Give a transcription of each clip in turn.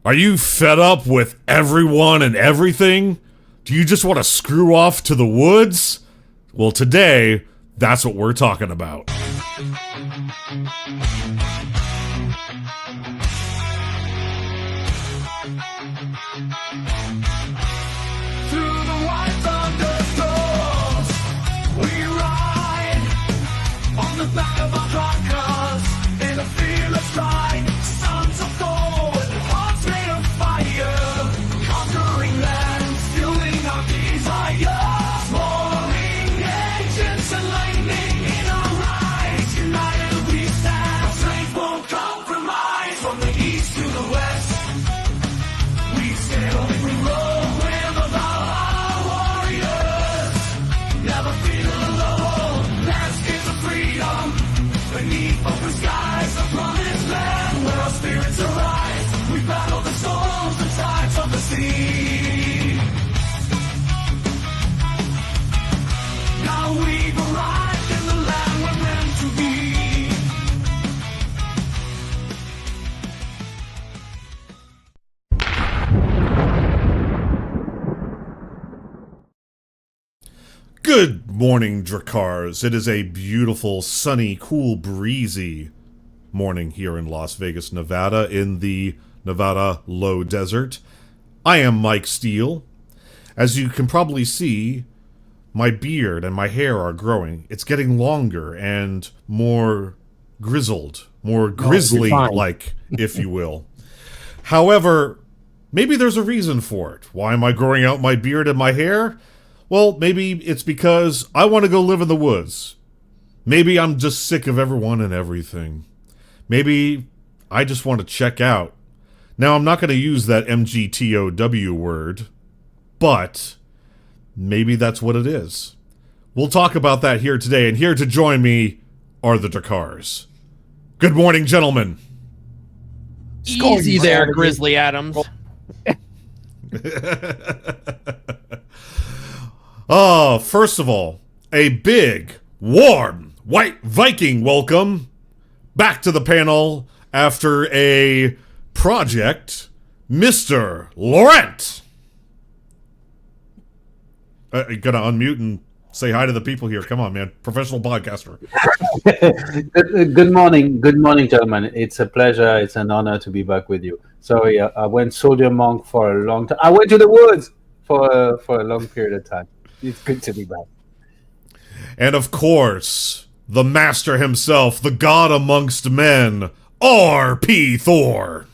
Are you fed up with everyone and everything? Do you just want to screw off to the woods? Well, today, that's what we're talking about. Good morning, Drakars. It is a beautiful, sunny, cool, breezy morning here in Las Vegas, Nevada, in the Nevada Low Desert. I am Mike Steele. As you can probably see, my beard and my hair are growing. It's getting longer and more grizzled, more grizzly-like, if you will. However, maybe there's a reason for it. Why am I growing out my beard and my hair? Well, maybe it's because I want to go live in the woods. Maybe I'm just sick of everyone and everything. Maybe I just want to check out. Now, I'm not going to use that MGTOW word, but maybe that's what it is. We'll talk about that here today, and here to join me are the Drakars. Good morning, gentlemen. Easy there, Grizzly Adams. First of all, a big, warm, white Viking welcome back to the panel after a project, Mr. Laurent. You gonna unmute and say hi to the people here? Come on, man. Professional podcaster. Good morning, gentlemen. It's a pleasure. It's an honor to be back with you. Sorry, I went soldier monk for a long time. I went to the woods for a long period of time. It's good to be back. And of course, the master himself, the god amongst men, RP Thor.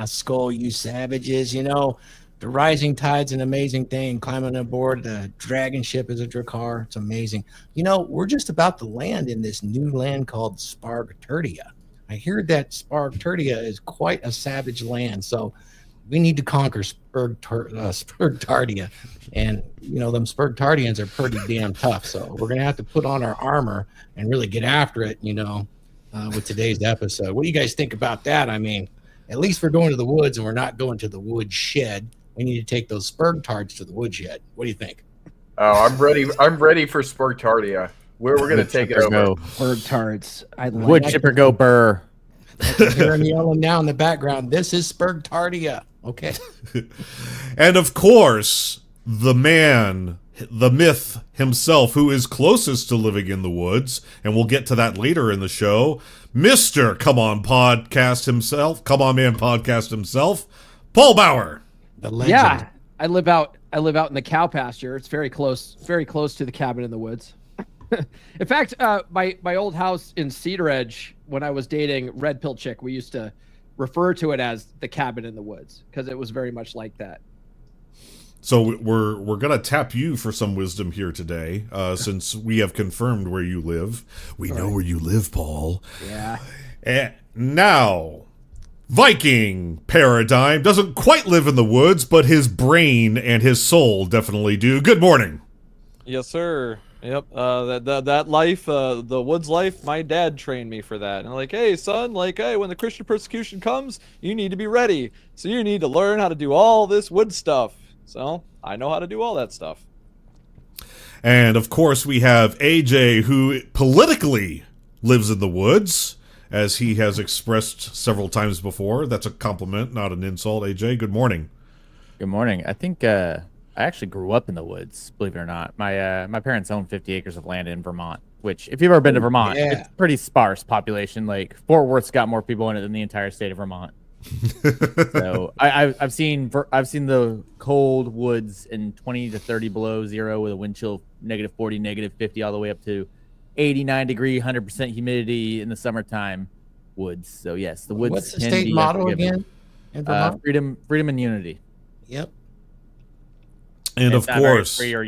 Skull, you savages. You know, the rising tide's an amazing thing. Climbing aboard the Dragonship is a Drakar. It's amazing. You know, we're just about to land in this new land called Spargturdia. I hear that Spargturdia is quite a savage land, so we need to conquer Spargturdia. And, you know, them Spargturdians are pretty damn tough, so we're going to have to put on our armor and really get after it, you know, with today's episode. What do you guys think about that? I mean, at least we're going to the woods and we're not going to the wood shed. We need to take those Spargtards to the woodshed. What do you think? Oh, I'm ready. I'm ready for Spargtardia. We're going to take it over. Spargtards. Wood chipper go burr. Hearing yelling now in the background. This is Spargtardia. Okay. And of course, the man, the myth himself, who is closest to living in the woods, and we'll get to that later in the show, Mr. Come On Man podcast himself, Paul Bauer. The legend. Yeah, I live out in the cow pasture. It's very close to the cabin in the woods. In fact, my old house in Cedar Edge, when I was dating Red Pill Chick, we used to refer to it as the cabin in the woods because it was very much like that. So we're gonna tap you for some wisdom here today, since we have confirmed where you live. We know where you live, Paul. Yeah. And now, Viking Paradigm doesn't quite live in the woods, but his brain and his soul definitely do. Good morning. Yes, sir. Yep. That life, the woods life, my dad trained me for that. And like, hey, son, like, hey, when the Christian persecution comes, you need to be ready. So you need to learn how to do all this wood stuff. So I know how to do all that stuff. And of course, we have AJ, who politically lives in the woods, as he has expressed several times before. That's a compliment, not an insult. AJ, good morning. Good morning. I think I actually grew up in the woods, believe it or not. My parents own 50 acres of land in Vermont, which, if you've ever been to Vermont, yeah. it's pretty sparse population. Like, Fort Worth's got more people in it than the entire state of Vermont. So I've seen the cold woods in 20 to 30 below zero with a wind chill -40, -50, all the way up to 89-degree, 100% humidity in the summertime woods. So yes, the woods. What's the can state be motto unforgiving. again? In Vermont? Freedom, and unity. Yep. And It's of not very course, free or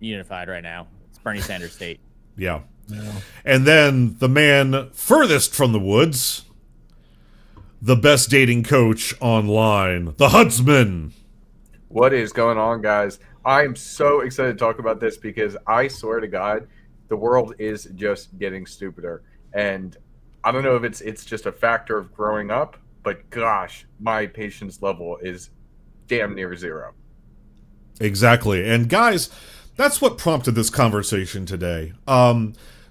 unified right now. It's Bernie Sanders state. yeah. No. And then the man furthest from the woods, the best dating coach online, the Hudsman. What is going on, guys? I'm so excited to talk about this because I swear to God, the world is just getting stupider. And I don't know if it's just a factor of growing up, but gosh, my patience level is damn near zero. Exactly. And guys, that's what prompted this conversation today.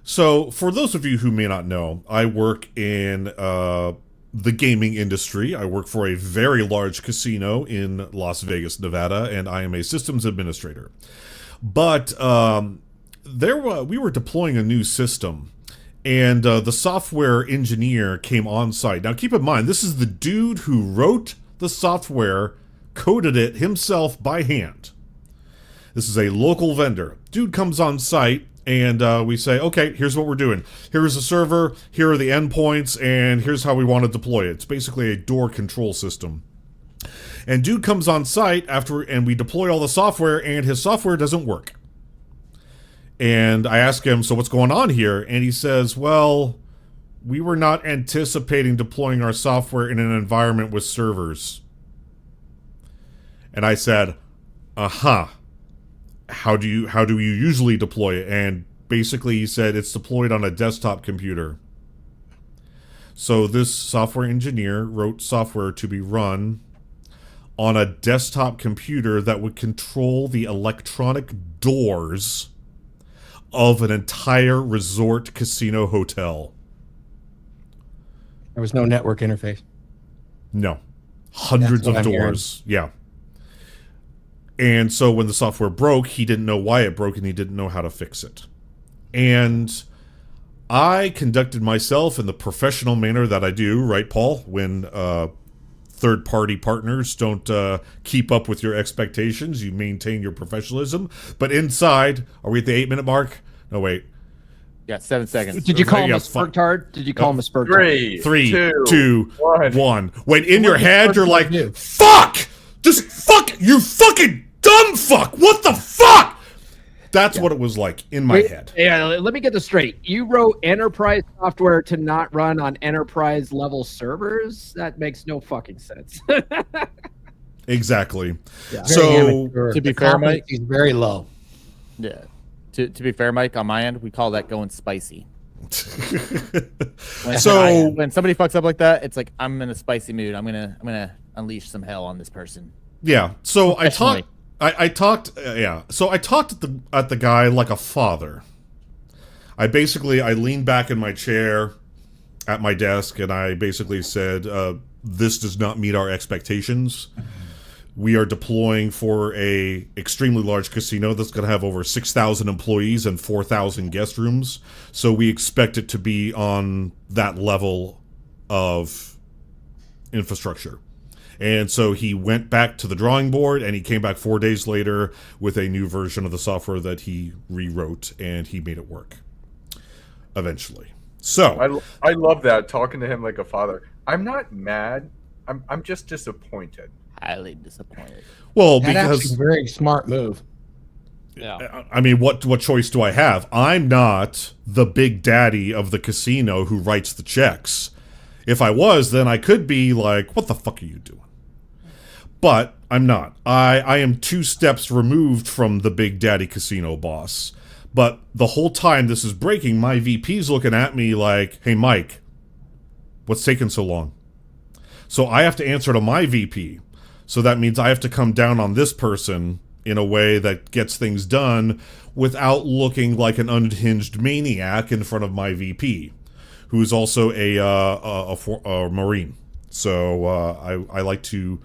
So for those of you who may not know, I work in the gaming industry. I work for a very large casino in Las Vegas, Nevada, and I am a systems administrator. But we were deploying a new system, and the software engineer came on site. Now keep in mind, this is the dude who wrote the software, coded it himself by hand. This is a local vendor. Dude comes on site, and we say, okay, here's what we're doing. Here's the server, here are the endpoints, and here's how we want to deploy it. It's basically a door control system. And dude comes on site and we deploy all the software, and his software doesn't work. And I ask him, so what's going on here? And he says, well, we were not anticipating deploying our software in an environment with servers. And I said, how do you usually deploy it? And basically he said it's deployed on a desktop computer. So this software engineer wrote software to be run on a desktop computer that would control the electronic doors of an entire resort casino hotel. There was no network interface. No. Hundreds of what I'm doors. Yeah. And so when the software broke, he didn't know why it broke, and he didn't know how to fix it. And I conducted myself in the professional manner that I do, right, Paul? When third-party partners don't keep up with your expectations, you maintain your professionalism. But inside, are we at the 8-minute mark? No, wait. Yeah, 7 seconds. Did you call him Yeah, a spurtard? Did you call him a spurtard? 3, 2, 1. Wait, in your head, you're like, do? fuck! Just fuck! You fucking dumb fuck! What the fuck? That's what it was like in my head. Yeah, let me get this straight. You wrote enterprise software to not run on enterprise level servers? That makes no fucking sense. Exactly. Yeah. So, to be fair, Mike, he's very low. yeah. To be fair, Mike, on my end, we call that going spicy. When somebody fucks up like that, it's like, I'm in a spicy mood. I'm gonna unleash some hell on this person. yeah. So I Professionally. talked at the guy like a father. I leaned back in my chair at my desk, and I basically said, this does not meet our expectations. We are deploying for a extremely large casino that's going to have over 6,000 employees and 4,000 guest rooms. So we expect it to be on that level of infrastructure. And so he went back to the drawing board, and he came back 4 days later with a new version of the software that he rewrote, and he made it work eventually. So I love that, talking to him like a father. I'm not mad. I'm just disappointed. Highly disappointed. well, That actually because is a very smart move. Yeah. I mean, what choice do I have? I'm not the big daddy of the casino who writes the checks. If I was, then I could be like, what the fuck are you doing? But I'm not. I am 2 steps removed from the big daddy casino boss. But the whole time this is breaking, my VP's looking at me like, hey, Mike, what's taking so long? So I have to answer to my VP. So that means I have to come down on this person in a way that gets things done without looking like an unhinged maniac in front of my VP, who's also a Marine. So I like to.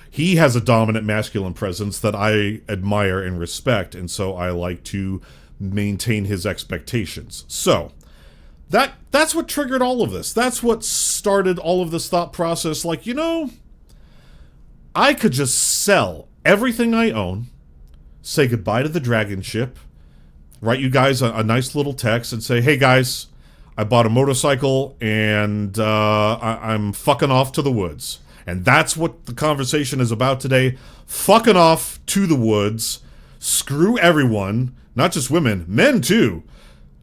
He has a dominant masculine presence that I admire and respect, and so I like to maintain his expectations. So that's what triggered all of this. That's what started all of this thought process. Like, I could just sell everything I own, say goodbye to the Dragonship, write you guys a nice little text and say, hey guys, I bought a motorcycle and I'm fucking off to the woods. And that's what the conversation is about today. Fucking off to the woods. Screw everyone. Not just women, men too.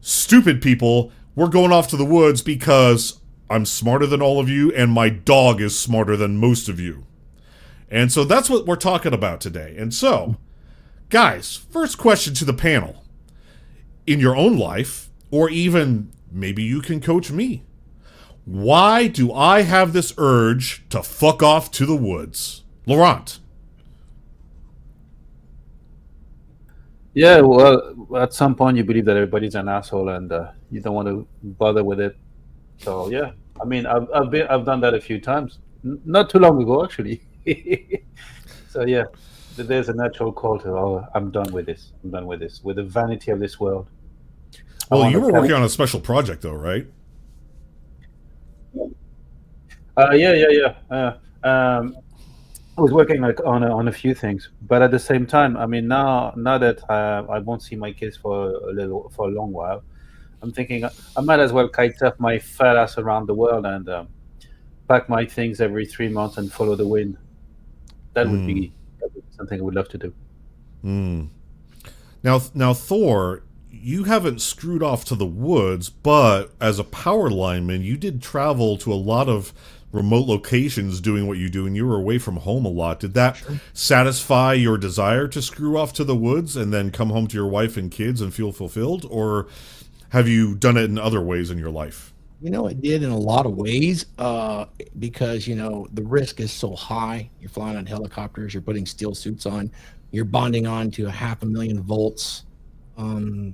Stupid people. We're going off to the woods because I'm smarter than all of you and my dog is smarter than most of you. And so that's what we're talking about today. And so, guys, first question to the panel. In your own life, or even maybe you can coach me, why do I have this urge to fuck off to the woods? Laurent. Yeah, well, at some point you believe that everybody's an asshole and you don't want to bother with it. So yeah, I mean, I've done that a few times, not too long ago actually. So yeah, there's a natural call to, oh, I'm done with this. I'm done with this, with the vanity of this world. Well, you were working on a special project though, right? Yeah. I was working like on a few things, but at the same time, I mean, now that I won't see my kids for a long while, I'm thinking I might as well kite surf my fat ass around the world and pack my things every 3 months and follow the wind. That would be something I would love to do. Now, Thor, you haven't screwed off to the woods, but as a power lineman, you did travel to a lot of remote locations doing what you do, and you were away from home a lot. Did that satisfy your desire to screw off to the woods and then come home to your wife and kids and feel fulfilled, or have you done it in other ways in your life? It did in a lot of ways because, the risk is so high. You're flying on helicopters, you're putting steel suits on, you're bonding on to 500,000 volts.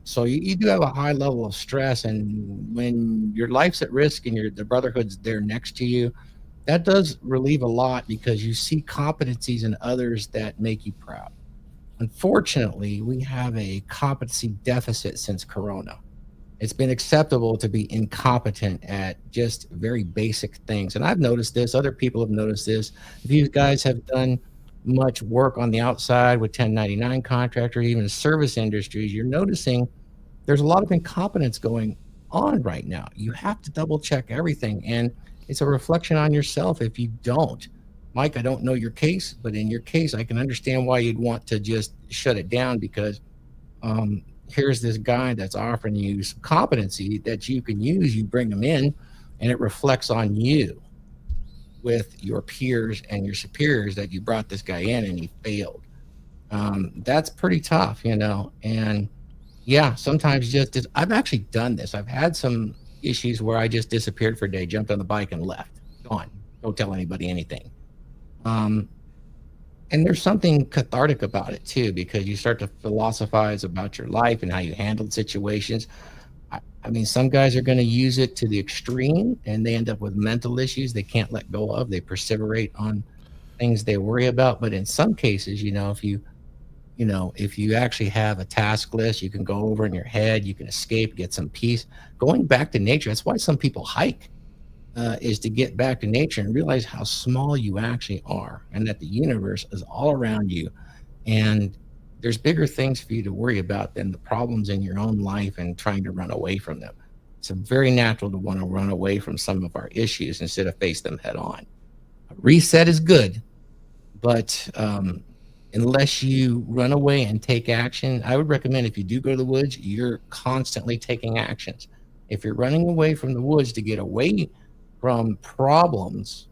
So you do have a high level of stress, and when your life's at risk and the brotherhood's there next to you, that does relieve a lot because you see competencies in others that make you proud. Unfortunately, we have a competency deficit since Corona. It's been acceptable to be incompetent at just very basic things. And I've noticed this, other people have noticed this. If you guys have done much work on the outside with 1099 contractors, even service industries, you're noticing there's a lot of incompetence going on right now. You have to double check everything, and it's a reflection on yourself if you don't. Mike, I don't know your case, but in your case, I can understand why you'd want to just shut it down because here's this guy that's offering you some competency that you can use. You bring them in, and it reflects on you with your peers and your superiors that you brought this guy in and he failed. That's pretty tough, and yeah, sometimes I've actually done this. I've had some issues where I just disappeared for a day, jumped on the bike and left, gone, don't tell anybody anything. And there's something cathartic about it too, because you start to philosophize about your life and how you handled situations. I mean, some guys are going to use it to the extreme and they end up with mental issues they can't let go of. They perseverate on things they worry about. But in some cases, if you actually have a task list, you can go over in your head, you can escape, get some peace. Going back to nature, that's why some people hike, is to get back to nature and realize how small you actually are and that the universe is all around you. And there's bigger things for you to worry about than the problems in your own life and trying to run away from them. It's very natural to want to run away from some of our issues instead of face them head on. A reset is good, but unless you run away and take action, I would recommend if you do go to the woods, you're constantly taking actions. If you're running away from the woods to get away from problems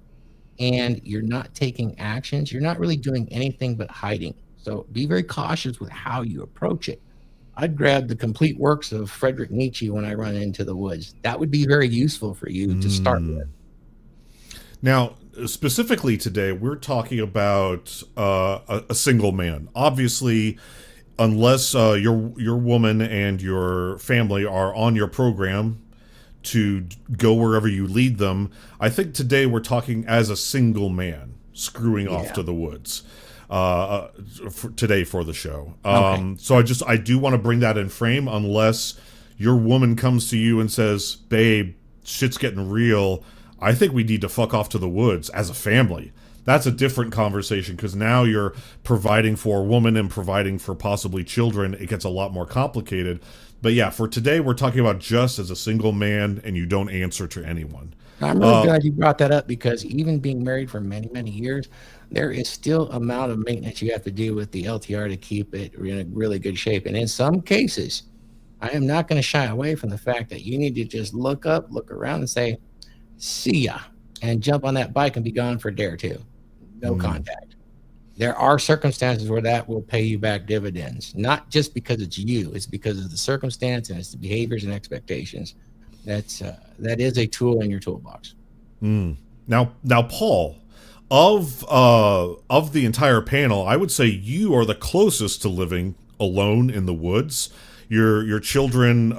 and you're not taking actions, you're not really doing anything but hiding. So be very cautious with how you approach it. I'd grab the complete works of Friedrich Nietzsche when I run into the woods. That would be very useful for you to start with. Now, specifically today, we're talking about a single man. Obviously, unless your woman and your family are on your program to go wherever you lead them. I think today we're talking as a single man screwing off to the woods today for the show. So I do want to bring that in frame, unless your woman comes to you and says, babe, shit's getting real. I think we need to fuck off to the woods as a family. That's a different conversation, because now you're providing for a woman and providing for possibly children. It gets a lot more complicated. But yeah, for today, we're talking about just as a single man, and you don't answer to anyone. I'm really glad you brought that up, because even being married for many, many years, there is still amount of maintenance you have to do with the LTR to keep it in a really good shape. And in some cases, I am not going to shy away from the fact that you need to just look up, look around, and say, see ya, and jump on that bike and be gone for a day or two. No contact. There are circumstances where that will pay you back dividends, not just because it's you, it's because of the circumstance and it's the behaviors and expectations. That is a tool in your toolbox. Now, Paul, of the entire panel, I would say you are the closest to living alone in the woods. Your children,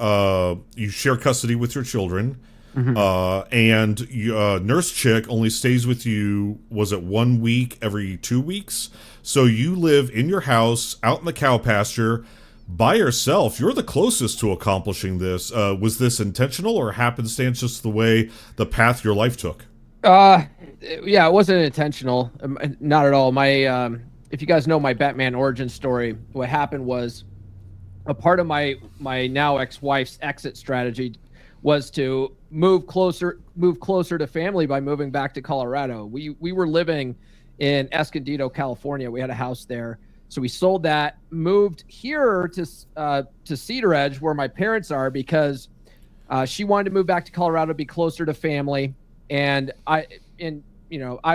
you share custody with your children. And Nurse Chick only stays with you, was it 1 week every 2 weeks? So you live in your house out in the cow pasture by yourself. You're the closest to accomplishing this. Was this intentional or happenstance, just the way the path your life took? Yeah, it wasn't intentional. Not at all. My if you guys know my Batman origin story, what happened was a part of my now ex-wife's exit strategy was to move closer to family by moving back to Colorado. We were living in Escondido, California. We had a house there. So we sold that, moved here to Cedar Edge, where my parents are, because she wanted to move back to Colorado to be closer to family. And I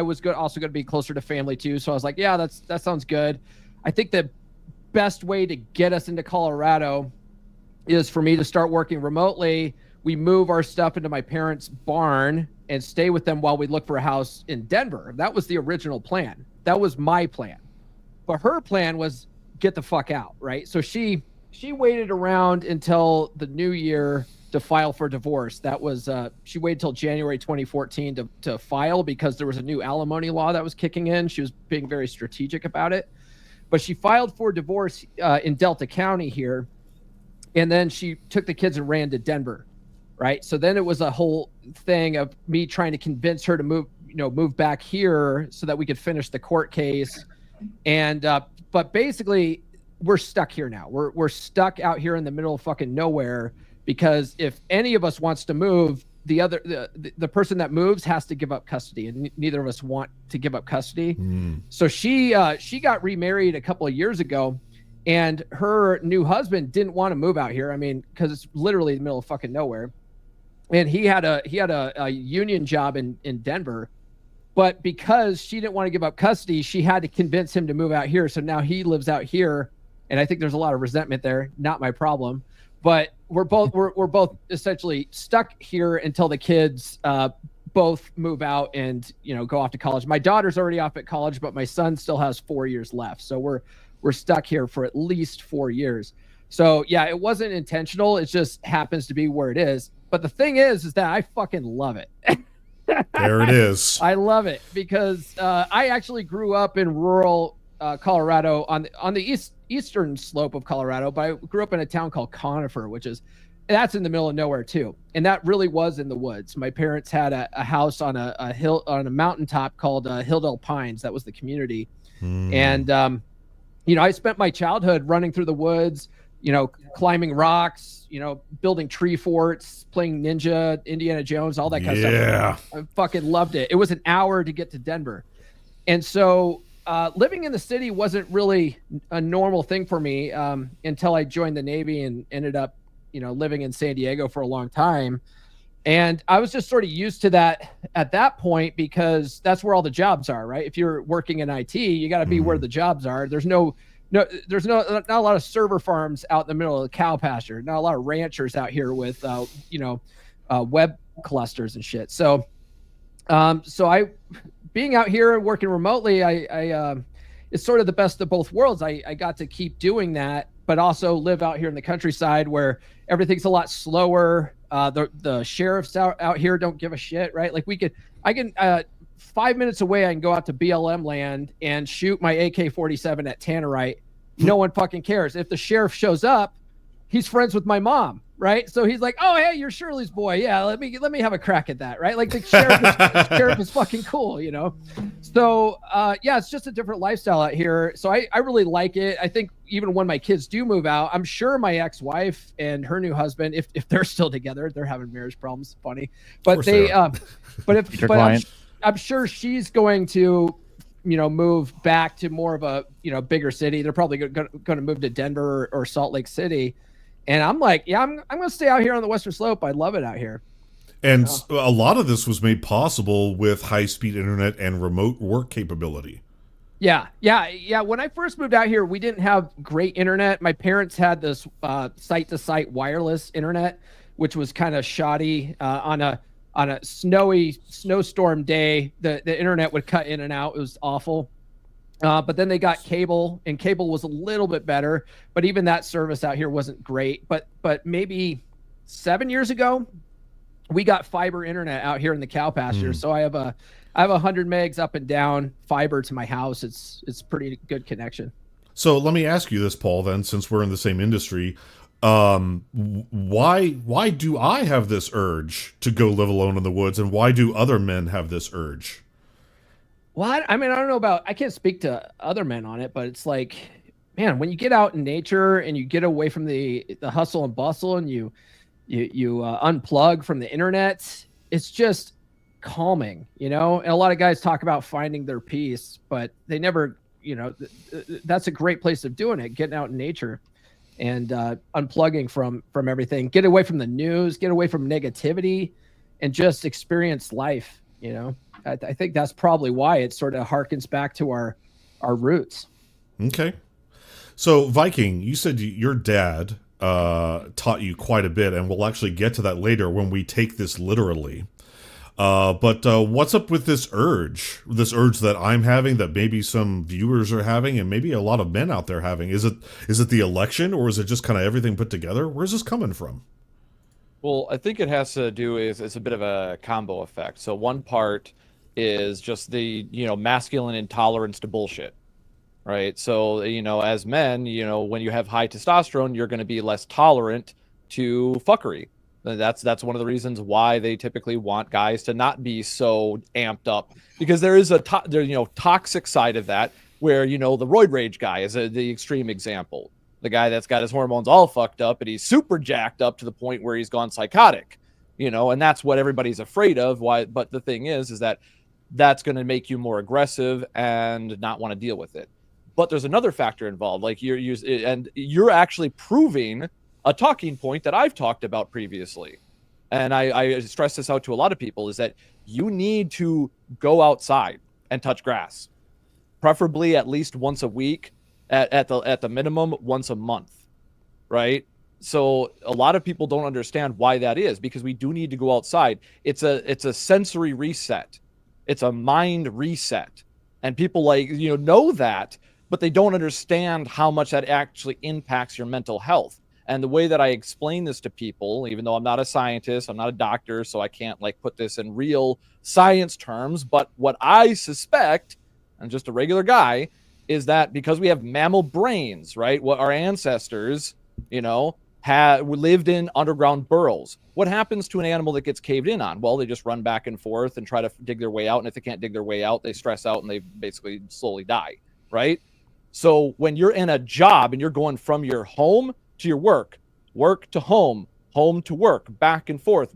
was also going to be closer to family too. So I was like, yeah, that sounds good. I think the best way to get us into Colorado is for me to start working remotely. We move our stuff into my parents' barn and stay with them while we look for a house in Denver. That was the original plan. That was my plan. But her plan was get the fuck out, right? So she waited around until the new year to file for divorce. That was she waited till January 2014 to file, because there was a new alimony law that was kicking in. She was being very strategic about it. But she filed for divorce in Delta County here, and then she took the kids and ran to Denver. Right. So then it was a whole thing of me trying to convince her to move back here so that we could finish the court case. And but basically, we're stuck here now. We're stuck out here in the middle of fucking nowhere, because if any of us wants to move, the person that moves has to give up custody, and neither of us want to give up custody. So she got remarried a couple of years ago, and her new husband didn't want to move out here. I mean, because it's literally the middle of fucking nowhere. And he had a union job in Denver, but because she didn't want to give up custody, she had to convince him to move out here. So now he lives out here, and I think there's a lot of resentment there. Not my problem, but we're both essentially stuck here until the kids both move out and go off to college. My daughter's already off at college, but my son still has 4 years left. So we're stuck here for at least 4 years. So yeah, it wasn't intentional. It just happens to be where it is. But the thing is that I fucking love it. There it is. I love it because I actually grew up in rural Colorado on the eastern slope of Colorado, but I grew up in a town called Conifer, that's in the middle of nowhere too. And that really was in the woods. My parents had a house on a hill, on a mountaintop called Hilldale Pines. That was the community. And, I spent my childhood running through the woods, climbing rocks, building tree forts, playing Ninja, Indiana Jones, all that kind of stuff. I fucking loved it. It was an hour to get to Denver. And so living in the city wasn't really a normal thing for me until I joined the Navy and ended up, living in San Diego for a long time. And I was just sort of used to that at that point, because that's where all the jobs are, right? If you're working in IT, you got to be where the jobs are. There's not a lot of server farms out in the middle of the cow pasture. Not a lot of ranchers out here with, web clusters and shit. So being out here and working remotely, I it's sort of the best of both worlds. I got to keep doing that, but also live out here in the countryside where everything's a lot slower. The sheriffs out here don't give a shit, right? Like I can 5 minutes away, I can go out to BLM land and shoot my AK-47 at Tannerite. No one fucking cares. If the sheriff shows up, he's friends with my mom, right? So he's like, "Oh, hey, you're Shirley's boy. Yeah, let me have a crack at that," right? Like the sheriff is fucking cool, you know? So, yeah, it's just a different lifestyle out here. So I really like it. I think even when my kids do move out, I'm sure my ex-wife and her new husband, if they're still together, they're having marriage problems. Funny. But I'm sure she's going to, move back to more of a, bigger city. They're probably going to move to Denver or Salt Lake City. And I'm like, yeah, I'm going to stay out here on the Western Slope. I love it out here. And a lot of this was made possible with high-speed internet and remote work capability. Yeah. When I first moved out here, we didn't have great internet. My parents had this site-to-site wireless internet, which was kind of shoddy. On a snowstorm day, the internet would cut in and out. It was awful. But then they got cable, and cable was a little bit better. But even that service out here wasn't great. But maybe 7 years ago, we got fiber internet out here in the cow pasture. So I have 100 megs up and down fiber to my house. It's pretty good connection. So let me ask you this, Paul, then, since we're in the same industry. Why do I have this urge to go live alone in the woods, and why do other men have this urge? Well, I mean, I don't know I can't speak to other men on it, but it's like, man, when you get out in nature and you get away from the hustle and bustle, and you unplug from the internet, it's just calming, And a lot of guys talk about finding their peace, but they never, that's a great place of doing it, getting out in nature and unplugging from everything, get away from the news, get away from negativity, and just experience life. I think that's probably why it sort of harkens back to our roots. Okay. So Viking, you said your dad taught you quite a bit, and we'll actually get to that later when we take this literally. But what's up with this urge that I'm having, that maybe some viewers are having, and maybe a lot of men out there having? Is it the election, or is it just kind of everything put together? Where's this coming from? Well, I think it has to do with, it's a bit of a combo effect. So one part is just the, masculine intolerance to bullshit, right? So, as men, when you have high testosterone, you're going to be less tolerant to fuckery. That's one of the reasons why they typically want guys to not be so amped up, because there is a toxic side of that where, the roid rage guy is the extreme example. The guy that's got his hormones all fucked up and he's super jacked up to the point where he's gone psychotic, and that's what everybody's afraid of. Why? But the thing is that that's going to make you more aggressive and not want to deal with it. But there's another factor involved. Like you're actually proving a talking point that I've talked about previously. And I stress this out to a lot of people, is that you need to go outside and touch grass, preferably at least once a week, at the minimum once a month, right? So a lot of people don't understand why that is, because we do need to go outside. It's a sensory reset. It's a mind reset. And people know that, but they don't understand how much that actually impacts your mental health. And the way that I explain this to people, even though I'm not a scientist, I'm not a doctor, so I can't put this in real science terms, but what I suspect, I'm just a regular guy, is that because we have mammal brains, right? What our ancestors, lived in underground burrows. What happens to an animal that gets caved in on? Well, they just run back and forth and try to dig their way out. And if they can't dig their way out, they stress out and they basically slowly die, right? So when you're in a job and you're going from your home to your work to home to work, back and forth,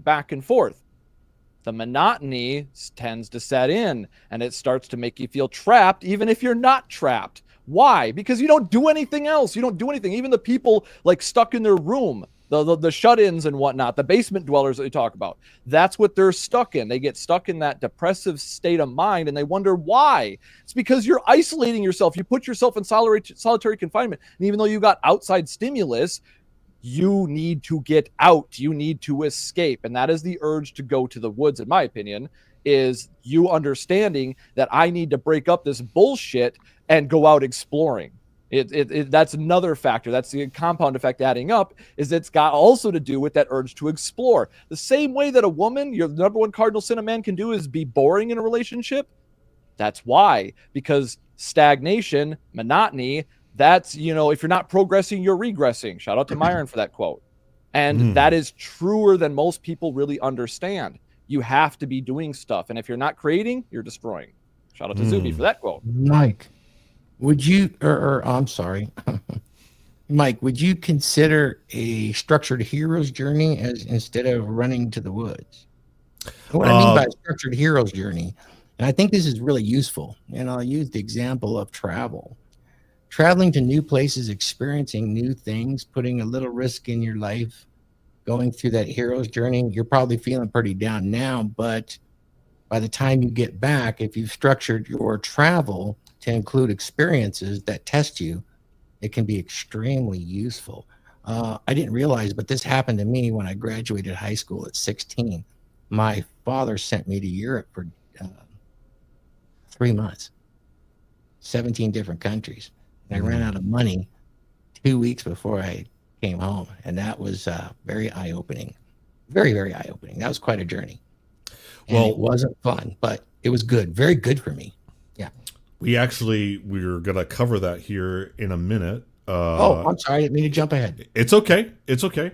the monotony tends to set in, and it starts to make you feel trapped, even if you're not trapped. Why? Because you don't do anything else. You don't do anything. Even the people stuck in their room, the shut-ins and whatnot, the basement dwellers that they talk about, that's what they're stuck in. They get stuck in that depressive state of mind, and they wonder why. It's because you're isolating yourself. You put yourself in solitary confinement, and even though you got outside stimulus, you need to get out. You need to escape. And that is the urge to go to the woods, in my opinion, is you understanding that I need to break up this bullshit and go out exploring. That's another factor. That's the compound effect adding up, is it's got also to do with that urge to explore. The same way that a woman, your number one cardinal sin a man can do is be boring in a relationship. That's why, because stagnation, monotony, that's, if you're not progressing, you're regressing. Shout out to Myron for that quote. And that is truer than most people really understand. You have to be doing stuff. And if you're not creating, you're destroying. Shout out to Zuby for that quote. Mike, would you, I'm sorry, Mike, would you consider a structured hero's journey as instead of running to the woods? What I mean by structured hero's journey, and I think this is really useful, and I'll use the example of travel. Traveling to new places, experiencing new things, putting a little risk in your life, going through that hero's journey. You're probably feeling pretty down now, but by the time you get back, if you've structured your travel to include experiences that test you, it can be extremely useful. I didn't realize, but this happened to me when I graduated high school at 16. My father sent me to Europe for 3 months, 17 different countries. And I ran out of money 2 weeks before I came home. And that was very eye-opening. Very, very eye-opening. That was quite a journey. And it wasn't fun, but it was good. Very good for me. Yeah. We're going to cover that here in a minute. I'm sorry. I didn't mean to jump ahead. It's okay. It's okay.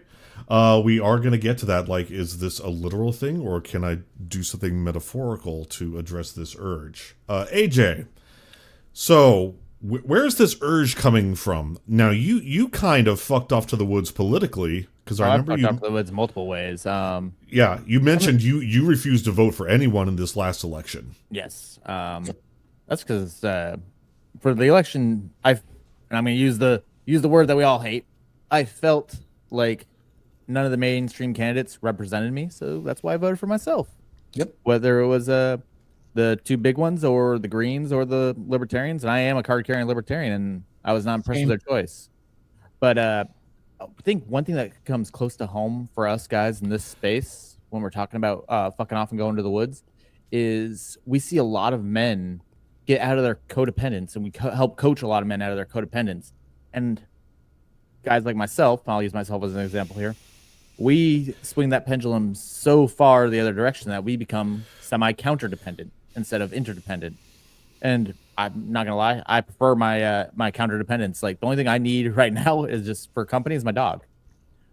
We are going to get to that. Like, is this a literal thing, or can I do something metaphorical to address this urge? AJ, so where's this urge coming from? Now, you kind of fucked off to the woods politically, because I remember you fucked off to the woods multiple ways. Yeah, you mentioned you refused to vote for anyone in this last election. Yes, that's because for the election, and I'm going to use the word that we all hate. I felt like none of the mainstream candidates represented me, so that's why I voted for myself. Yep. Whether it was the two big ones or the Greens or the Libertarians, and I am a card-carrying Libertarian, and I was not impressed with their choice. But I think one thing that comes close to home for us guys in this space when we're talking about fucking off and going to the woods is we see a lot of men get out of their codependence, and we help coach a lot of men out of their codependence. And guys like myself, I'll use myself as an example here, we swing that pendulum so far the other direction that we become semi-counter-dependent instead of interdependent. And I'm not gonna lie, I prefer my counter-dependence. Like, the only thing I need right now is just for company is my dog.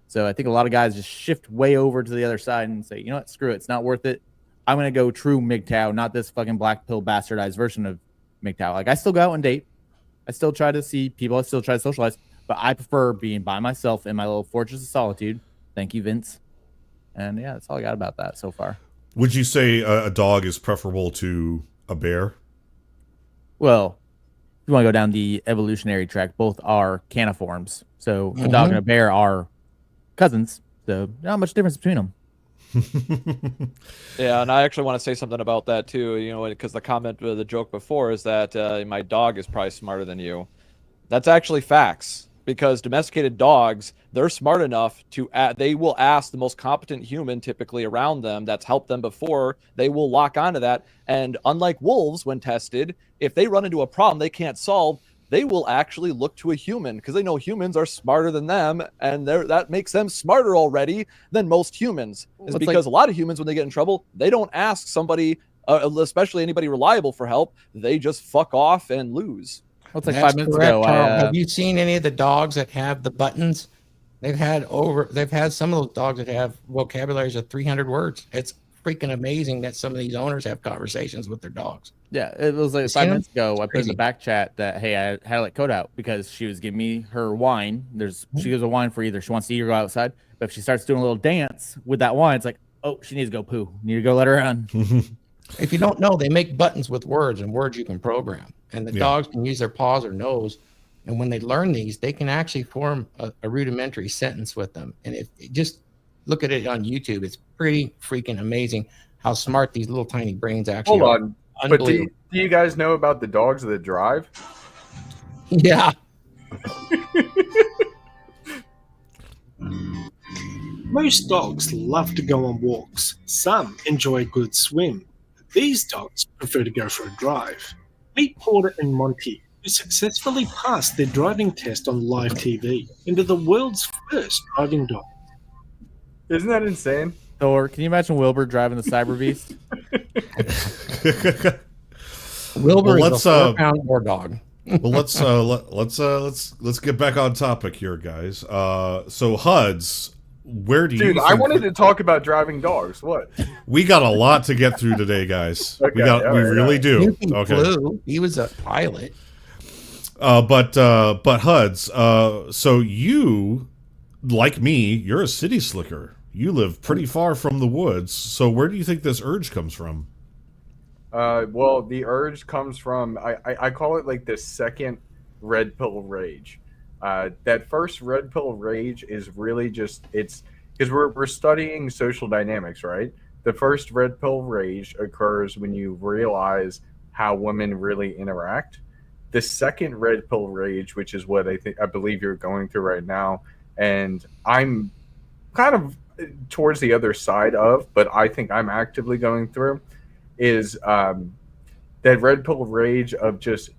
So I think a lot of guys just shift way over to the other side and say, you know what, screw it, it's not worth it. I'm gonna go true MGTOW, not this fucking black pill bastardized version of MGTOW. Like, I still go out and date, I still try to see people, I still try to socialize, but I prefer being by myself in my little fortress of solitude. Thank you, Vince. And yeah, that's all I got about that so far. Would you say a dog is preferable to a bear? Well, if you want to go down the evolutionary track, both are caniforms. So a dog and a bear are cousins. So not much difference between them. Yeah, and I actually want to say something about that too, because the comment, the joke before is that my dog is probably smarter than you. That's actually facts, because domesticated dogs, they're smart enough to, they will ask the most competent human typically around them that's helped them before, they will lock onto that. And unlike wolves, when tested, if they run into a problem they can't solve, they will actually look to a human because they know humans are smarter than them, and that makes them smarter already than most humans. Is because a lot of humans, when they get in trouble, they don't ask somebody, especially anybody reliable, for help. They just fuck off and lose. Well, it's like 5 minutes ago. Have you seen any of the dogs that have the buttons? They've had some of those dogs that have vocabularies of 300 words. It's freaking amazing that some of these owners have conversations with their dogs. Yeah, it was like 5 minutes ago. I put in the back chat that, hey, I had to let Code out because she was giving me her wine. She gives a wine for either she wants to eat or go outside. But if she starts doing a little dance with that wine, it's like, oh, she needs to go poo. Need to go let her run. If you don't know, they make buttons with words, and words you can program. And the dogs can use their paws or nose. And when they learn these, they can actually form a rudimentary sentence with them. And if just look at it on YouTube, it's pretty freaking amazing how smart these little tiny brains actually are. Hold on. But do you guys know about the dogs that drive? Yeah. Most dogs love to go on walks. Some enjoy a good swim. These dogs prefer to go for a drive. Meet Porter and Monty. who successfully passed their driving test on live TV into the world's first driving dog. Isn't that insane? Thor, can you imagine Wilbur driving the Cyber Beast? Wilbur Well, is a 4-pound war dog. Well, let's get back on topic here, guys. So Huds, where do you? Dude, I wanted to talk about driving dogs. What? We got a lot to get through today, guys. Okay, we really do. Nuke Okay. flew. He was a pilot. But Huds, so you, like me, you're a city slicker. You live pretty far from the woods. So where do you think this urge comes from? Well, the urge comes from I call it like the second red pill rage. That first red pill rage is really just it's because we're studying social dynamics, right? The first red pill rage occurs when you realize how women really interact. The second red pill rage, which is what I believe you're going through right now, and I'm kind of towards the other side of, but I think I'm actively going through, is that red pill rage of just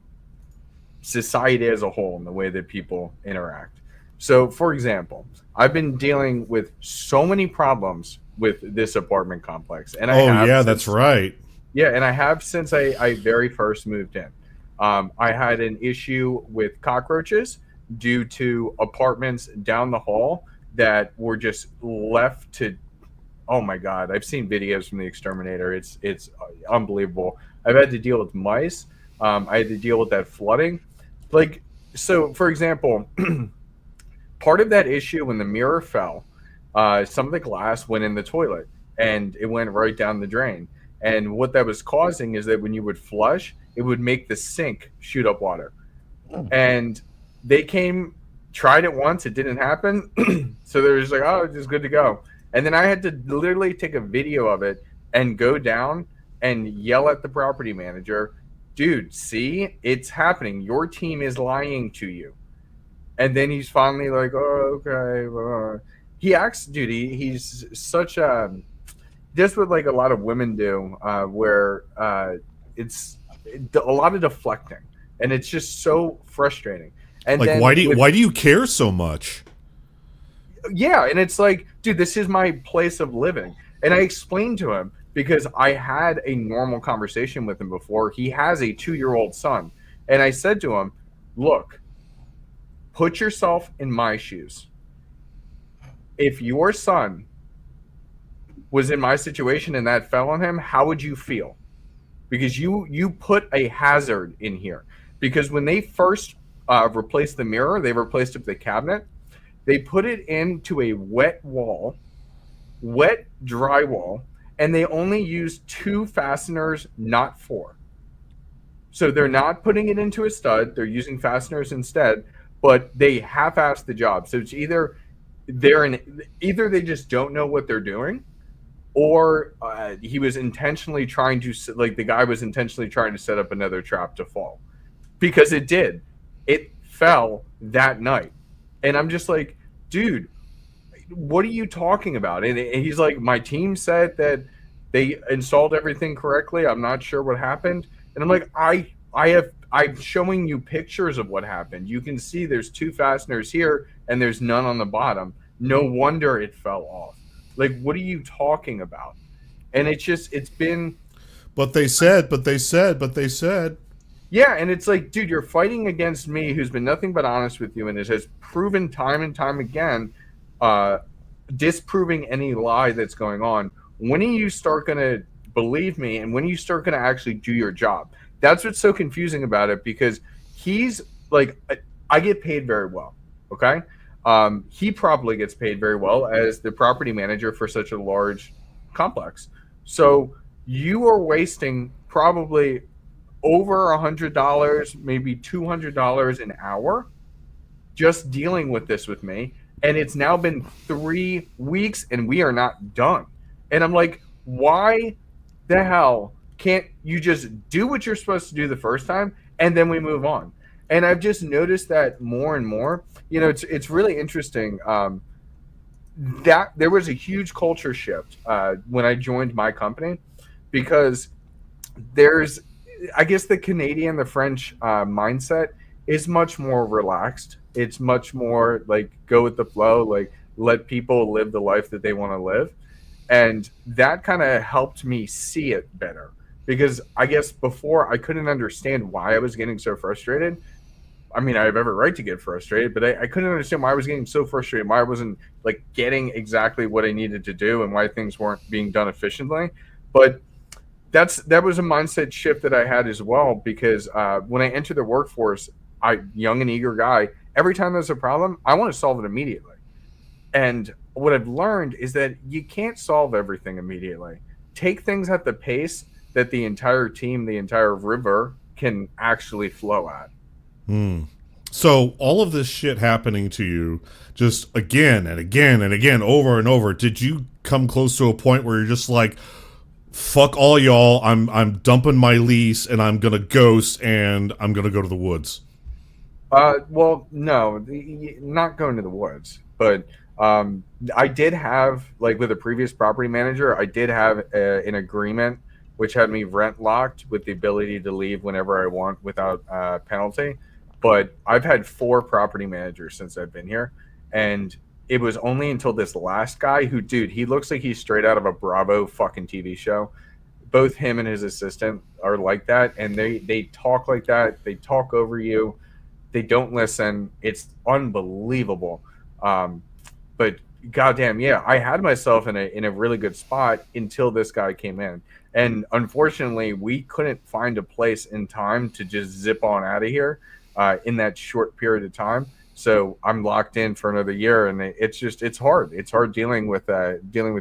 society as a whole and the way that people interact. So, for example, I've been dealing with so many problems with this apartment complex, and that's right. Yeah, and I have since I very first moved in. I had an issue with cockroaches due to apartments down the hall that were just left to. Oh my God! I've seen videos from the exterminator. It's unbelievable. I've had to deal with mice. I had to deal with that flooding. Like, so for example, part of that issue when the mirror fell, some of the glass went in the toilet and it went right down the drain. And what that was causing is that when you would flush, it would make the sink shoot up water. And they tried it once, it didn't happen. So they were just like, oh, it's just good to go. And then I had to literally take a video of it and go down and yell at the property manager, dude, see, it's happening. Your team is lying to you. And then he's finally like, oh, okay. He acts, dude, he's such a, just what like a lot of women do, where it's a lot of deflecting. And it's just so frustrating. And like, then why do you care so much? Yeah, and it's like, dude, this is my place of living. And I explained to him, because I had a normal conversation with him before. He has a 2-year-old son. And I said to him, look, put yourself in my shoes. If your son was in my situation and that fell on him, how would you feel? Because you put a hazard in here. Because when they first replaced the mirror, they replaced it with a cabinet. They put it into a wet wall, wet drywall, and they only used 2 fasteners, not 4. So they're not putting it into a stud. They're using fasteners instead, but they half-assed the job. So it's either they just don't know what they're doing, or he was intentionally trying to, like the guy was intentionally trying to set up another trap to fall. Because it did. It fell that night. And I'm just like, dude, what are you talking about? And he's like, my team said that they installed everything correctly. I'm not sure what happened. And I'm like, I'm showing you pictures of what happened. You can see there's 2 fasteners here and there's none on the bottom. No wonder it fell off. Like, what are you talking about? And it's been. But they said. Yeah, and it's like, dude, you're fighting against me, who's been nothing but honest with you, and it has proven time and time again, disproving any lie that's going on. When are you start going to believe me, and when are you start going to actually do your job? That's what's so confusing about it, because he's like, I get paid very well, okay? He probably gets paid very well as the property manager for such a large complex. So you are wasting probably over $100, maybe $200 an hour just dealing with this with me. And it's now been 3 weeks and we are not done. And I'm like, why the hell can't you just do what you're supposed to do the first time and then we move on? And I've just noticed that more and more. You know, it's really interesting that there was a huge culture shift when I joined my company, because there's, I guess, the Canadian, the French mindset is much more relaxed. It's much more like go with the flow, like let people live the life that they want to live. And that kind of helped me see it better, because I guess before I couldn't understand why I was getting so frustrated. I mean, I have every right to get frustrated, but I couldn't understand why I was getting so frustrated, why I wasn't like getting exactly what I needed to do, and why things weren't being done efficiently. But that was a mindset shift that I had as well, because when I entered the workforce, young and eager guy, every time there's a problem, I want to solve it immediately. And what I've learned is that you can't solve everything immediately. Take things at the pace that the entire team, the entire river can actually flow at. So all of this shit happening to you just again and again and again, over and over, did you come close to a point where you're just like, fuck all y'all, I'm dumping my lease and I'm gonna ghost and I'm gonna go to the woods? Well, no, not going to the woods, but I did have, like with a previous property manager, I did have an agreement which had me rent locked with the ability to leave whenever I want without penalty. But I've had 4 property managers since I've been here, and it was only until this last guy who, dude, he looks like he's straight out of a Bravo fucking TV show. Both him and his assistant are like that, and they talk like that. They talk over you. They don't listen. It's unbelievable. But goddamn, yeah, I had myself in a really good spot until this guy came in. And unfortunately, we couldn't find a place in time to just zip on out of here in that short period of time. So I'm locked in for another year, and it's hard. It's hard dealing with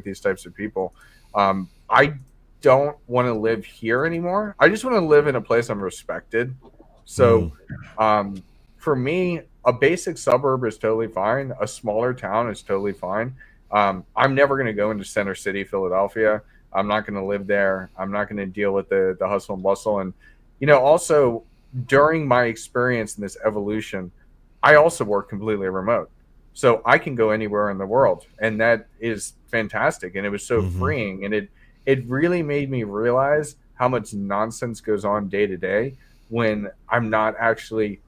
these types of people. I don't want to live here anymore. I just want to live in a place I'm respected. So for me, a basic suburb is totally fine. A smaller town is totally fine. I'm never going to go into Center City, Philadelphia. I'm not going to live there. I'm not going to deal with the hustle and bustle. And, also during my experience in this evolution, I also work completely remote. So I can go anywhere in the world. And that is fantastic. And it was so freeing. And it really made me realize how much nonsense goes on day to day when I'm not actually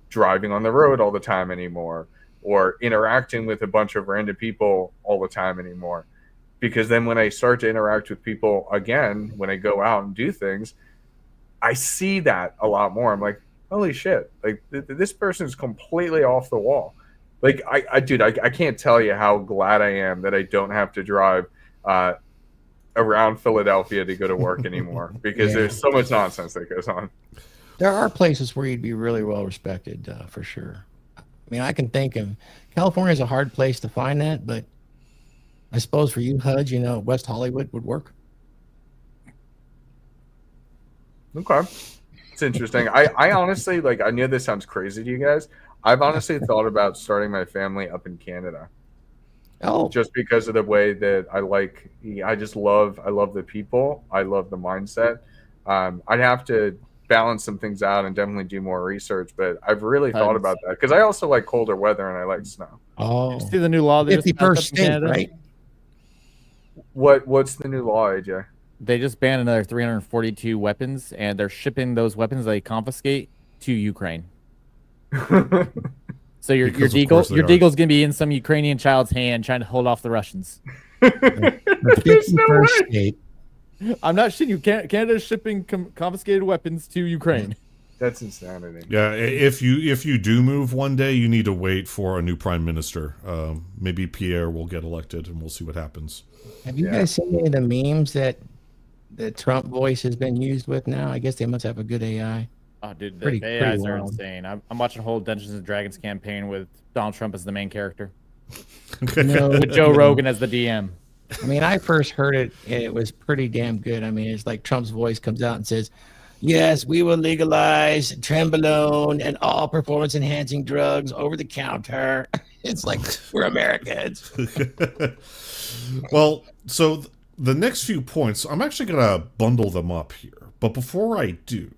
driving on the road all the time anymore, or interacting with a bunch of random people all the time anymore. Because then when I start to interact with people again, when I go out and do things, I see that a lot more. I'm like, holy shit, like this person's completely off the wall. Like I can't tell you how glad I am that I don't have to drive around Philadelphia to go to work anymore, because there's so much nonsense that goes on. There are places where you'd be really well respected, for sure. I mean, I can think of California is a hard place to find that, but I suppose for you, Huds, West Hollywood would work. Okay. It's interesting. I honestly, like, I know this sounds crazy to you guys. I've honestly thought about starting my family up in Canada. Oh, Just because of the way that I love the people. I love the mindset. I'd have to balance some things out and definitely do more research, but I've really thought about that, because I also like colder weather and I like snow. You see the new law that just passed 51st up in state, Canada? right? What's the new law, AJ? They just banned another 342 weapons, and they're shipping those weapons they confiscate to Ukraine. So your deagle's gonna be in some Ukrainian child's hand trying to hold off the Russians. The 51st state. I'm not shitting you. Canada's shipping confiscated weapons to Ukraine. That's insanity. Yeah, if you do move one day, you need to wait for a new prime minister. Maybe Pierre will get elected, and we'll see what happens. Have you guys seen any of the memes that the Trump voice has been used with now? I guess they must have a good AI. Oh, dude, the Pretty AIs are wild. insane. I'm watching a whole Dungeons and Dragons campaign with Donald Trump as the main character, No, with Joe Rogan as the DM. I mean, I first heard it, and it was pretty damn good. I mean, it's like Trump's voice comes out and says, "Yes, we will legalize trenbolone and all performance-enhancing drugs over the counter." It's like, we're Americans. Well, so the next few points, I'm actually going to bundle them up here. But before I do,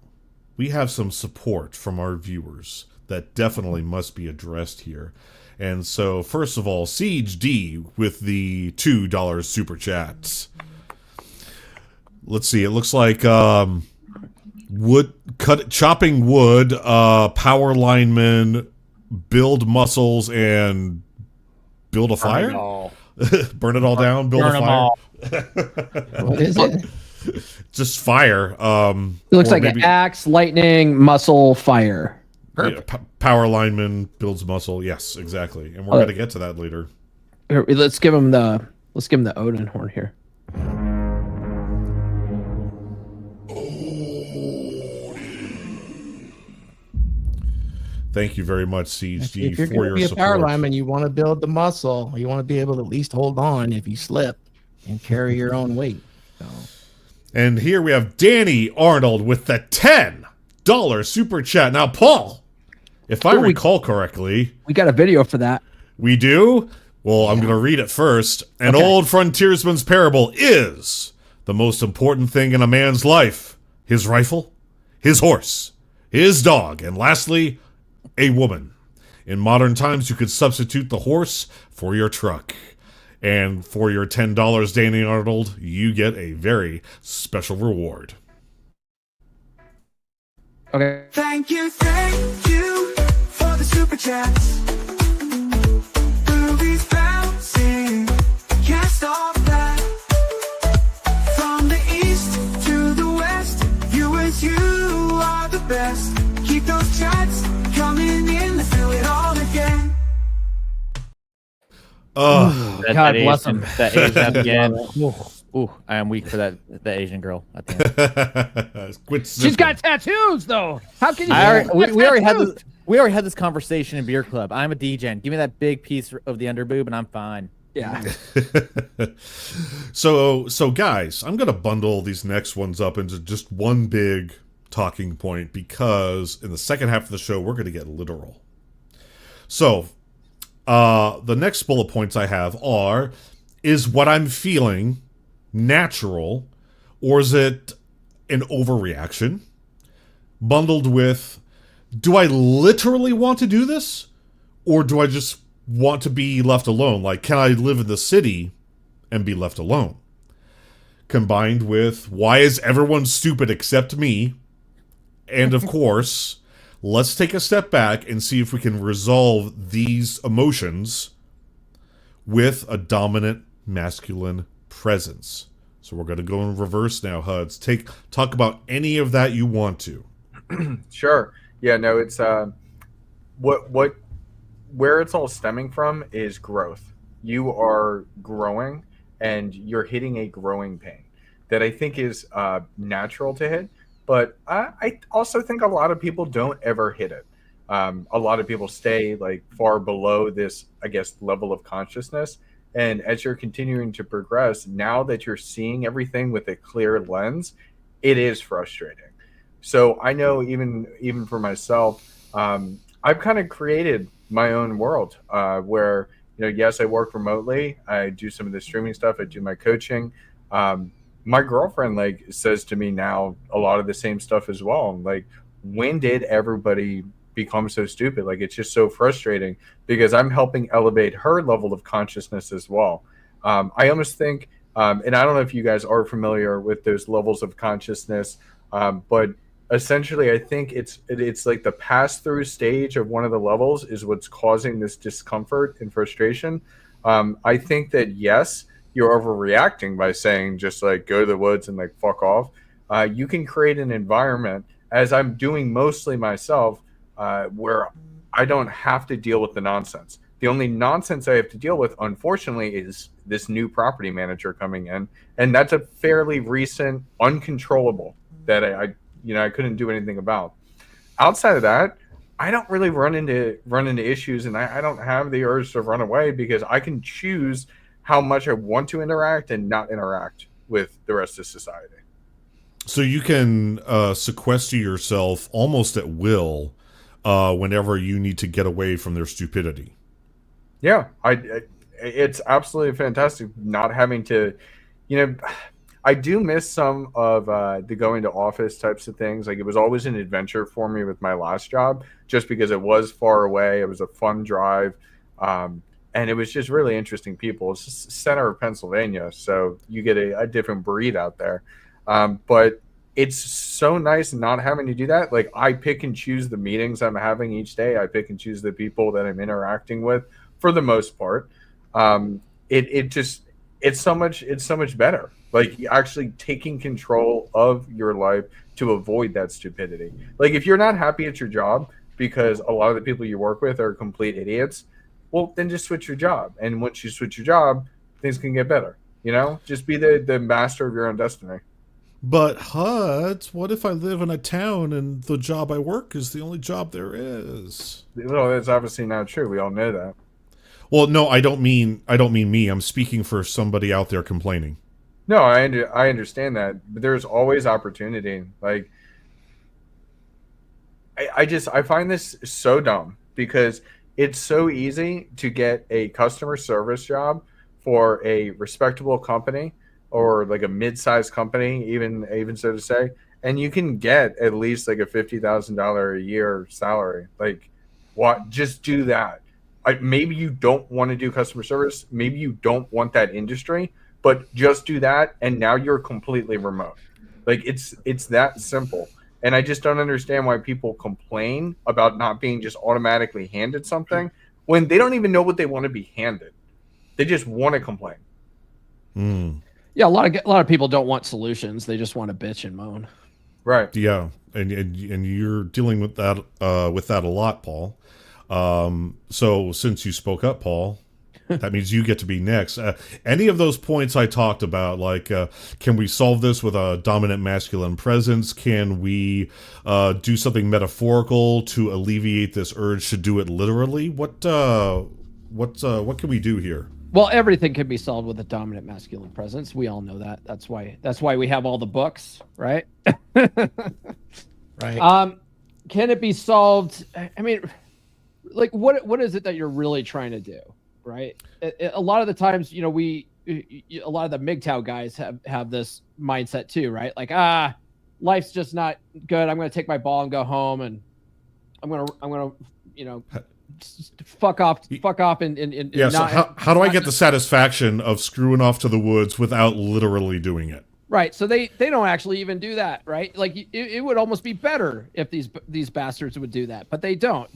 we have some support from our viewers that definitely must be addressed here. And so, first of all, Siege D with the $2 super chats. Let's see, it looks like chopping wood, power lineman, build muscles, and build a fire. Burn it all down. Build Burn a 'em fire. all. What is it? Just fire. It looks or like maybe- an axe, lightning, muscle, fire. Yeah, power lineman builds muscle. Yes, exactly. And we're gonna get to that later. Here, let's give him the Odin horn here. Thank you very much, CHG, If you're for going to your be a power support. lineman, you want to build the muscle. You want to be able to at least hold on if you slip and carry your own weight. So, And here we have Danny Arnold with the $10 super chat. Now, Paul, if I recall correctly, We got a video for that. we do. Well, I'm going to read it first. An old frontiersman's parable is the most important thing in a man's life: his rifle, his horse, his dog, and lastly, a woman. In modern times, you could substitute the horse for your truck. And for your $10, Danny Arnold, you get a very special reward. Okay. Thank you for the super chats. Movies bouncing, can't stop that. From the east to the west, you are the best. Keep those chats coming in, let's do it all again. God bless him. That Asian again. Ooh, I am weak for that Asian girl at the end. Quit She's zipping. got tattoos though. How can you? We already had this conversation in beer club. I'm a DGen. Give me that big piece of the underboob and I'm fine. Yeah. So guys, I'm gonna bundle these next ones up into just one big talking point, because in the second half of the show we're gonna get literal. So the next bullet points I have are: is what I'm feeling natural, or is it an overreaction? Bundled with, do I literally want to do this, or do I just want to be left alone? Like, can I live in the city and be left alone? Combined with, why is everyone stupid except me? And of course, let's take a step back and see if we can resolve these emotions with a dominant masculine presence. So we're going to go in reverse now, Huds. Talk about any of that you want to. Sure. Yeah, no, it's where it's all stemming from is growth. You are growing and you're hitting a growing pain that I think is natural to hit, but I also think a lot of people don't ever hit it. A lot of people stay like far below this, I guess, level of consciousness. And as you're continuing to progress, now that you're seeing everything with a clear lens, it is frustrating. So I know even for myself, I've kind of created my own world where, yes, I work remotely. I do some of the streaming stuff. I do my coaching. My girlfriend says to me now a lot of the same stuff as well. Like, when did everybody become so stupid? Like, it's just so frustrating because I'm helping elevate her level of consciousness as well. I almost think, and I don't know if you guys are familiar with those levels of consciousness, but essentially I think it's like the pass-through stage of one of the levels is what's causing this discomfort and frustration. I think that, yes, you're overreacting by saying just like go to the woods and like fuck off. You can create an environment, as I'm doing mostly myself, where I don't have to deal with the nonsense. The only nonsense I have to deal with, unfortunately, is this new property manager coming in, and that's a fairly recent uncontrollable that I couldn't do anything about. Outside of that, I don't really run into issues, and I don't have the urge to run away because I can choose how much I want to interact and not interact with the rest of society. So you can sequester yourself almost at will whenever you need to get away from their stupidity. Yeah, it's absolutely fantastic not having to, I do miss some of the going to office types of things. Like, it was always an adventure for me with my last job, just because it was far away. It was a fun drive. And it was just really interesting people. It's just center of Pennsylvania, so you get a different breed out there. But it's so nice not having to do that. Like, I pick and choose the meetings I'm having each day. I pick and choose the people that I'm interacting with for the most part. It's so much better. Like, actually taking control of your life to avoid that stupidity. Like, if you're not happy at your job because a lot of the people you work with are complete idiots, well, then just switch your job. And once you switch your job, things can get better. You know, just be the master of your own destiny. But Huds, what if I live in a town and the job I work is the only job there is? Well, that's obviously not true. We all know that. Well, no, I don't mean me. I'm speaking for somebody out there complaining. No, I understand that, but there's always opportunity. Like, I find this so dumb because it's so easy to get a customer service job for a respectable company or like a mid-sized company, even so to say, and you can get at least like a $50,000 a year salary. Like, what? Just do that. Maybe you don't want to do customer service. Maybe you don't want that industry, but just do that, and now you're completely remote. Like, it's that simple. And I just don't understand why people complain about not being just automatically handed something when they don't even know what they want to be handed. They just want to complain. Yeah, a lot of people don't want solutions. They just want to bitch and moan. Right. Yeah, and you're dealing with that a lot, Paul. So since you spoke up, Paul, that means you get to be next. Any of those points I talked about, like, can we solve this with a dominant masculine presence? Can we do something metaphorical to alleviate this urge to do it literally? What can we do here? Well, everything can be solved with a dominant masculine presence. We all know that. That's why we have all the books, right? Right. Can it be solved? I mean, like, what is it that you're really trying to do, right? A lot of the times, you know, a lot of the MGTOW guys have this mindset too, right? Like, life's just not good. I'm going to take my ball and go home, and I'm going to, you know, fuck off and yeah. So how do I get the satisfaction of screwing off to the woods without literally doing it? Right. So they don't actually even do that, right? Like, it would almost be better if these bastards would do that, but they don't.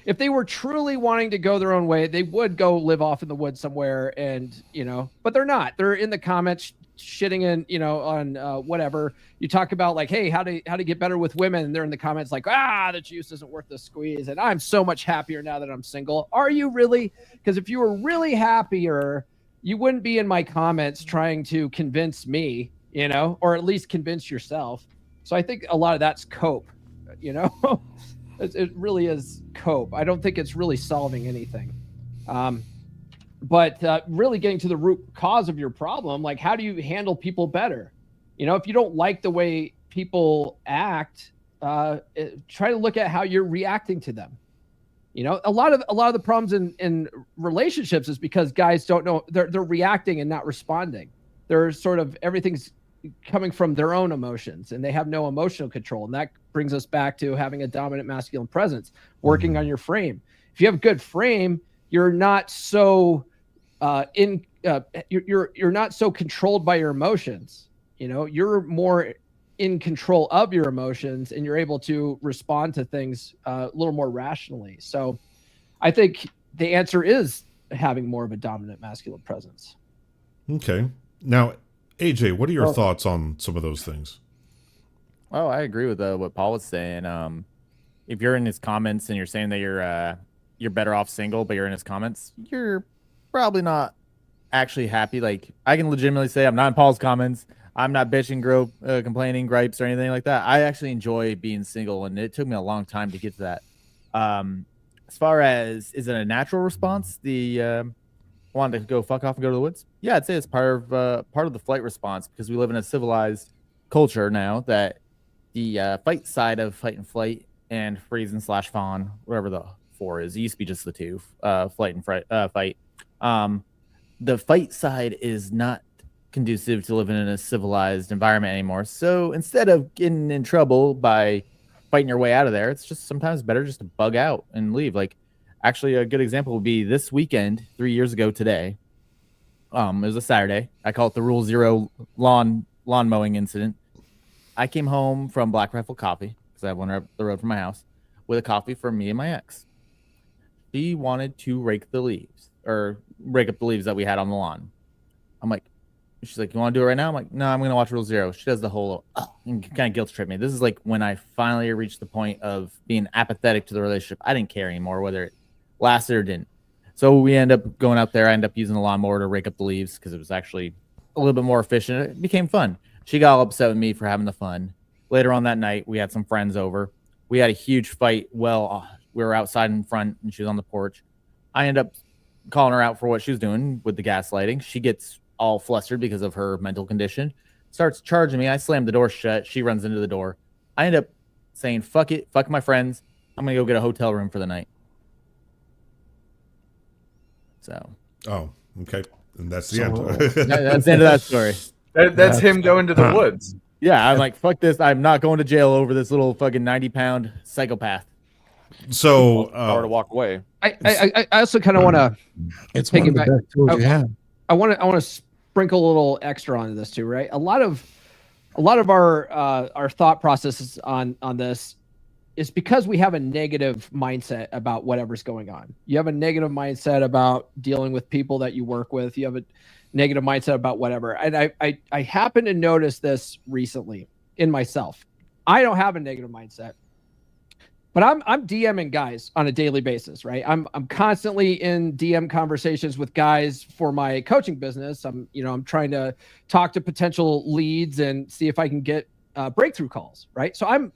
If they were truly wanting to go their own way, they would go live off in the woods somewhere, and, you know, but they're not. They're in the comments shitting in, you know, on whatever. You talk about, like, hey, how to get better with women, and they're in the comments like, the juice isn't worth the squeeze, and I'm so much happier now that I'm single. Are you really? Because if you were really happier, you wouldn't be in my comments trying to convince me, you know, or at least convince yourself. So I think a lot of that's cope, you know. It really is cope. I don't think it's really solving anything. But really getting to the root cause of your problem, like, how do you handle people better? You know, if you don't like the way people act, try to look at how you're reacting to them. You know, a lot of the problems in relationships is because guys don't know, they're reacting and not responding. They're sort of, everything's coming from their own emotions, and they have no emotional control. And that brings us back to having a dominant masculine presence, working on your frame. If you have a good frame, you're not so you're not so controlled by your emotions. You know, you're more in control of your emotions, and you're able to respond to things a little more rationally. So I think the answer is having more of a dominant masculine presence. Okay. Now, AJ, what are your thoughts on some of those things? Oh, I agree with what Paul was saying. If you're in his comments and you're saying that you're better off single, but you're in his comments, you're probably not actually happy. Like, I can legitimately say I'm not in Paul's comments. I'm not bitching, complaining, gripes, or anything like that. I actually enjoy being single, and it took me a long time to get to that. As far as, is it a natural response? Wanted to go fuck off and go to the woods? Yeah, I'd say it's part of the flight response, because we live in a civilized culture now that the fight side of fight and flight and freeze / fawn, whatever the four is, it used to be just the two, flight and fight. The fight side is not conducive to living in a civilized environment anymore. So instead of getting in trouble by fighting your way out of there, it's just sometimes better just to bug out and leave. Like, actually, a good example would be this weekend, 3 years ago today. It was a Saturday. I call it the Rule Zero lawn mowing incident. I came home from Black Rifle Coffee because I have one up the road from my house with a coffee for me and my ex. She wanted to rake the leaves or rake up the leaves that we had on the lawn. I'm like, she's like, you want to do it right now? I'm like, no, I'm going to watch Rule Zero. She does the whole, and kind of guilt trip me. This is like when I finally reached the point of being apathetic to the relationship. I didn't care anymore whether it lasted or didn't. So we end up going out there. I end up using the lawnmower to rake up the leaves because it was actually a little bit more efficient. It became fun. She got all upset with me for having the fun. Later on that night, we had some friends over. We had a huge fight. Well, we were outside in front and she was on the porch. I end up calling her out for what she was doing with the gaslighting. She gets all flustered because of her mental condition, starts charging me. I slam the door shut. She runs into the door. I end up saying, fuck it. Fuck my friends. I'm going to go get a hotel room for the night. So. Oh, okay. And that's the end. That's the end of that story. That's him going to the woods. Yeah, I'm like, fuck this. I'm not going to jail over this little fucking 90-pound psychopath. So, Power to walk away. I also kind of want to. It's Take one it of the back. best tools you have. I want to sprinkle a little extra onto this too, right? A lot of our thought processes on this is because we have a negative mindset about whatever's going on. You have a negative mindset about dealing with people that you work with. You have a negative mindset about whatever. And I happen to notice this recently in myself. I don't have a negative mindset, but I'm DMing guys on a daily basis, right? I'm constantly in DM conversations with guys for my coaching business. I'm trying to talk to potential leads and see if I can get breakthrough calls, right? So I'm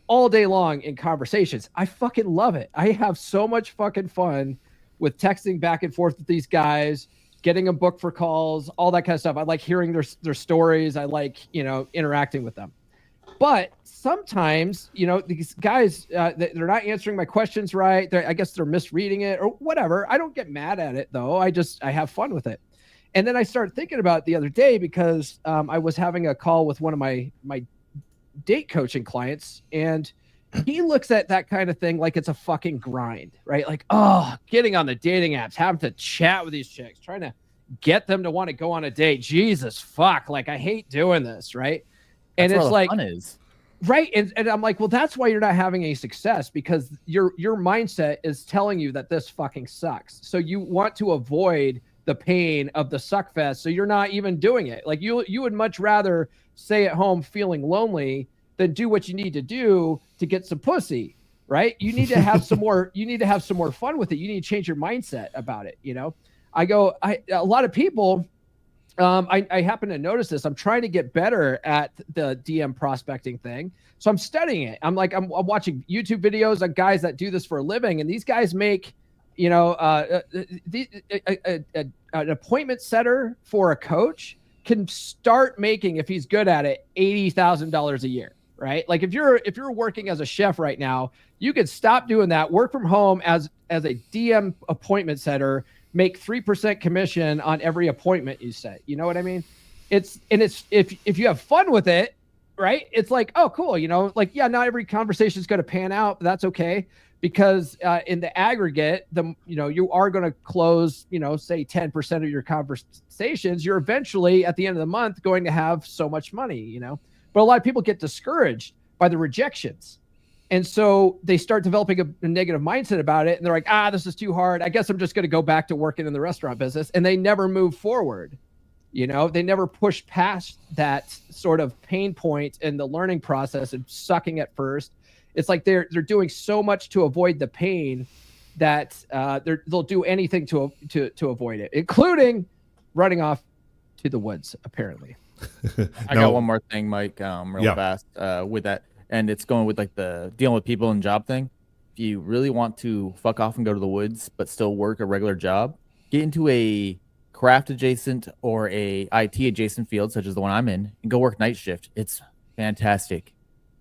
all day long in conversations. I fucking love it. I have so much fucking fun with texting back and forth with these guys, getting them booked for calls, all that kind of stuff. I like hearing their stories. I like, interacting with them. But sometimes, these guys, they're not answering my questions right. I guess they're misreading it or whatever. I don't get mad at it though. I have fun with it. And then I started thinking about it the other day because I was having a call with one of my date coaching clients, and he looks at that kind of thing like it's a fucking grind, right? Like, oh, getting on the dating apps, having to chat with these chicks, trying to get them to want to go on a date. Jesus fuck. Like, I hate doing this, right? And That's it's where like, the fun is. right. And I'm like, well, that's why you're not having any success, because your mindset is telling you that this fucking sucks. So you want to avoid the pain of the suck fest. So you're not even doing it. Like you would much rather stay at home feeling lonely than do what you need to do to get some pussy, right? You need to have some more, you need to have some more fun with it. You need to change your mindset about it. A lot of people, I happen to notice this. I'm trying to get better at the DM prospecting thing. So I'm studying it. I'm watching YouTube videos of guys that do this for a living. And these guys make, an appointment setter for a coach can start making, if he's good at it, $80,000 a year, right? Like if you're working as a chef right now, you could stop doing that, work from home as a DM appointment setter, make 3% commission on every appointment you set. You know what I mean? It's if you have fun with it, right? It's like, oh, cool. Not every conversation is going to pan out, but that's okay. Because in the aggregate, you are going to close, say 10% of your conversations. You're eventually at the end of the month going to have so much money, But a lot of people get discouraged by the rejections. And so they start developing a negative mindset about it. And they're like, this is too hard. I guess I'm just going to go back to working in the restaurant business. And they never move forward. They never push past that sort of pain point in the learning process and sucking at first. It's like they're doing so much to avoid the pain that they'll do anything to avoid it, including running off to the woods, apparently. I got one more thing, Mike, real fast with that. And it's going with like the dealing with people and job thing. If you really want to fuck off and go to the woods, but still work a regular job, get into a craft adjacent or a IT adjacent field, such as the one I'm in, and go work night shift. It's fantastic.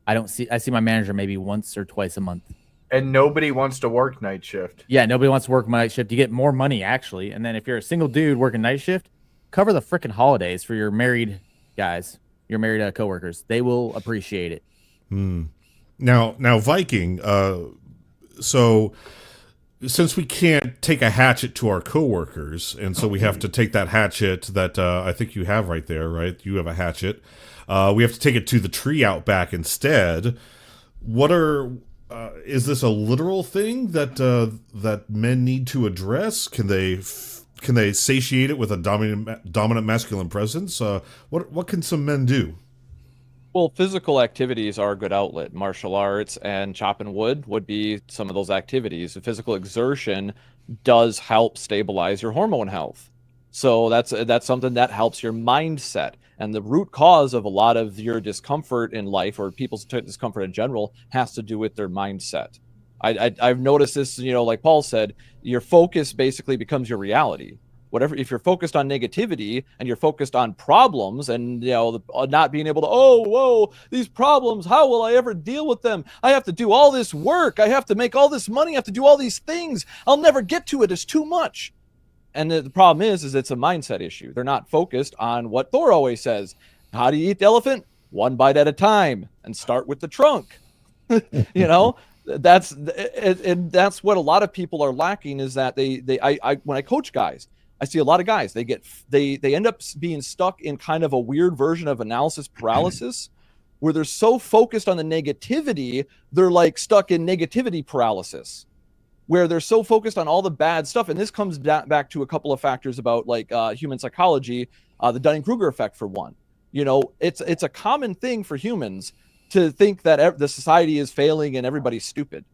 I see my manager maybe once or twice a month. And nobody wants to work night shift. Yeah, nobody wants to work night shift. You get more money, actually. And then if you're a single dude working night shift, cover the freaking holidays for your married guys, your married coworkers. They will appreciate it. Now, Viking, so since we can't take a hatchet to our coworkers, and so we have to take that hatchet that I think you have right there, right? You have a hatchet. We have to take it to the tree out back instead. What are is this a literal thing that that men need to address? Can they satiate it with a dominant masculine presence? What can some men do? Well, physical activities are a good outlet. Martial arts and chopping wood would be some of those activities. The physical exertion does help stabilize your hormone health. So that's something that helps your mindset. And the root cause of a lot of your discomfort in life, or people's discomfort in general, has to do with their mindset. I've noticed this, like Paul said, your focus basically becomes your reality. Whatever, if you're focused on negativity and you're focused on problems and not being able to, whoa, these problems, how will I ever deal with them? I have to do all this work, I have to make all this money, I have to do all these things, I'll never get to it, it's too much. And the problem is it's a mindset issue. They're not focused on what Thor always says. How do you eat the elephant? One bite at a time, and start with the trunk. That's what a lot of people are lacking, is that when I coach guys, I see a lot of guys, they end up being stuck in kind of a weird version of analysis paralysis, where they're so focused on the negativity, they're like stuck in negativity paralysis, where they're so focused on all the bad stuff. And this comes back to a couple of factors about human psychology, the Dunning-Kruger effect for one. It's a common thing for humans to think that the society is failing and everybody's stupid.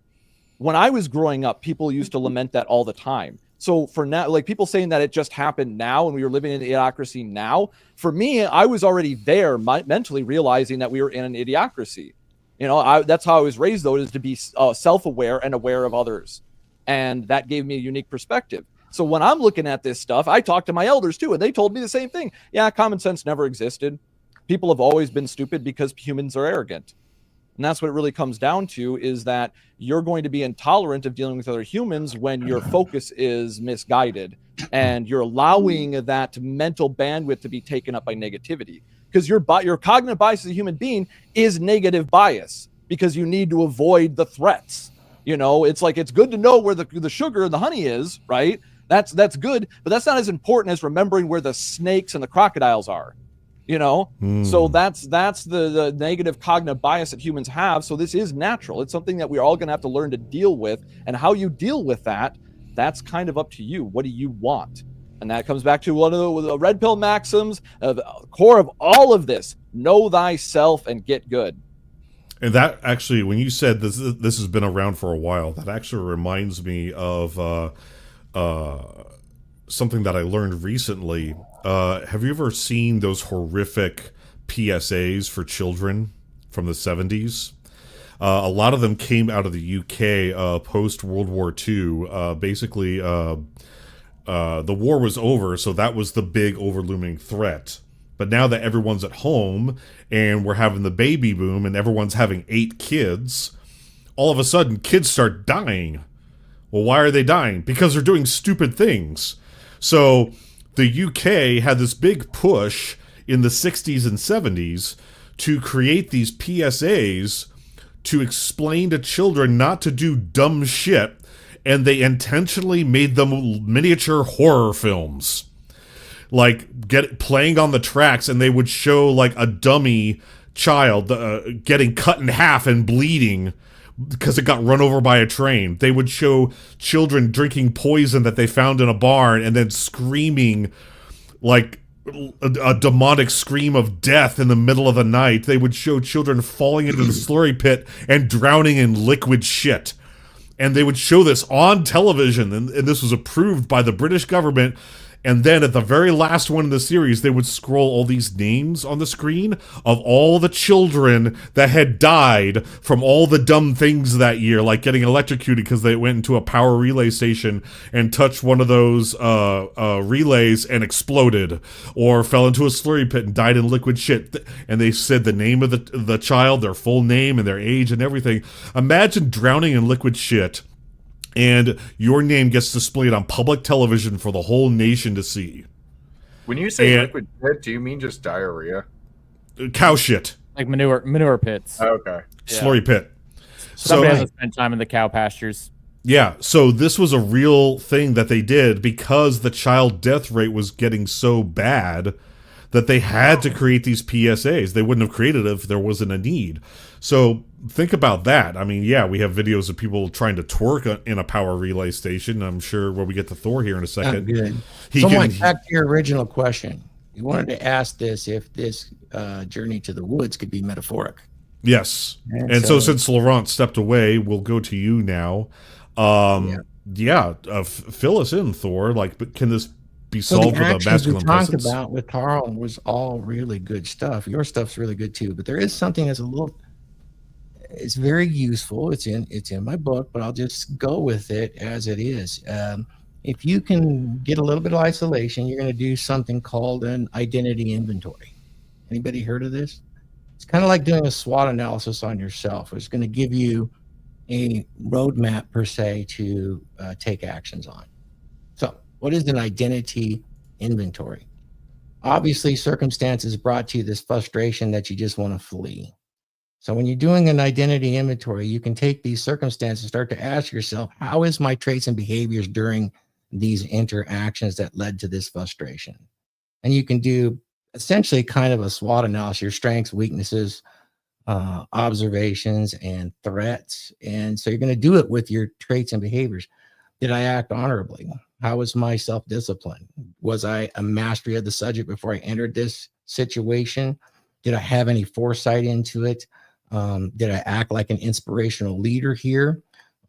When I was growing up, people used to lament that all the time. So for now, like people saying that it just happened now and we were living in idiocracy now, for me, I was already there mentally realizing that we were in an idiocracy. That's how I was raised, though, is to be self-aware and aware of others. And that gave me a unique perspective. So when I'm looking at this stuff, I talk to my elders too, and they told me the same thing. Yeah, common sense never existed. People have always been stupid because humans are arrogant. And that's what it really comes down to, is that you're going to be intolerant of dealing with other humans when your focus is misguided and you're allowing that mental bandwidth to be taken up by negativity. Because your cognitive bias as a human being is negative bias, because you need to avoid the threats. It's like, it's good to know where the sugar and the honey is, right? That's good, but that's not as important as remembering where the snakes and the crocodiles are. So that's the negative cognitive bias that humans have. So this is natural. It's something that we're all going to have to learn to deal with, and how you deal with that's kind of up to you. What do you want? And that comes back to one of the red pill maxims, of the core of all of this: know thyself and get good. And that actually, when you said this has been around for a while, that actually reminds me of something that I learned recently. Have you ever seen those horrific PSAs for children from the 70s? A lot of them came out of the UK post World War II. Basically, the war was over, so that was the big overlooming threat. But now that everyone's at home and we're having the baby boom and everyone's having 8 kids, all of a sudden kids start dying. Well, why are they dying? Because they're doing stupid things. So the UK had this big push in the 60s and 70s to create these PSAs to explain to children not to do dumb shit, and they intentionally made them miniature horror films. Like playing on the tracks, and they would show like a dummy child getting cut in half and bleeding because it got run over by a train. They would show children drinking poison that they found in a barn and then screaming like a demonic scream of death in the middle of the night. They would show children falling into the slurry pit and drowning in liquid shit. And they would show this on television, and this was approved by the British government. And then at the very last one in the series, they would scroll all these names on the screen of all the children that had died from all the dumb things that year, like getting electrocuted because they went into a power relay station and touched one of those relays and exploded, or fell into a slurry pit and died in liquid shit. And they said the name of the child, their full name and their age and everything. Imagine drowning in liquid shit, and your name gets displayed on public television for the whole nation to see. When you say liquid shit, do you mean just diarrhea? Cow shit. Like manure pits. Okay. Slurry pit. Somebody hasn't spent time in the cow pastures. Yeah, so this was a real thing that they did because the child death rate was getting so bad that they had to create these PSAs. They wouldn't have created it if there wasn't a need. So think about that. I mean, yeah, we have videos of people trying to twerk in a power relay station. I'm sure when we get to Thor here in a second. Good. He So, can, Mike, back to your original question. You wanted to ask this if this journey to the woods could be metaphoric. yes. And so since Laurent stepped away, we'll go to you now. Fill us in, Thor. Like, but can this be solved with a masculine talked presence? about with Carl was all really good stuff. Your stuff's really good too, but there is something that's a little. It's very useful. It's in my book, but I'll just go with it as it is. If you can get a little bit of isolation, you're going to do something called an identity inventory. Anybody heard of this? It's kind of like doing a SWOT analysis on yourself. It's going to give you a roadmap per se to take actions on. So what is an identity inventory? Obviously, circumstances brought to you this frustration that you just want to flee. So when you're doing an identity inventory, you can take these circumstances and start to ask yourself, how is my traits and behaviors during these interactions that led to this frustration? And you can do essentially kind of a SWOT analysis, your strengths, weaknesses, observations, and threats. And so you're going to do it with your traits and behaviors. Did I act honorably? How was my self-discipline? Was I a mastery of the subject before I entered this situation? Did I have any foresight into it? Did I act like an inspirational leader here?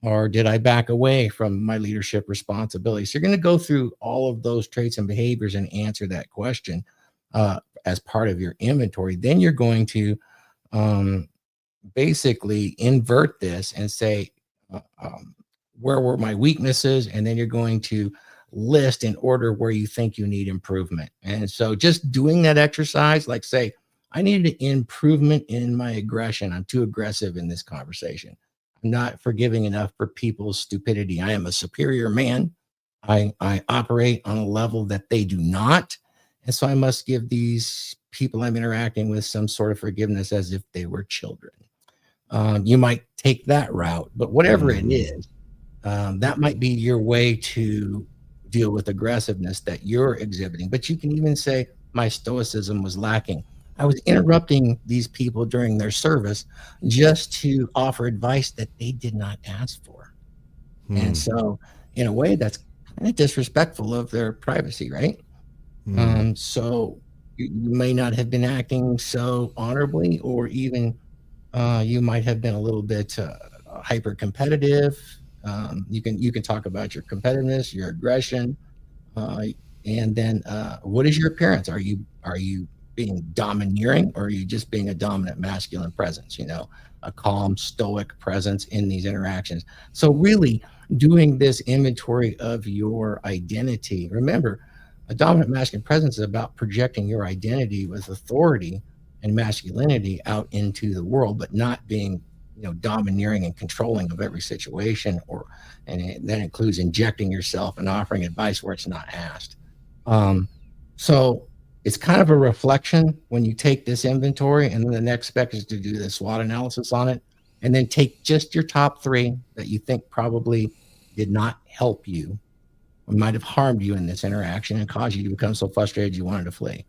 Or did I back away from my leadership responsibilities? So you're going to go through all of those traits and behaviors and answer that question as part of your inventory. Then you're going to basically invert this and say, where were my weaknesses? And then you're going to list in order where you think you need improvement. And so just doing that exercise, like say, I needed an improvement in my aggression. I'm too aggressive in this conversation. I'm not forgiving enough for people's stupidity. I am a superior man. I operate on a level that they do not. And so I must give these people I'm interacting with some sort of forgiveness as if they were children. You might take that route, but whatever it is, that might be your way to deal with aggressiveness that you're exhibiting. But you can even say, my stoicism was lacking. I was interrupting these people during their service just to offer advice that they did not ask for. And so in a way that's kind of disrespectful of their privacy, right? So you may not have been acting so honorably, or even you might have been a little bit hyper competitive. You can talk about your competitiveness, your aggression, and then what is your appearance? Are you being domineering, or are you just being a dominant masculine presence? A calm, stoic presence in these interactions. So really doing this inventory of your identity. Remember, a dominant masculine presence is about projecting your identity with authority and masculinity out into the world, but not being domineering and controlling of every situation, and that includes injecting yourself and offering advice where it's not asked. So it's kind of a reflection when you take this inventory, and then the next step is to do the SWOT analysis on it, and then take just your top 3 that you think probably did not help you or might have harmed you in this interaction and caused you to become so frustrated you wanted to flee.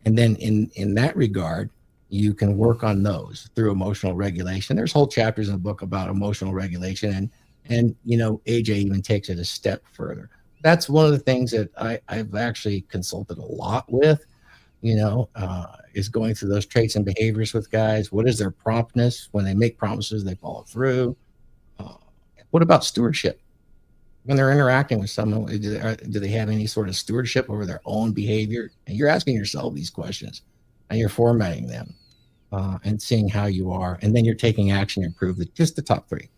And then in that regard, you can work on those through emotional regulation. There's whole chapters in the book about emotional regulation, and AJ even takes it a step further. That's one of the things that I've actually consulted a lot with, is going through those traits and behaviors with guys. What is their promptness? When they make promises, they follow through. What about stewardship? When they're interacting with someone, do they have any sort of stewardship over their own behavior? And you're asking yourself these questions, and you're formatting them and seeing how you are. And then you're taking action to improve just the top 3.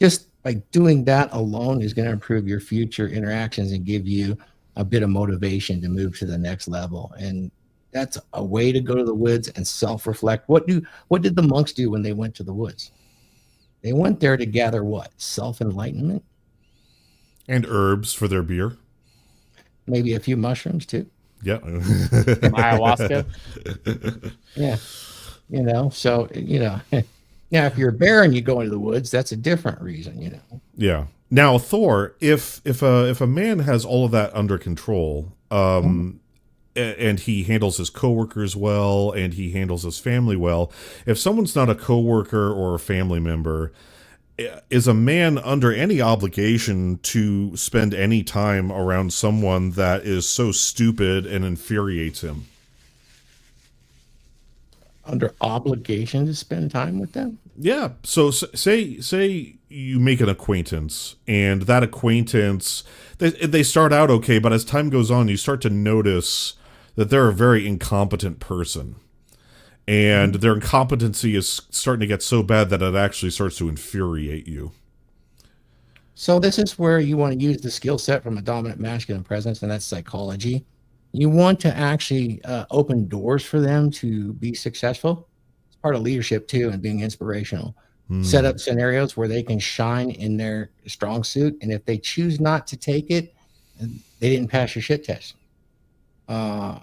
Just by doing that alone is going to improve your future interactions and give you a bit of motivation to move to the next level. And that's a way to go to the woods and self-reflect. What did the monks do when they went to the woods? They went there to gather what? Self-enlightenment? And herbs for their beer. Maybe a few mushrooms too. Yeah. Ayahuasca. Yeah. So, yeah, if you're a bear and you go into the woods, that's a different reason, Yeah. Now, Thor, if a man has all of that under control, and he handles his coworkers well, and he handles his family well, if someone's not a coworker or a family member, is a man under any obligation to spend any time around someone that is so stupid and infuriates him? Under obligation to spend time with them? Yeah. So say you make an acquaintance, and that acquaintance, they start out okay, but as time goes on, you start to notice that they're a very incompetent person. And their incompetency is starting to get so bad that it actually starts to infuriate you. So this is where you want to use the skill set from a dominant masculine presence, and that's psychology. You want to actually open doors for them to be successful. It's part of leadership too, and being inspirational. Set up scenarios where they can shine in their strong suit, and if they choose not to take it, they didn't pass your shit test.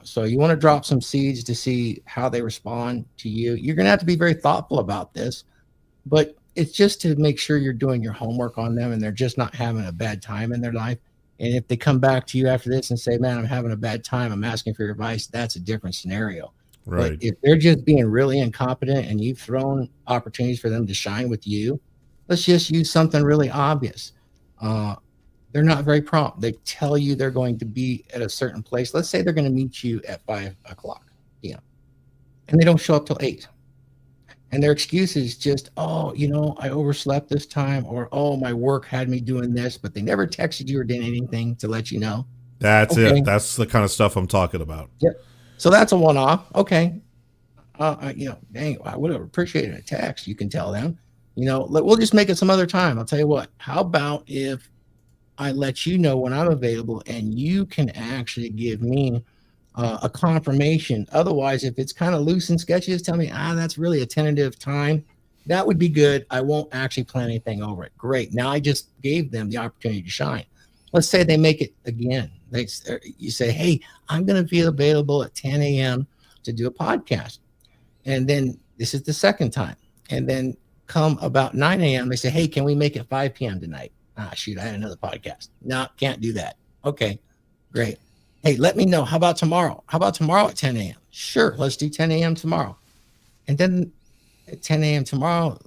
So you want to drop some seeds to see how they respond to you. You're going to have to be very thoughtful about this, but it's just to make sure you're doing your homework on them and they're just not having a bad time in their life. And if they come back to you after this and say, man, I'm having a bad time, I'm asking for your advice, that's a different scenario. Right. But if they're just being really incompetent and you've thrown opportunities for them to shine with you, let's just use something really obvious. They're not very prompt. They tell you they're going to be at a certain place. Let's say they're going to meet you at 5 o'clock p.m. and they don't show up till 8. And their excuse is just, oh, I overslept this time, or, oh, my work had me doing this, but they never texted you or did anything to let you know. That's it. That's the kind of stuff I'm talking about. Yep. So that's a one-off. Okay. Dang, I would have appreciated a text. You can tell them, we'll just make it some other time. I'll tell you what, how about if I let you know when I'm available and you can actually give me a confirmation. Otherwise, if it's kind of loose and sketchy, just tell me, that's really a tentative time. That would be good. I won't actually plan anything over it. Great. Now I just gave them the opportunity to shine. Let's say they make it again. You say, hey, I'm going to be available at 10 a.m. to do a podcast. And then this is the second time. And then come about 9 a.m. They say, hey, can we make it 5 p.m. tonight? Shoot, I had another podcast. No, can't do that. Okay, great. Hey, let me know. How about tomorrow? How about tomorrow at 10 a.m.? Sure, let's do 10 a.m. tomorrow. And then at 10 a.m. tomorrow,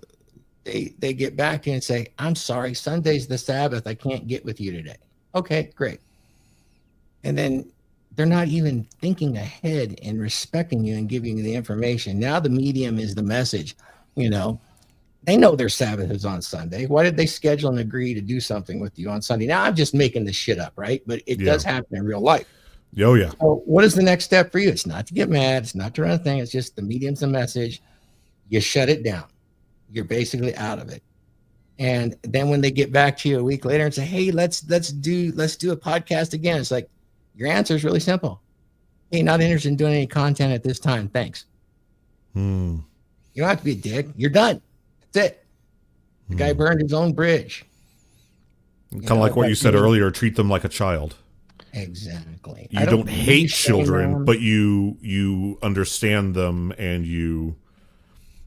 they get back to you and say, I'm sorry, Sunday's the Sabbath. I can't get with you today. Okay, great. And then they're not even thinking ahead and respecting you and giving you the information. Now the medium is the message, They know their Sabbath is on Sunday. Why did they schedule and agree to do something with you on Sunday? Now, I'm just making this shit up, right? But it does happen in real life. Oh, yeah. So what is the next step for you? It's not to get mad. It's not to run a thing. It's just the medium's the message. You shut it down. You're basically out of it. And then when they get back to you a week later and say, hey, let's do a podcast again. It's like, your answer is really simple. Hey, not interested in doing any content at this time. Thanks. You don't have to be a dick. You're done. That's it. The guy burned his own bridge. Kind of like what you said earlier, treat them like a child. Exactly. You don't hate children, but you understand them and you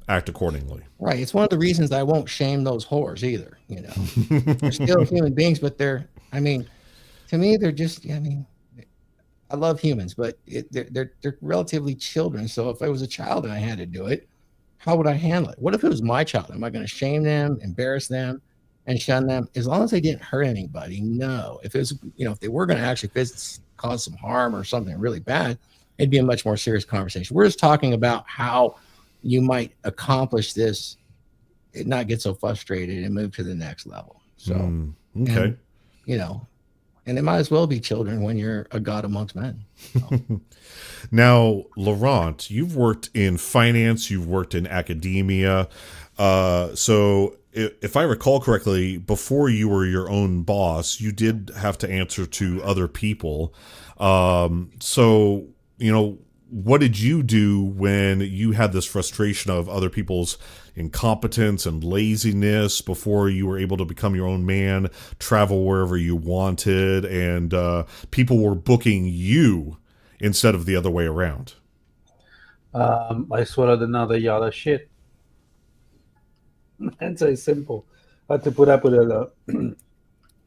act accordingly. Right. It's one of the reasons I won't shame those whores either. They're still human beings, but to me, they're just, I love humans, but they're relatively children. So if I was a child and I had to do it, how would I handle it? What if it was my child? Am I going to shame them, embarrass them, and shun them? As long as they didn't hurt anybody, no. If it was, if they were going to actually cause some harm or something really bad, it'd be a much more serious conversation. We're just talking about how you might accomplish this, and not get so frustrated and move to the next level. So, okay. And they might as well be children when you're a god amongst men. So. Now, Laurent, you've worked in finance, you've worked in academia. So if I recall correctly, before you were your own boss, you did have to answer to other people. So, what did you do when you had this frustration of other people's incompetence and laziness before you were able to become your own man, travel wherever you wanted, and people were booking you instead of the other way around? I swallowed another yard of shit. That's so simple. I had to put up with a lot.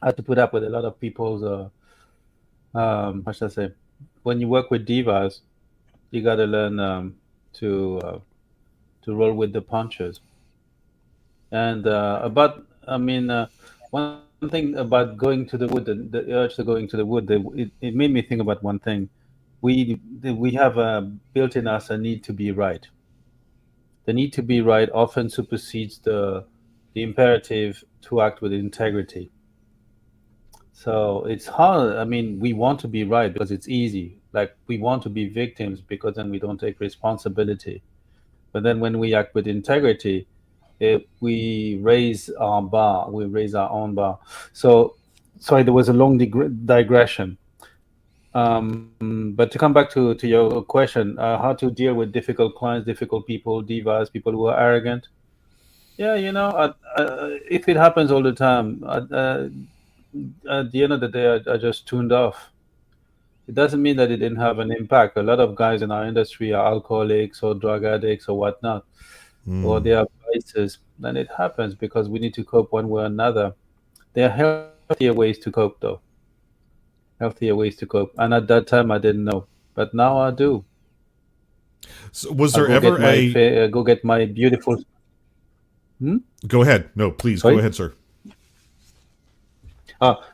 I had to put up with a lot of people's how should I say? When you work with divas, you got to learn to roll with the punches. And one thing about going to the wood, the urge to going to the wood, it made me think about one thing. We have built in us a need to be right. The need to be right often supersedes the imperative to act with integrity. So it's hard. I mean, we want to be right because it's easy. Like we want to be victims because then we don't take responsibility. But then when we act with integrity, we raise our bar, we raise our own bar. So, sorry, there was a long digression. But to come back to your question, how to deal with difficult clients, difficult people, divas, people who are arrogant. Yeah, if it happens all the time, at the end of the day, I just tuned off. It doesn't mean that it didn't have an impact. A lot of guys in our industry are alcoholics or drug addicts or whatnot, or they have vices. Then it happens because we need to cope one way or another. There are healthier ways to cope, though. Healthier ways to cope. And at that time, I didn't know, but now I do. So was there ever go get my beautiful? Go ahead. No, please Sorry? go ahead, sir.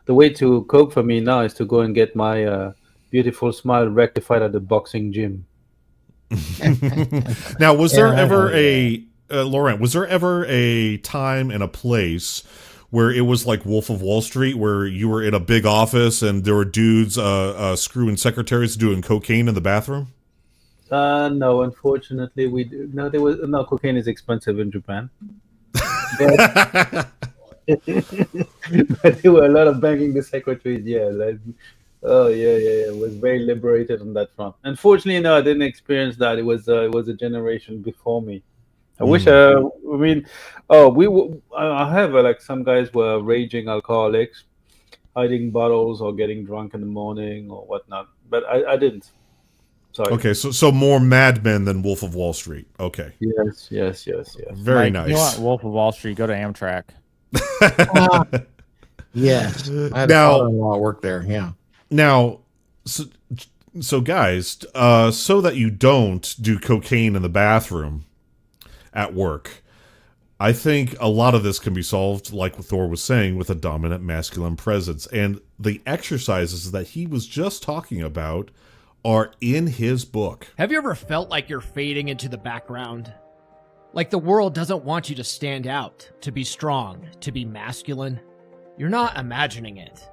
The way to cope for me now is to go and get my beautiful smile rectified at the boxing gym. Now, was there ever Laurent, was there ever a time and a place where it was like Wolf of Wall Street, where you were in a big office and there were dudes screwing secretaries doing cocaine in the bathroom? No, unfortunately, cocaine is expensive in Japan. But there were a lot of banging the secretaries. Yeah, it was very liberated on that front. Unfortunately, no, I didn't experience that. It was a generation before me. I wish. I have like some guys were raging alcoholics, hiding bottles or getting drunk in the morning or whatnot. But I didn't. Sorry. Okay, so more Mad Men than Wolf of Wall Street. Okay. Yes. Very Mike, nice. You know what? Wolf of Wall Street, go to Amtrak. Yes. I had Now- a father-in-law work there. Yeah. Now, so guys, so that you don't do cocaine in the bathroom at work, I think a lot of this can be solved, like what Thor was saying, with a dominant masculine presence. And the exercises that he was just talking about are in his book. Have you ever felt like you're fading into the background? Like the world doesn't want you to stand out, to be strong, to be masculine? You're not imagining it.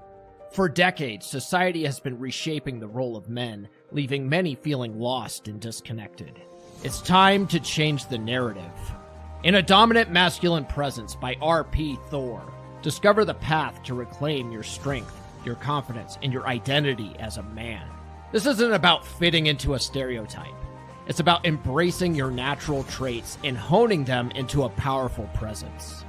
For decades, society has been reshaping the role of men, leaving many feeling lost and disconnected. It's time to change the narrative. In A Dominant Masculine Presence by RP Thor, discover the path to reclaim your strength, your confidence, and your identity as a man. This isn't about fitting into a stereotype. It's about embracing your natural traits and honing them into a powerful presence.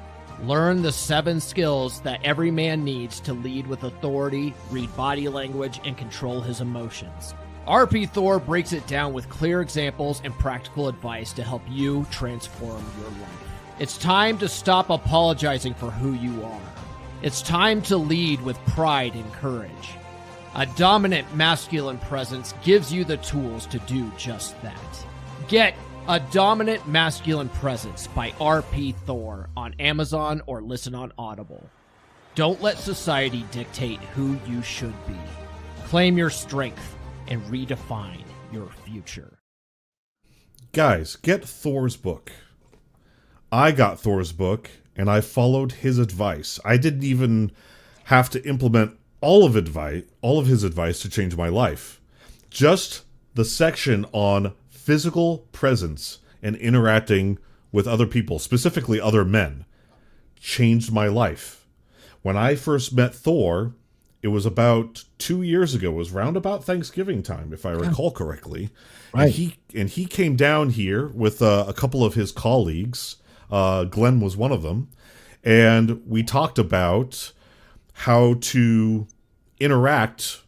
Learn the 7 skills that every man needs to lead with authority, read body language, and control his emotions. RP Thor breaks it down with clear examples and practical advice to help you transform your life. It's time to stop apologizing for who you are. It's time to lead with pride and courage. A Dominant Masculine Presence gives you the tools to do just that. Get A Dominant Masculine Presence by RP Thor on Amazon or listen on Audible. Don't let society dictate who you should be. Claim your strength and redefine your future. Guys, get Thor's book. I got Thor's book, and I followed his advice. I didn't even have to implement all of his advice to change my life. Just the section on physical presence and interacting with other people, specifically other men, changed my life. When I first met Thor, it was about 2 years ago. It was round about Thanksgiving time, if I recall correctly. Right. And he came down here with a couple of his colleagues. Glenn was one of them. And we talked about how to interact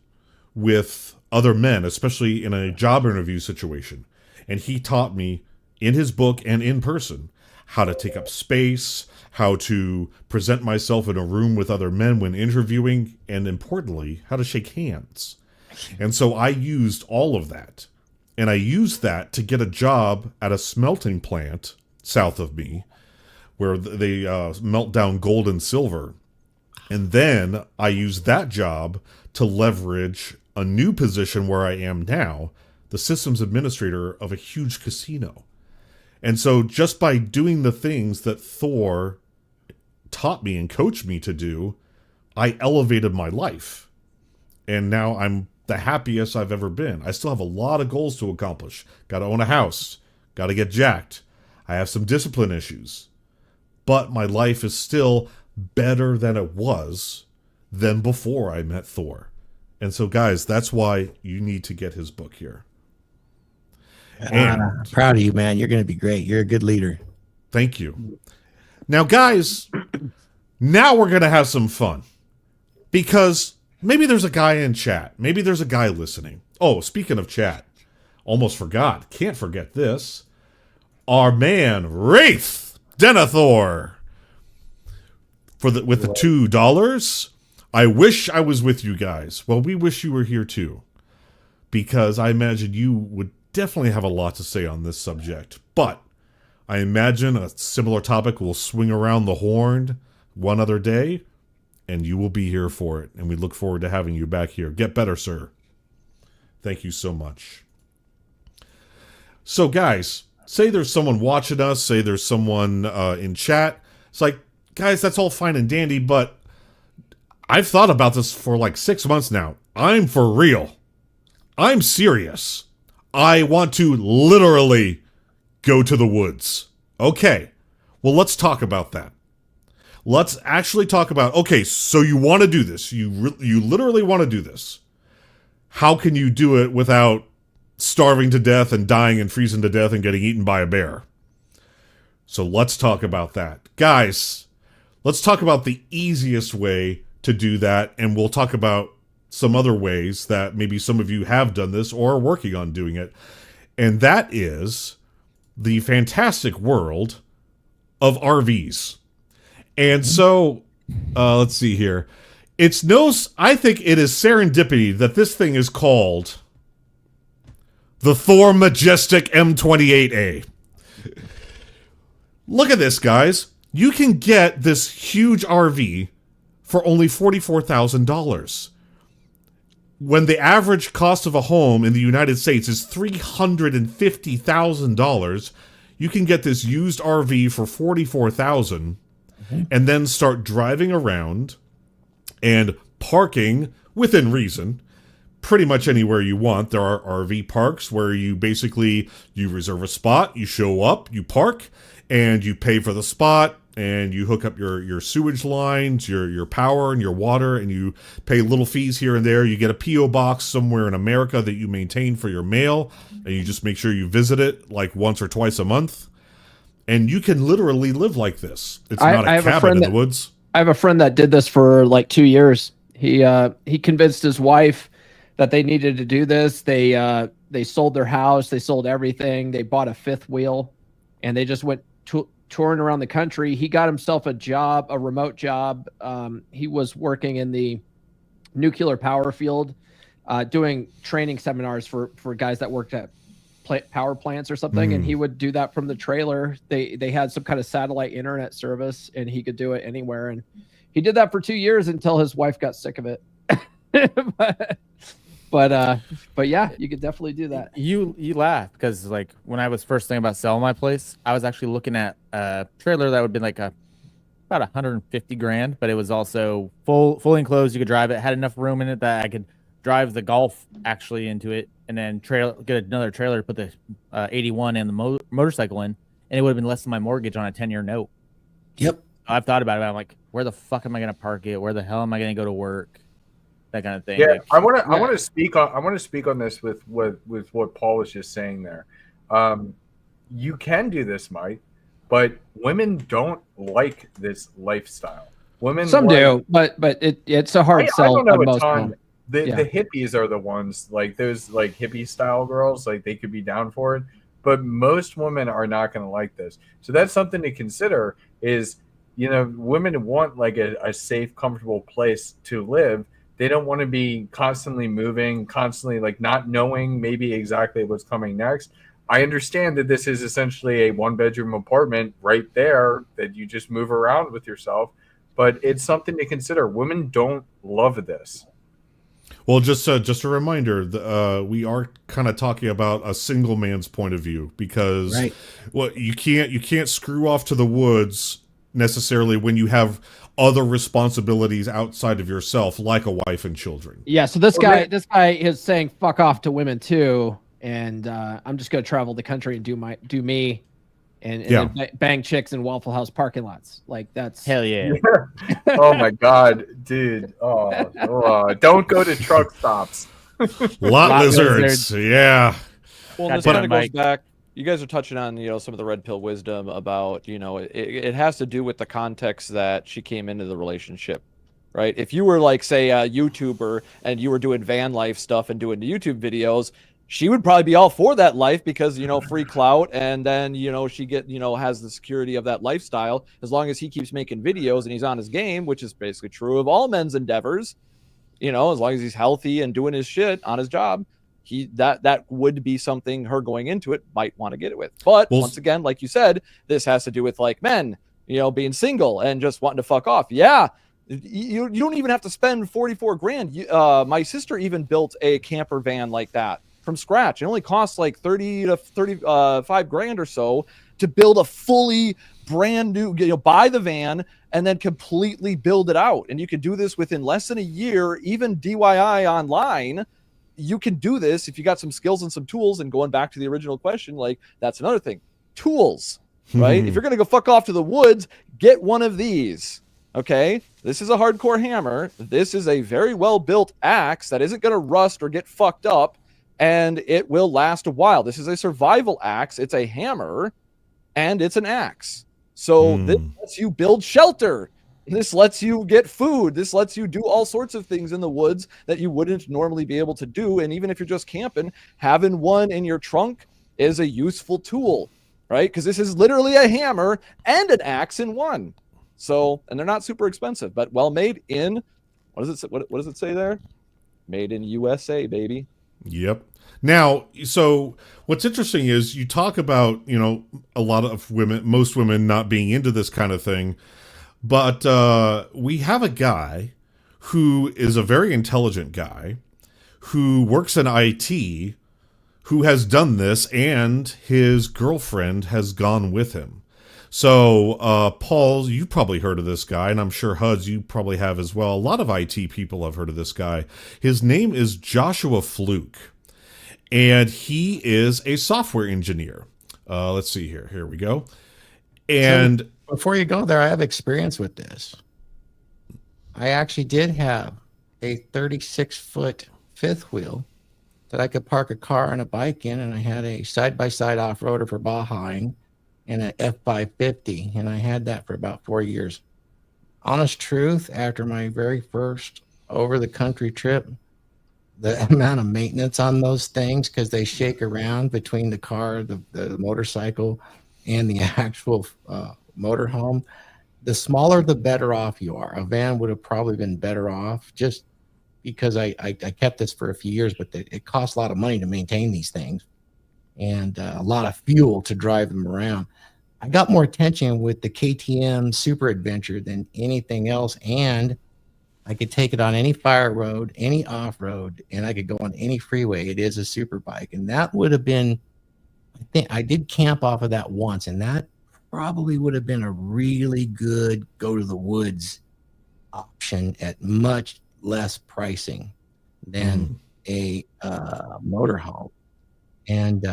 with other men, especially in a job interview situation. And he taught me in his book and in person how to take up space, how to present myself in a room with other men when interviewing, and importantly, how to shake hands. And so I used all of that. And I used that to get a job at a smelting plant south of me where they melt down gold and silver. And then I used that job to leverage a new position where I am now, the systems administrator of a huge casino. And so just by doing the things that Thor taught me and coached me to do, I elevated my life. And now I'm the happiest I've ever been. I still have a lot of goals to accomplish. Got to own a house. Got to get jacked. I have some discipline issues. But my life is still better than it was than before I met Thor. And so, guys, that's why you need to get his book here. And Proud of you, man. You're going to be great. You're a good leader. thank you. Now, guys, now we're going to have some fun. Because maybe there's a guy in chat. Maybe there's a guy listening. Oh, speaking of chat, almost forgot. Can't forget this. Our man, Wraith Denethor. With the $2. I wish I was with you guys. Well, we wish you were here too. Because I imagine you would definitely have a lot to say on this subject. But I imagine a similar topic will swing around the horn one other day, and you will be here for it. And we look forward to having you back here. Get better, sir. Thank you so much. So, guys, say there's someone watching us. Say there's someone in chat. It's like, guys, that's all fine and dandy, but I've thought about this for like 6 months now. I'm for real. I'm serious. I want to literally go to the woods. Okay, well, let's talk about that. Let's actually talk about, okay, so you want to do this. You literally want to do this. How can you do it without starving to death and dying and freezing to death and getting eaten by a bear? So let's talk about that. Guys, let's talk about the easiest way to do that, and we'll talk about some other ways that maybe some of you have done this or are working on doing it. And that is the fantastic world of RVs. And so, let's see here. I think it is serendipity that this thing is called the Thor Majestic M28A. Look at this, guys. You can get this huge RV for only $44,000. When the average cost of a home in the United States is $350,000, you can get this used RV for $44,000 and then start driving around and parking within reason pretty much anywhere you want. There are RV parks where you reserve a spot, you show up, you park, and you pay for the spot, and you hook up your sewage lines, your power and your water, and you pay little fees here and there. You get a P.O. box somewhere in America that you maintain for your mail, and you just make sure you visit it like once or twice a month. And you can literally live like this. It's not a cabin in the woods. I have a friend that did this for like 2 years. He convinced his wife that they needed to do this. They sold their house. They sold everything. They bought a fifth wheel, and they just went touring around the country. He got himself a job, a remote job. He was working in the nuclear power field, doing training seminars for guys that worked at power plants or something. And he would do that from the trailer. They had some kind of satellite internet service, and he could do it anywhere. And he did that for 2 years until his wife got sick of it. But yeah, you could definitely do that. You laugh because like when I was first thinking about selling my place, I was actually looking at a trailer that would be like about 150 grand, but it was also fully enclosed. You could drive it, had enough room in it that I could drive the Golf actually into it, and then get another trailer to put the 81 and the motorcycle in, and it would have been less than my mortgage on a 10-year note. Yep. I've thought about it. I'm like, where the fuck am I going to park it? Where the hell am I going to go to work? That kind of thing. Yeah, like, I want to speak on this with what Paul was just saying there. You can do this, Mike, but women don't like this lifestyle. Some do, but it's a hard sell. I don't know on a most ton. women. The hippies are the ones, like those like hippie style girls, like they could be down for it. but most women are not going to like this. So that's something to consider is, women want like a safe, comfortable place to live. They don't want to be constantly moving, constantly like not knowing maybe exactly what's coming next. I understand that this is essentially a 1-bedroom apartment right there that you just move around with yourself, but it's something to consider. Women don't love this. Well, just a reminder, we are kind of talking about a single man's point of view because Right. well, you can't screw off to the woods necessarily when you have other responsibilities outside of yourself, like a wife and children. Yeah, so this guy is saying fuck off to women too, and I'm just gonna travel the country and do me, and then bang chicks in Waffle House parking lots. Like that's Hell yeah. Oh my god, dude! Don't go to truck stops. Lot lizards, yeah. Well, this God kind of damn it, goes back. You guys are touching on, some of the red pill wisdom about, it has to do with the context that she came into the relationship, right? If you were like, say, a YouTuber and you were doing van life stuff and doing the YouTube videos, she would probably be all for that life because, free clout. And then, she has the security of that lifestyle as long as he keeps making videos and he's on his game, which is basically true of all men's endeavors, as long as he's healthy and doing his shit on his job. That would be something her going into it might want to get it with. But once again, like you said, this has to do with like men, being single and just wanting to fuck off. Yeah. You don't even have to spend 44 grand. My sister even built a camper van like that from scratch. It only costs like 30 to 35 grand or so to build a fully brand new, buy the van and then completely build it out. And you can do this within less than a year, even DIY online. You can do this if you got some skills and some tools. And going back to the original question, like that's another thing, tools, right? If you're going to go fuck off to the woods, get one of these. Okay. This is a hardcore hammer. This is a very well built axe that isn't going to rust or get fucked up, and it will last a while. This is a survival axe. It's a hammer and it's an axe. So this lets you build shelter. This lets you get food. This lets you do all sorts of things in the woods that you wouldn't normally be able to do. And even if you're just camping, having one in your trunk is a useful tool, right? Because this is literally a hammer and an axe in one. So, and they're not super expensive, but well made in, what does it say there? Made in USA, baby. Yep. Now, so what's interesting is you talk about, a lot of women, most women not being into this kind of thing. But we have a guy who is a very intelligent guy who works in IT who has done this, and his girlfriend has gone with him. So, Paul, you've probably heard of this guy, and I'm sure Huds, you probably have as well. A lot of IT people have heard of this guy. His name is Joshua Fluke, and he is a software engineer. Let's see here. Here we go. And before you go there, I have experience with this. I actually did have a 36-foot fifth wheel that I could park a car and a bike in, and I had a side-by-side off-roader for Bajaing and an F550, and I had that for about 4 years. Honest truth, after my very first over-the-country trip, the amount of maintenance on those things, because they shake around between the car, the motorcycle, and the actual motorhome, the smaller the better off you are. A van would have probably been better off, just because I kept this for a few years, but it costs a lot of money to maintain these things and a lot of fuel to drive them around. I got more attention with the KTM Super Adventure than anything else, and I could take it on any fire road, any off-road, and I could go on any freeway. It is a super bike, and that would have been, I think I did camp off of that once, and that probably would have been a really good go to the woods option at much less pricing than a motorhome. And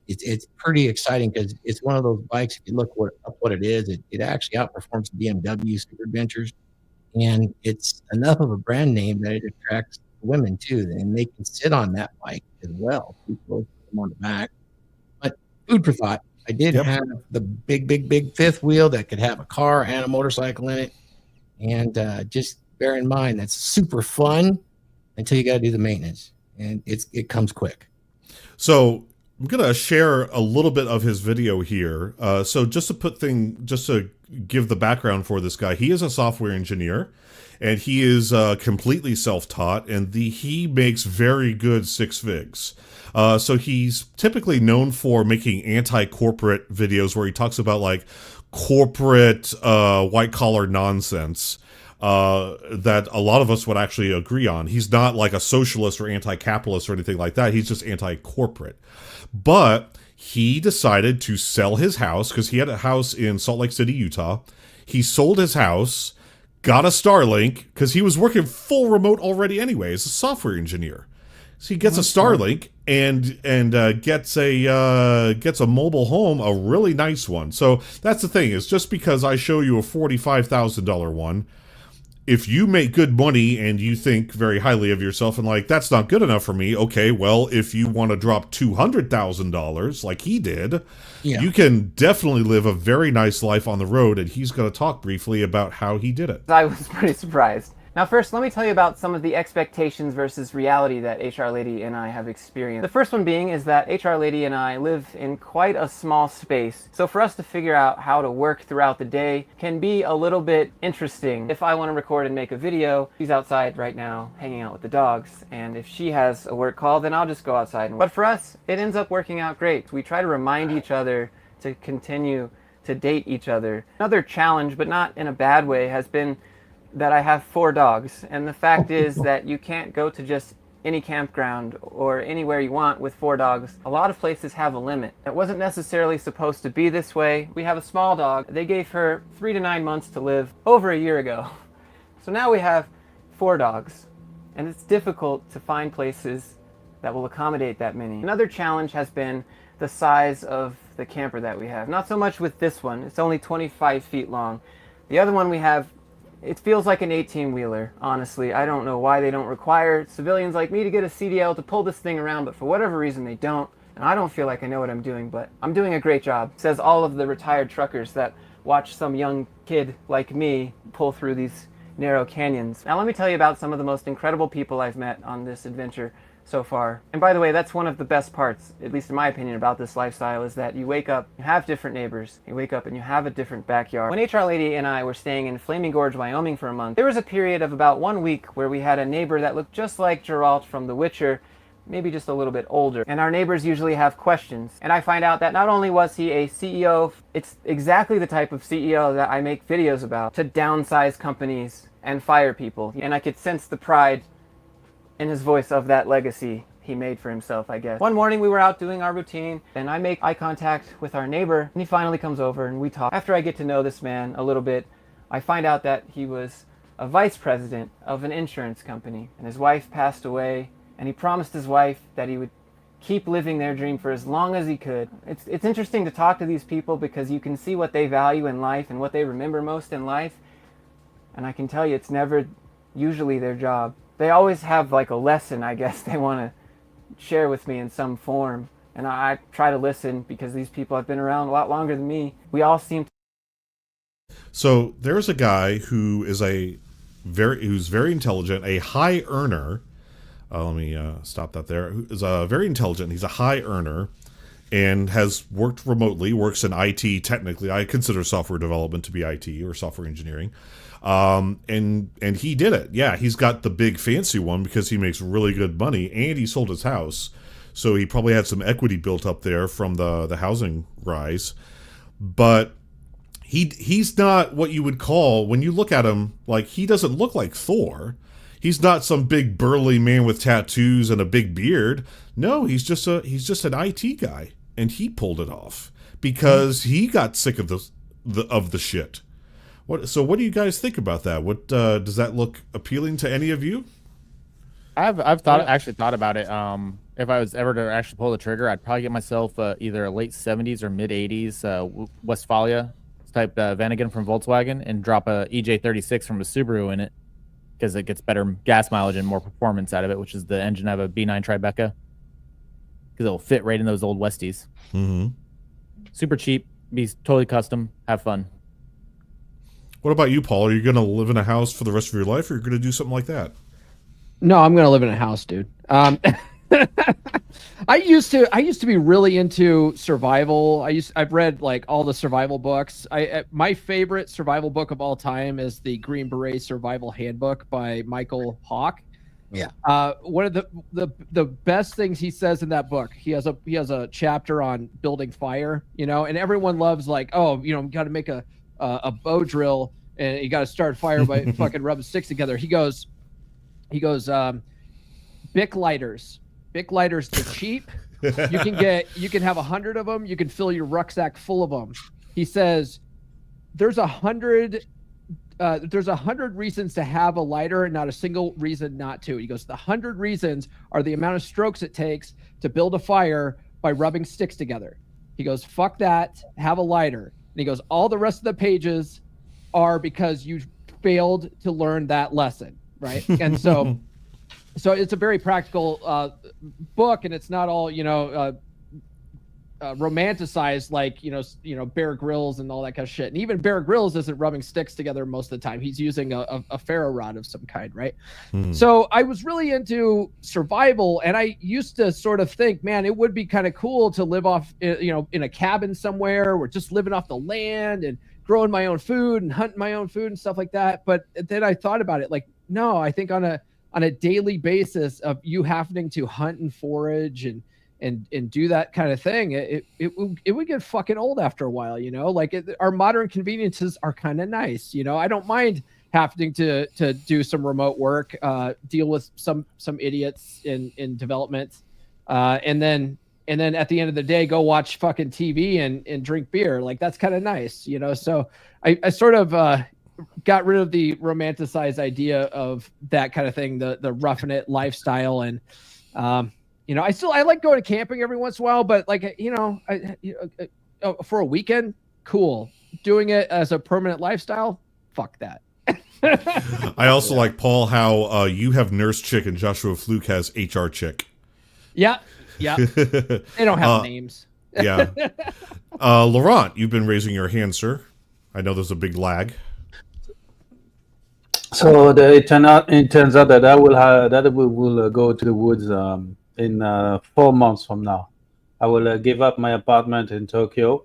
it's pretty exciting because it's one of those bikes. If you look up what it is, it actually outperforms the BMW Super Adventures, and it's enough of a brand name that it attracts women too, and they can sit on that bike as well. People put them on the back. But food for thought. I did have the big fifth wheel that could have a car and a motorcycle in it. And just bear in mind, that's super fun until you got to do the maintenance. And it comes quick. So I'm gonna share a little bit of his video here. So just to give the background for this guy, he is a software engineer, and he is completely self-taught, and he makes very good six figs. So he's typically known for making anti-corporate videos where he talks about like corporate white-collar nonsense that a lot of us would actually agree on. He's not like a socialist or anti-capitalist or anything like that. He's just anti-corporate. But he decided to sell his house because he had a house in Salt Lake City, Utah. He sold his house, got a Starlink because he was working full remote already anyway as a software engineer. So he gets a Starlink and gets a mobile home, a really nice one. So that's the thing, is just because I show you a $45,000 one, if you make good money and you think very highly of yourself and like, that's not good enough for me, okay, well, if you want to drop $200,000 like he did, you can definitely live a very nice life on the road, and he's going to talk briefly about how he did it. I was pretty surprised. Now first, let me tell you about some of the expectations versus reality that HR Lady and I have experienced. The first one being is that HR Lady and I live in quite a small space, so for us to figure out how to work throughout the day can be a little bit interesting. If I want to record and make a video, she's outside right now hanging out with the dogs, and if she has a work call, then I'll just go outside. But for us, it ends up working out great. We try to remind each other to continue to date each other. Another challenge, but not in a bad way, has been that I have 4 dogs, and the fact is that you can't go to just any campground or anywhere you want with 4 dogs. A lot of places have a limit. It wasn't necessarily supposed to be this way. We have a small dog. They gave her 3 to 9 months to live over a year ago. So now we have 4 dogs, and it's difficult to find places that will accommodate that many. Another challenge has been the size of the camper that we have. Not so much with this one. It's only 25 feet long. The other one we have, it feels like an 18-wheeler, honestly. I don't know why they don't require civilians like me to get a CDL to pull this thing around, but for whatever reason they don't. And I don't feel like I know what I'm doing, but I'm doing a great job. Says all of the retired truckers that watch some young kid like me pull through these narrow canyons. Now let me tell you about some of the most incredible people I've met on this adventure so far. And by the way, that's one of the best parts, at least in my opinion, about this lifestyle, is that you wake up, you have different neighbors, you wake up and you have a different backyard. When HR Lady and I were staying in Flaming Gorge, Wyoming for a month, there was a period of about 1 week where we had a neighbor that looked just like Geralt from The Witcher, maybe just a little bit older. And our neighbors usually have questions. And I find out that not only was he a CEO, it's exactly the type of CEO that I make videos about, to downsize companies and fire people. And I could sense the pride in his voice of that legacy he made for himself, I guess. One morning we were out doing our routine, and I make eye contact with our neighbor, and he finally comes over and we talk. After I get to know this man a little bit, I find out that he was a vice president of an insurance company, and his wife passed away, and he promised his wife that he would keep living their dream for as long as he could. It's interesting to talk to these people because you can see what they value in life and what they remember most in life, and I can tell you it's never usually their job. They always have like a lesson, I guess, they want to share with me in some form. And I try to listen because these people have been around a lot longer than me. We all seem to... So there's a guy who is who's very intelligent, a high earner. Let me stop that there. Who is very intelligent. He's a high earner and has worked remotely, works in IT technically. I consider software development to be IT or software engineering. And he did it. Yeah, he's got the big fancy one because he makes really good money, and he sold his house. So he probably had some equity built up there from the housing rise. But he's not what you would call, when you look at him, like, he doesn't look like Thor. He's not some big burly man with tattoos and a big beard. No, he's just an IT guy, and he pulled it off because he got sick of the shit. So what do you guys think about that? What does that look appealing to any of you? I've actually thought about it. If I was ever to actually pull the trigger, I'd probably get myself either a late 70s or mid 80s Westfalia type Vanagon from Volkswagen and drop a EJ36 from a Subaru in it because it gets better gas mileage and more performance out of it, which is the engine of a B9 Tribeca, because it'll fit right in those old Westies. Mm-hmm. Super cheap, be totally custom, have fun. What about you, Paul? Are you going to live in a house for the rest of your life, or are you going to do something like that? No, I'm going to live in a house, dude. I used to be really into survival. I've read like all the survival books. My favorite survival book of all time is the Green Beret Survival Handbook by Michael Hawke. Yeah. One of the best things he says in that book, he has a chapter on building fire, and everyone loves like, oh, you got to make a bow drill and you got to start fire by fucking rubbing sticks together. He goes, Bic lighters. Bic lighters, they're cheap. You can have 100 of them. You can fill your rucksack full of them. He says, there's 100 reasons to have a lighter and not a single reason not to. He goes, the 100 reasons are the amount of strokes it takes to build a fire by rubbing sticks together. He goes, fuck that, have a lighter. And he goes, all the rest of the pages are because you failed to learn that lesson, right? And so it's a very practical book, and it's not all romanticized like Bear Grylls and all that kind of shit. And even Bear Grylls isn't rubbing sticks together most of the time. He's using a ferro rod of some kind, right? So I was really into survival, and I used to sort of think, man, it would be kind of cool to live off in a cabin somewhere, or just living off the land and growing my own food and hunting my own food and stuff like that. But then I thought about it, like, no, I think on a daily basis of you having to hunt and forage and do that kind of thing, it would get fucking old after a while, like our modern conveniences are kind of nice. I don't mind having to do some remote work, deal with some idiots in development, and then at the end of the day, go watch fucking TV and drink beer. Like that's kind of nice, so I sort of, got rid of the romanticized idea of that kind of thing, the roughing it lifestyle. And, I like going to camping every once in a while, but like, for a weekend, cool. Doing it as a permanent lifestyle, fuck that. I also like, Paul, how you have Nurse Chick and Joshua Fluke has HR Chick. Yeah. They don't have names. Yeah. Laurent, you've been raising your hand, sir. I know there's a big lag. So it turns out that I will go to the woods in 4 months from now. I will give up my apartment in Tokyo,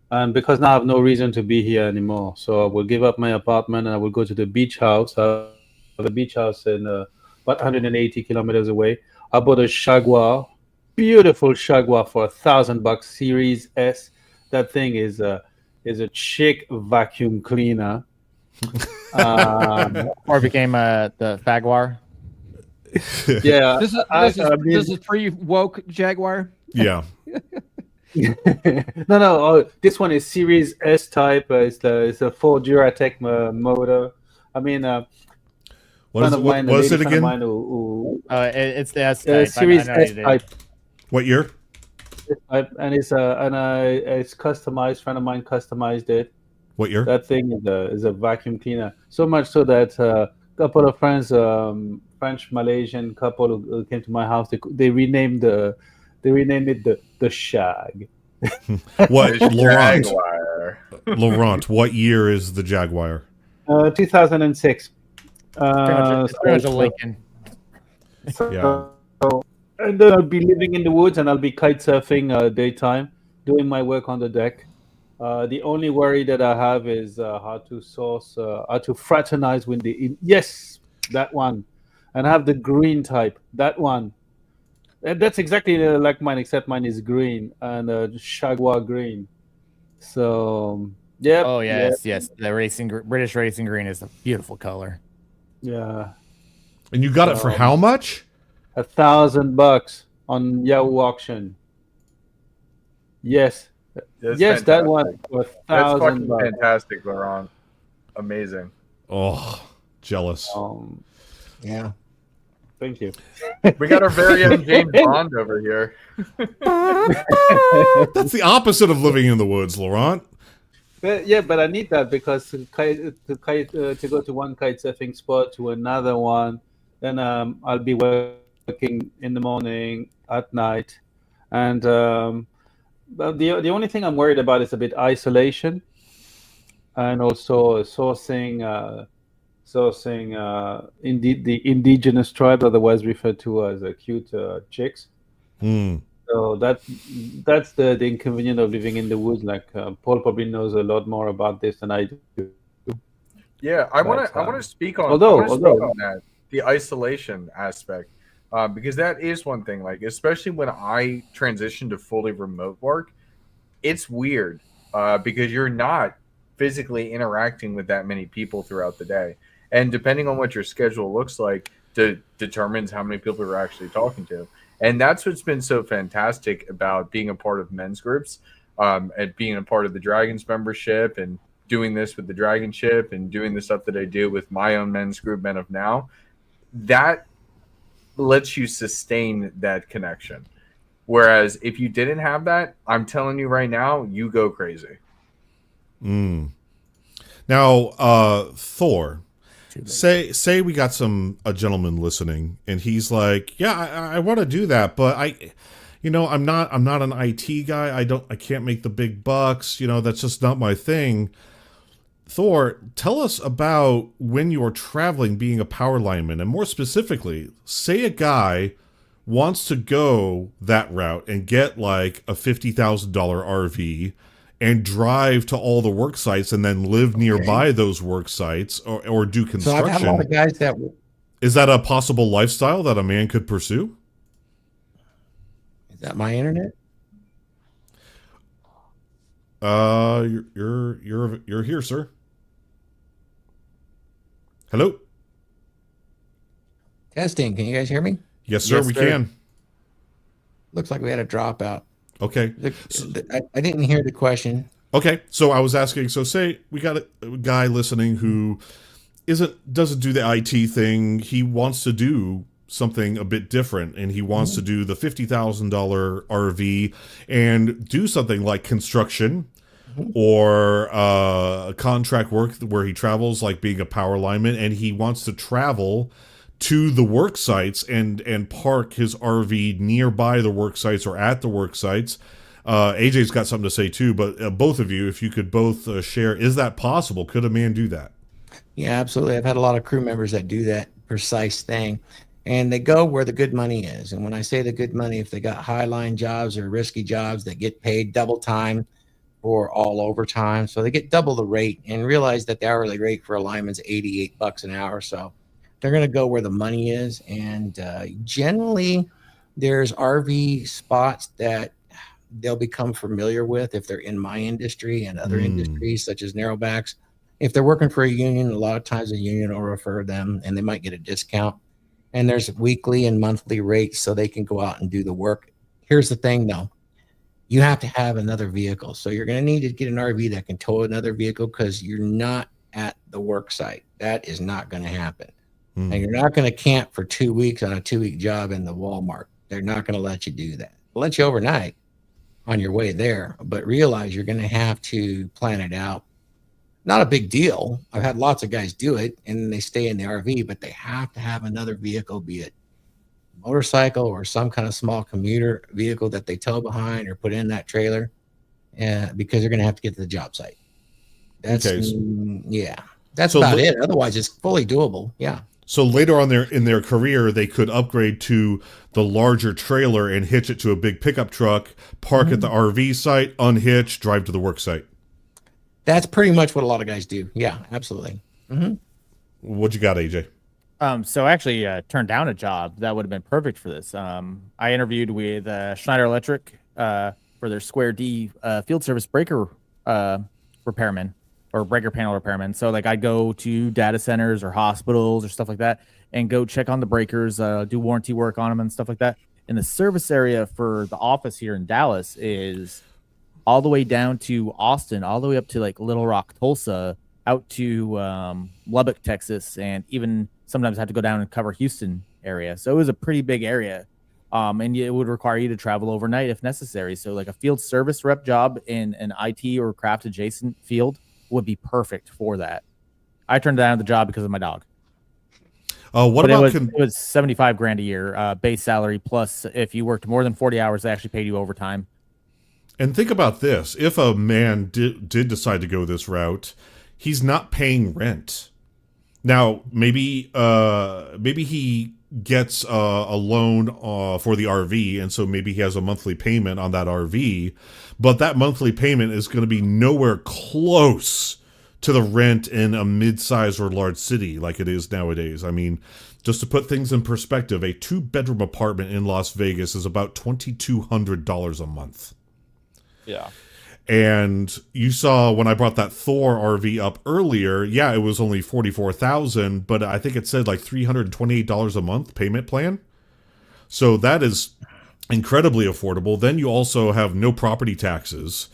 and because now I have no reason to be here anymore. So I will give up my apartment and I will go to the beach house. I have a beach house in about 180 kilometers away. I bought a Jaguar, beautiful Jaguar for $1,000, Series S. That thing is a chic vacuum cleaner. Or became the Fagwar. Yeah, this is pre-woke Jaguar. Yeah. No. This one is Series S type. It's a Ford Duratec motor. I mean, what is it again? It's the S type. Series S type. What year? And it's customized. A friend of mine customized it. What year? That thing is a vacuum cleaner. So much so that a couple of friends, French Malaysian couple who came to my house, they renamed it the Shag. What, Laurent? Laurent, what year is the Jaguar? 2006. It's pretty much a Lincoln. Yeah. And then I'll be living in the woods and I'll be kite surfing daytime, doing my work on the deck. The only worry that I have is how to fraternize with yes, that one, and have the green type, that one. That's exactly like mine, except mine is green and Jaguar green. So yeah. Oh yes. The British racing green is a beautiful color. Yeah. And you got it for how much? $1,000 on Yahoo auction. Yes. That's yes, fantastic. That one for That's fucking $1,000. fantastic, Laurent. Amazing. Oh, jealous. Yeah. Thank you. We got our very own James Bond over here. That's the opposite of living in the woods, Laurent. But I need that because to go to one kite surfing spot to another one, then I'll be working in the morning, at night, and but the only thing I'm worried about is a bit isolation, and also sourcing the indigenous tribe, otherwise referred to as cute chicks. So that's the inconvenience of living in the woods. Like Paul probably knows a lot more about this than I do. Yeah, I want But, to speak on although- that, the isolation aspect, because that is one thing. Like, especially when I transitioned to fully remote work, it's weird because you're not physically interacting with that many people throughout the day, and depending on what your schedule looks like, determines how many people you're actually talking to. And that's what's been so fantastic about being a part of men's groups, and being a part of the Dragons membership, and doing this with the Dragonship, and doing the stuff that I do with my own men's group, Men of Now. That lets you sustain that connection. Whereas if you didn't have that, I'm telling you right now, you go crazy. Now, Thor, say we got a gentleman listening, and he's like, yeah, I want to do that, but I'm not an IT guy. I can't make the big bucks. That's just not my thing. Thor, tell us about when you're traveling being a power lineman, and more specifically, say a guy wants to go that route and get like a $50,000 RV and drive to all the work sites and then live nearby those work sites or do construction. So I've had a lot of guys that... Is that a possible lifestyle that a man could pursue? Is that my internet? You're here, sir. Hello? Testing. Can you guys hear me? Yes, sir, Yes, we sir. can. Looks like we had a dropout. Okay. I didn't hear the question. Okay, so I was asking, so say we got a guy listening who doesn't do the IT thing. He wants to do something a bit different, and he wants to do the $50,000 RV and do something like construction or contract work where he travels, like being a power lineman, and he wants to travel to the work sites and park his RV nearby the work sites or at the work sites. AJ's got something to say too, but both of you, if you could both share, is that possible? Could a man do that? Yeah, absolutely. I've had a lot of crew members that do that precise thing, and they go where the good money is. And when I say the good money, if they got high line jobs or risky jobs that get paid double time or all overtime, so they get double the rate, and realize that the hourly rate for a lineman's $88 an hour. So they're going to go where the money is. And generally there's RV spots that they'll become familiar with if they're in my industry and other industries such as narrowbacks. If they're working for a union, a lot of times a union will refer them and they might get a discount. And there's weekly and monthly rates so they can go out and do the work. Here's the thing though. You have to have another vehicle. So you're going to need to get an RV that can tow another vehicle, because you're not at the work site. That is not going to happen. And you're not going to camp for 2 weeks on a 2-week job in the Walmart. They're not going to let you do that. They'll let you overnight on your way there, but realize you're going to have to plan it out. Not a big deal. I've had lots of guys do it and they stay in the RV, but they have to have another vehicle, be it motorcycle or some kind of small commuter vehicle that they tow behind or put in that trailer, because they're going to have to get to the job site. That's that's about it. Otherwise, it's fully doable. Yeah. So later on in their career, they could upgrade to the larger trailer and hitch it to a big pickup truck, park at the RV site, unhitch, drive to the work site. That's pretty much what a lot of guys do. Yeah, absolutely. What you got, AJ? So I actually turned down a job that would have been perfect for this. I interviewed with Schneider Electric for their Square D field service breaker repairman or breaker panel repairman. So like I'd go to data centers or hospitals or stuff like that and go check on the breakers, do warranty work on them and stuff like that. And the service area for the office here in Dallas is all the way down to Austin, all the way up to like Little Rock, Tulsa, out to Lubbock, Texas, and even sometimes have to go down and cover Houston area. So it was a pretty big area. And it would require you to travel overnight if necessary. So like a field service rep job in an IT or craft adjacent field would be perfect for that. I turned down the job because of my dog. It was $75,000 a year base salary, plus if you worked more than 40 hours, they actually paid you overtime. And think about this: if a man did decide to go this route, he's not paying rent. Now, maybe he gets a loan for the RV, and so maybe he has a monthly payment on that RV, but that monthly payment is going to be nowhere close to the rent in a mid-sized or large city like it is nowadays. I mean, just to put things in perspective, a 2-bedroom apartment in Las Vegas is about $2,200 a month. Yeah. And you saw when I brought that Thor RV up earlier, yeah, it was only $44,000, but I think it said like $328 a month payment plan. So that is incredibly affordable. Then you also have no property taxes.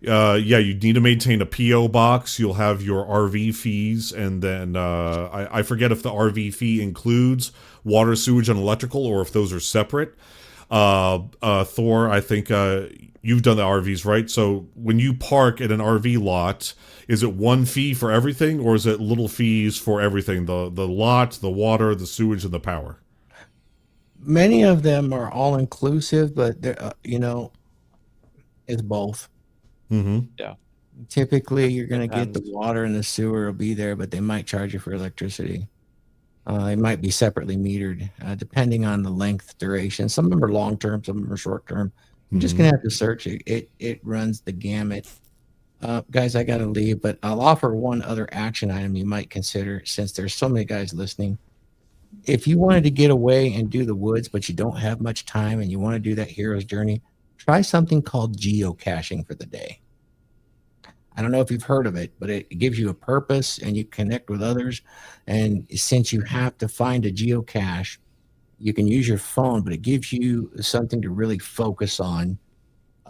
Yeah, you need to maintain a PO box. You'll have your RV fees, and then I forget if the RV fee includes water, sewage, and electrical, or if those are separate. Thor, I think you've done the RVs, right? So when you park at an RV lot, is it one fee for everything, or is it little fees for everything? The lot, the water, the sewage, and the power. Many of them are all inclusive, but it's both. Mm-hmm. Yeah. Typically, you're going to get the water and the sewer will be there, but they might charge you for electricity. It might be separately metered, depending on the length, duration. Some of them are long term, some of them are short term. You're just going to have to search it. It runs the gamut. Guys, I got to leave, but I'll offer one other action item you might consider, since there's so many guys listening. If you wanted to get away and do the woods, but you don't have much time and you want to do that hero's journey, try something called geocaching for the day. I don't know if you've heard of it, but it gives you a purpose and you connect with others. And since you have to find a geocache, you can use your phone, but it gives you something to really focus on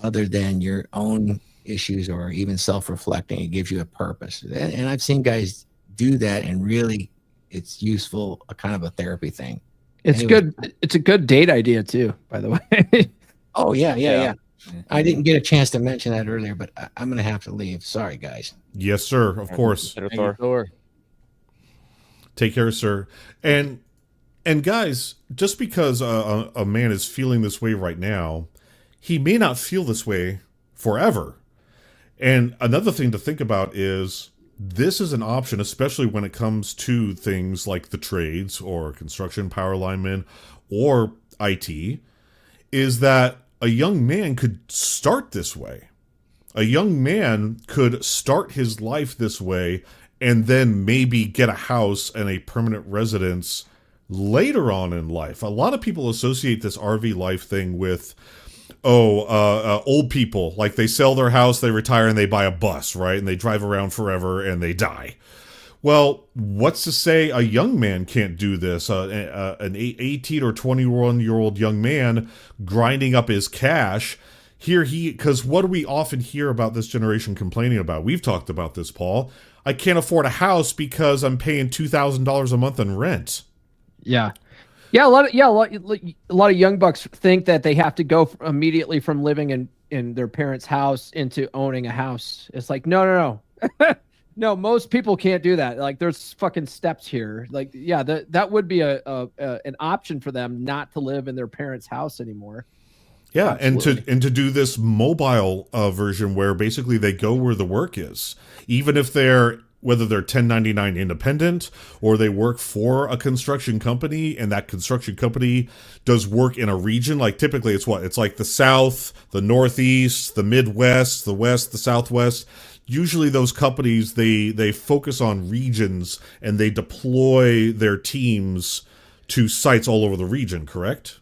other than your own issues or even self-reflecting. It gives you a purpose. And I've seen guys do that, and really it's useful, a kind of a therapy thing. It's good. It's a good date idea too, by the way. Oh, yeah. I didn't get a chance to mention that earlier, but I'm going to have to leave. Sorry, guys. Yes, sir. Of course. Thor. Take care, sir. And guys, just because a man is feeling this way right now, he may not feel this way forever. And another thing to think about is this is an option, especially when it comes to things like the trades or construction, power lineman, or IT, is that a young man could start this way. A young man could start his life this way and then maybe get a house and a permanent residence later on in life. A lot of people associate this RV life thing with, old people. Like they sell their house, they retire, and they buy a bus, right? And they drive around forever and they die. Well, what's to say a young man can't do this? An 18 or 21-year-old young man grinding up his cash. Because what do we often hear about this generation complaining about? We've talked about this, Paul. I can't afford a house because I'm paying $2,000 a month in rent. Yeah. A lot of young bucks think that they have to go immediately from living in their parents' house into owning a house. It's like, no. No, most people can't do that. Like, there's fucking steps here. Like, yeah, that would be an option for them not to live in their parents' house anymore. Yeah, Absolutely. and to do this mobile version where basically they go where the work is, even if whether they're 1099 independent or they work for a construction company, and that construction company does work in a region. Like typically it's like the South, the Northeast, the Midwest, the West, the Southwest. Usually those companies, they focus on regions and they deploy their teams to sites all over the region, correct?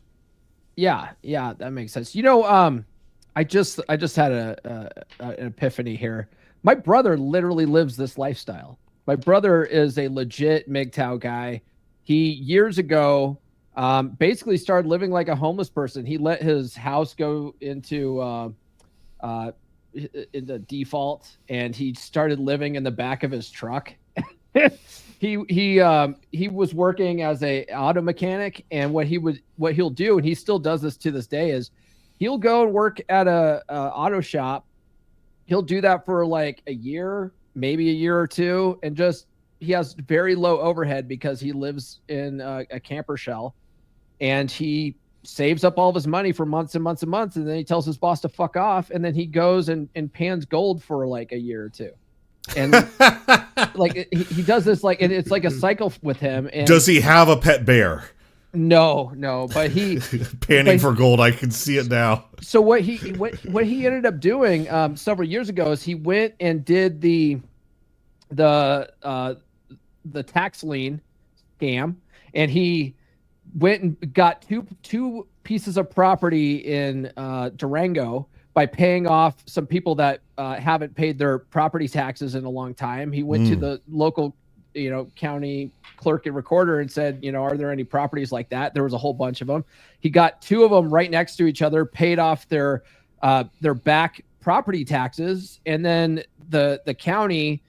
Yeah, that makes sense. I just had an epiphany here. My brother literally lives this lifestyle. My brother is a legit MGTOW guy. He years ago basically started living like a homeless person. He let his house go into default, and he started living in the back of his truck. He was working as a auto mechanic, and what he'll do, and he still does this to this day, is he'll go and work at a auto shop. He'll do that for like a year, maybe a year or two, and he has very low overhead because he lives in a camper shell, and he saves up all of his money for months and months and months, and then he tells his boss to fuck off, and then he goes and pans gold for like a year or two. And like he does this, like, and it's like a cycle with him. And does he have a pet bear? No, but he Panning for gold. I can see it now. So what he ended up doing several years ago is he went and did the tax lien scam, and he went and got two pieces of property in Durango by paying off some people that haven't paid their property taxes in a long time. He went to the local, county clerk and recorder and said, are there any properties like that? There was a whole bunch of them. He got two of them right next to each other, paid off their back property taxes, and then the county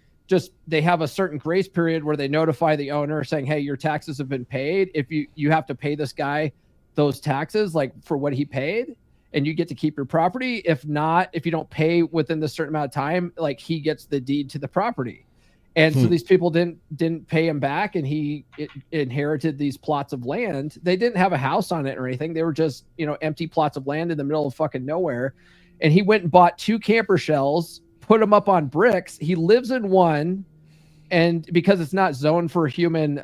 they have a certain grace period where they notify the owner saying, hey, your taxes have been paid. If you have to pay this guy those taxes, like for what he paid, and you get to keep your property. If not, if you don't pay within this certain amount of time, like he gets the deed to the property. And so these people didn't pay him back, and he inherited these plots of land. They didn't have a house on it or anything. They were just, empty plots of land in the middle of fucking nowhere. And he went and bought 2 camper shells, put them up on bricks. He lives in one, and because it's not zoned for human,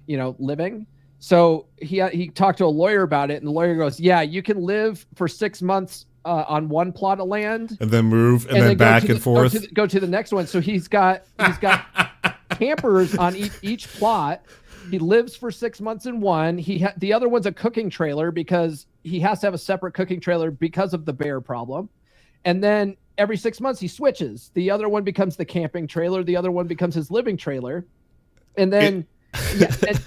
living. So he talked to a lawyer about it, and the lawyer goes, yeah, you can live for 6 months on one plot of land, and then move, and then back and forth. Go to the next one. So he's got campers on each plot. He lives for 6 months in one. The other one's a cooking trailer because he has to have a separate cooking trailer because of the bear problem. And then every 6 months he switches. The other one becomes the camping trailer. The other one becomes his living trailer. And then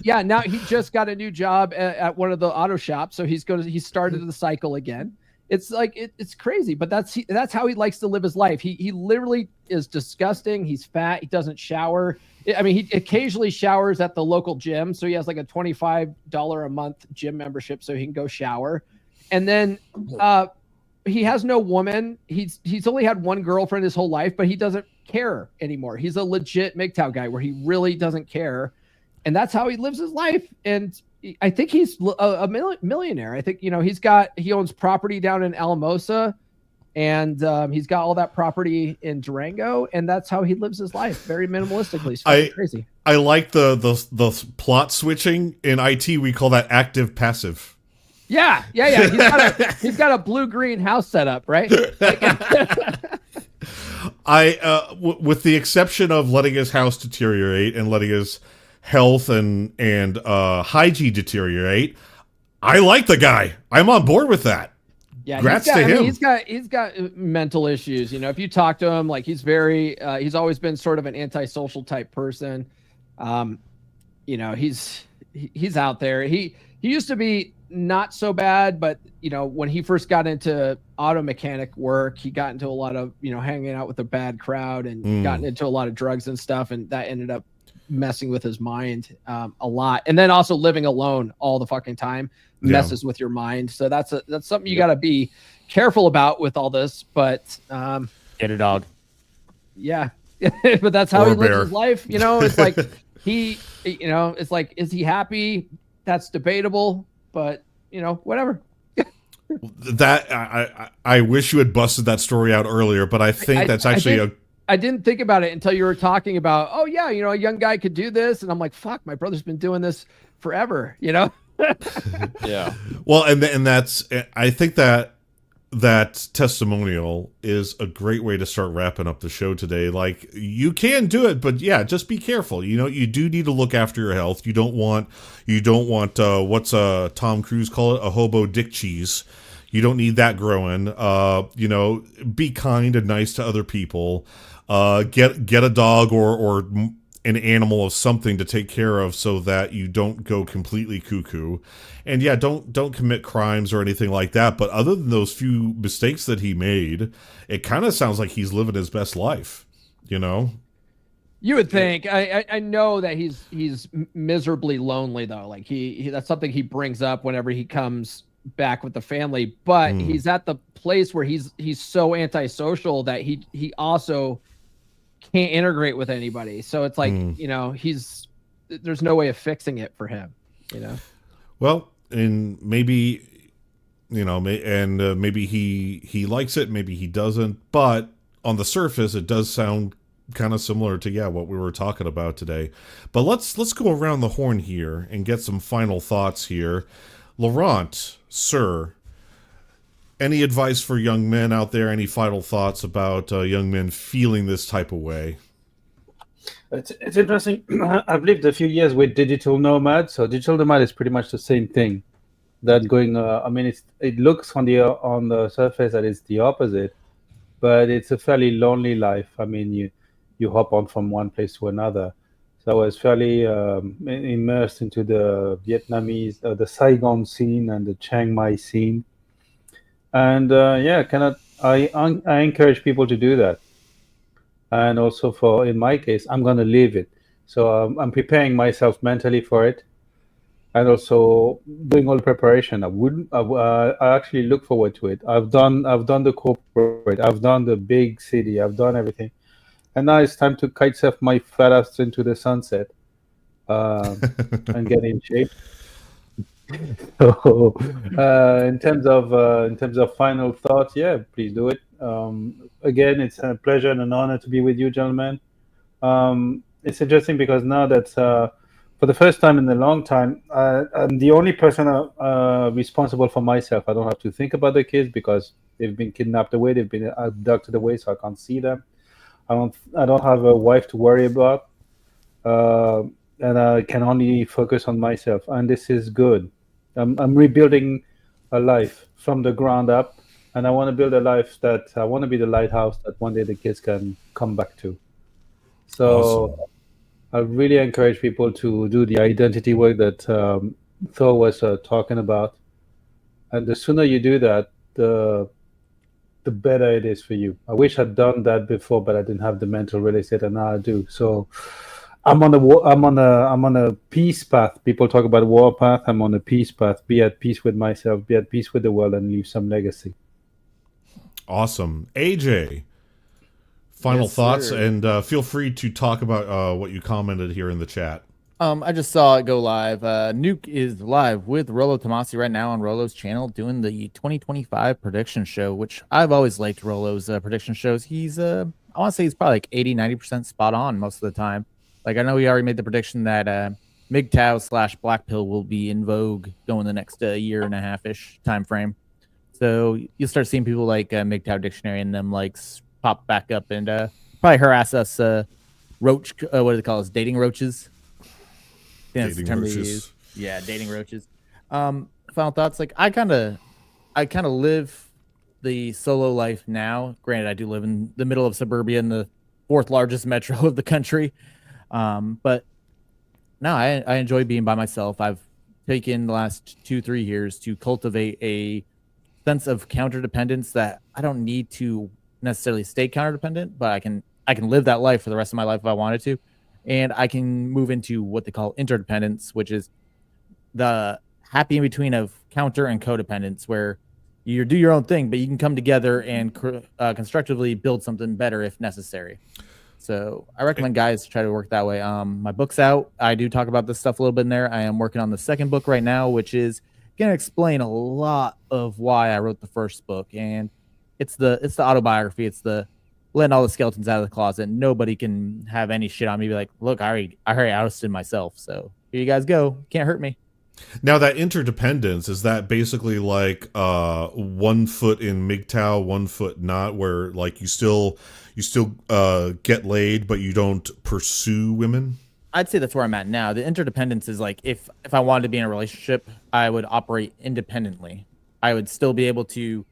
now he just got a new job at one of the auto shops. So he started the cycle again. It's like it's crazy, but that's how he likes to live his life. He literally is disgusting. He's fat. He doesn't shower. I mean, he occasionally showers at the local gym, so he has like a $25 a month gym membership, so he can go shower. And then he has no woman. He's only had one girlfriend his whole life, but he doesn't care anymore. He's a legit MGTOW guy where he really doesn't care, and that's how he lives his life. And I think he's a millionaire. I think, he owns property down in Alamosa, and he's got all that property in Durango, and that's how he lives his life. Very minimalistically. It's crazy. I like the plot switching. In IT, we call that active passive. Yeah. He's got a blue-green house set up, right? With the exception of letting his house deteriorate and letting his health and hygiene deteriorate, I like the guy. I'm on board with that. Yeah, Congrats to him. He's got mental issues. If you talk to him, like he's he's always been sort of an antisocial type person. He's out there. He used to be not so bad, but when he first got into auto mechanic work, he got into a lot of hanging out with a bad crowd and gotten into a lot of drugs and stuff, and that ended up messing with his mind a lot. And then also living alone all the fucking time messes with your mind. So that's something you got to be careful about with all this. But get a dog. Yeah. But that's how he lives his life. It's like it's like, is he happy? That's debatable, but whatever. That I wish you had busted that story out earlier, but I think that's actually I didn't think about it until you were talking about, a young guy could do this. And I'm like, fuck, my brother's been doing this forever, Yeah. Well, and that's, I think that testimonial is a great way to start wrapping up the show today. Like, you can do it, but yeah, just be careful. You do need to look after your health. You don't want what's Tom Cruise call it? A hobo dick cheese. You don't need that growing. Be kind and nice to other people. Get a dog or an animal of something to take care of so that you don't go completely cuckoo. And yeah, don't commit crimes or anything like that. But other than those few mistakes that he made, it kind of sounds like he's living his best life, You would think. I know that he's miserably lonely though. Like he that's something he brings up whenever he comes back with the family, but he's at the place where he's so antisocial that he also can't integrate with anybody. So it's like, there's no way of fixing it for him, Well, and maybe, maybe he likes it, maybe he doesn't, but on the surface, it does sound kind of similar to what we were talking about today. But let's go around the horn here and get some final thoughts here. Laurent, sir, any advice for young men out there? Any final thoughts about young men feeling this type of way? It's interesting. I've lived a few years with digital nomad, so digital nomad is pretty much the same thing. That going, I mean, it looks on the surface that it's the opposite, but it's a fairly lonely life. I mean, you hop on from one place to another. So I was fairly immersed into the Vietnamese, the Saigon scene and the Chiang Mai scene, and I encourage people to do that. And also in my case, I'm going to live it. So I'm preparing myself mentally for it, and also doing all the preparation. I actually look forward to it. I've done the corporate, I've done the big city, I've done everything, and now it's time to kite surf my fat ass into the sunset, and get in shape. So, in terms of final thoughts, please do it. Again, it's a pleasure and an honor to be with you, gentlemen. It's interesting because now that for the first time in a long time, I'm the only person responsible for myself. I don't have to think about the kids because they've been kidnapped away, they've been abducted away, so I can't see them. I don't have a wife to worry about, and I can only focus on myself. And this is good. I'm rebuilding a life from the ground up, and I want to build a life that I want to be the lighthouse that one day the kids can come back to. So awesome. I really encourage people to do the identity work that Thor was talking about. And the sooner you do that, the better it is for you. I wish I'd done that before, but I didn't have the mental real estate, and now I do. So I'm on a peace path. People talk about a war path. I'm on a peace path. Be at peace with myself, be at peace with the world, and leave some legacy. Awesome. AJ, final thoughts, sir. and feel free to talk about what you commented here in the chat. I just saw it go live. Nuke is live with Rolo Tomasi right now on Rolo's channel doing the 2025 prediction show, which I've always liked Rolo's prediction shows. He's, I want to say he's probably like 80-90% spot on most of the time. Like, I know he already made the prediction that MGTOW / Black Pill will be in vogue going the next year and a half-ish time frame. So you'll start seeing people like MGTOW Dictionary and them like pop back up and probably harass us roach, what do they call us, dating roaches? Yeah, dating roaches. Yeah, dating roaches. Final thoughts, like I kind of live the solo life now. Granted, I do live in the middle of suburbia in the 4th largest metro of the country. But no, I enjoy being by myself. I've taken the last 2-3 years to cultivate a sense of counterdependence that I don't need to necessarily stay counterdependent, but I can live that life for the rest of my life if I wanted to. And I can move into what they call interdependence, which is the happy in between of counter and codependence, where you do your own thing, but you can come together and constructively build something better if necessary. So I recommend guys try to work that way. My book's out. I do talk about this stuff a little bit in there. I am working on the 2nd book right now, which is going to explain a lot of why I wrote the 1st book. And it's the autobiography. It's the letting all the skeletons out of the closet. Nobody can have any shit on me. Be like, look, I already ousted myself. So here you guys go. Can't hurt me. Now, that interdependence, is that basically like 1 foot in MGTOW, 1 foot not, where like you still get laid, but you don't pursue women? I'd say that's where I'm at now. The interdependence is like if I wanted to be in a relationship, I would operate independently. I would still be able to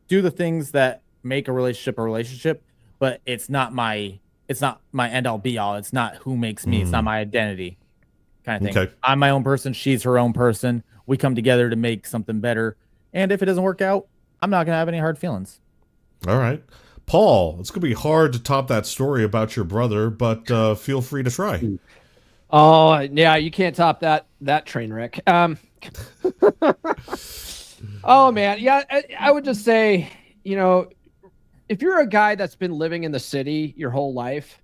do the things that make a relationship, but it's not my end all be all. It's not who makes me. It's not my identity kind of thing. Okay. I'm my own person. She's her own person. We come together to make something better. And if it doesn't work out, I'm not going to have any hard feelings. All right. Paul, it's going to be hard to top that story about your brother, but feel free to try. Oh, yeah, you can't top that train wreck. Oh, man. Yeah, I would just say, if you're a guy that's been living in the city your whole life,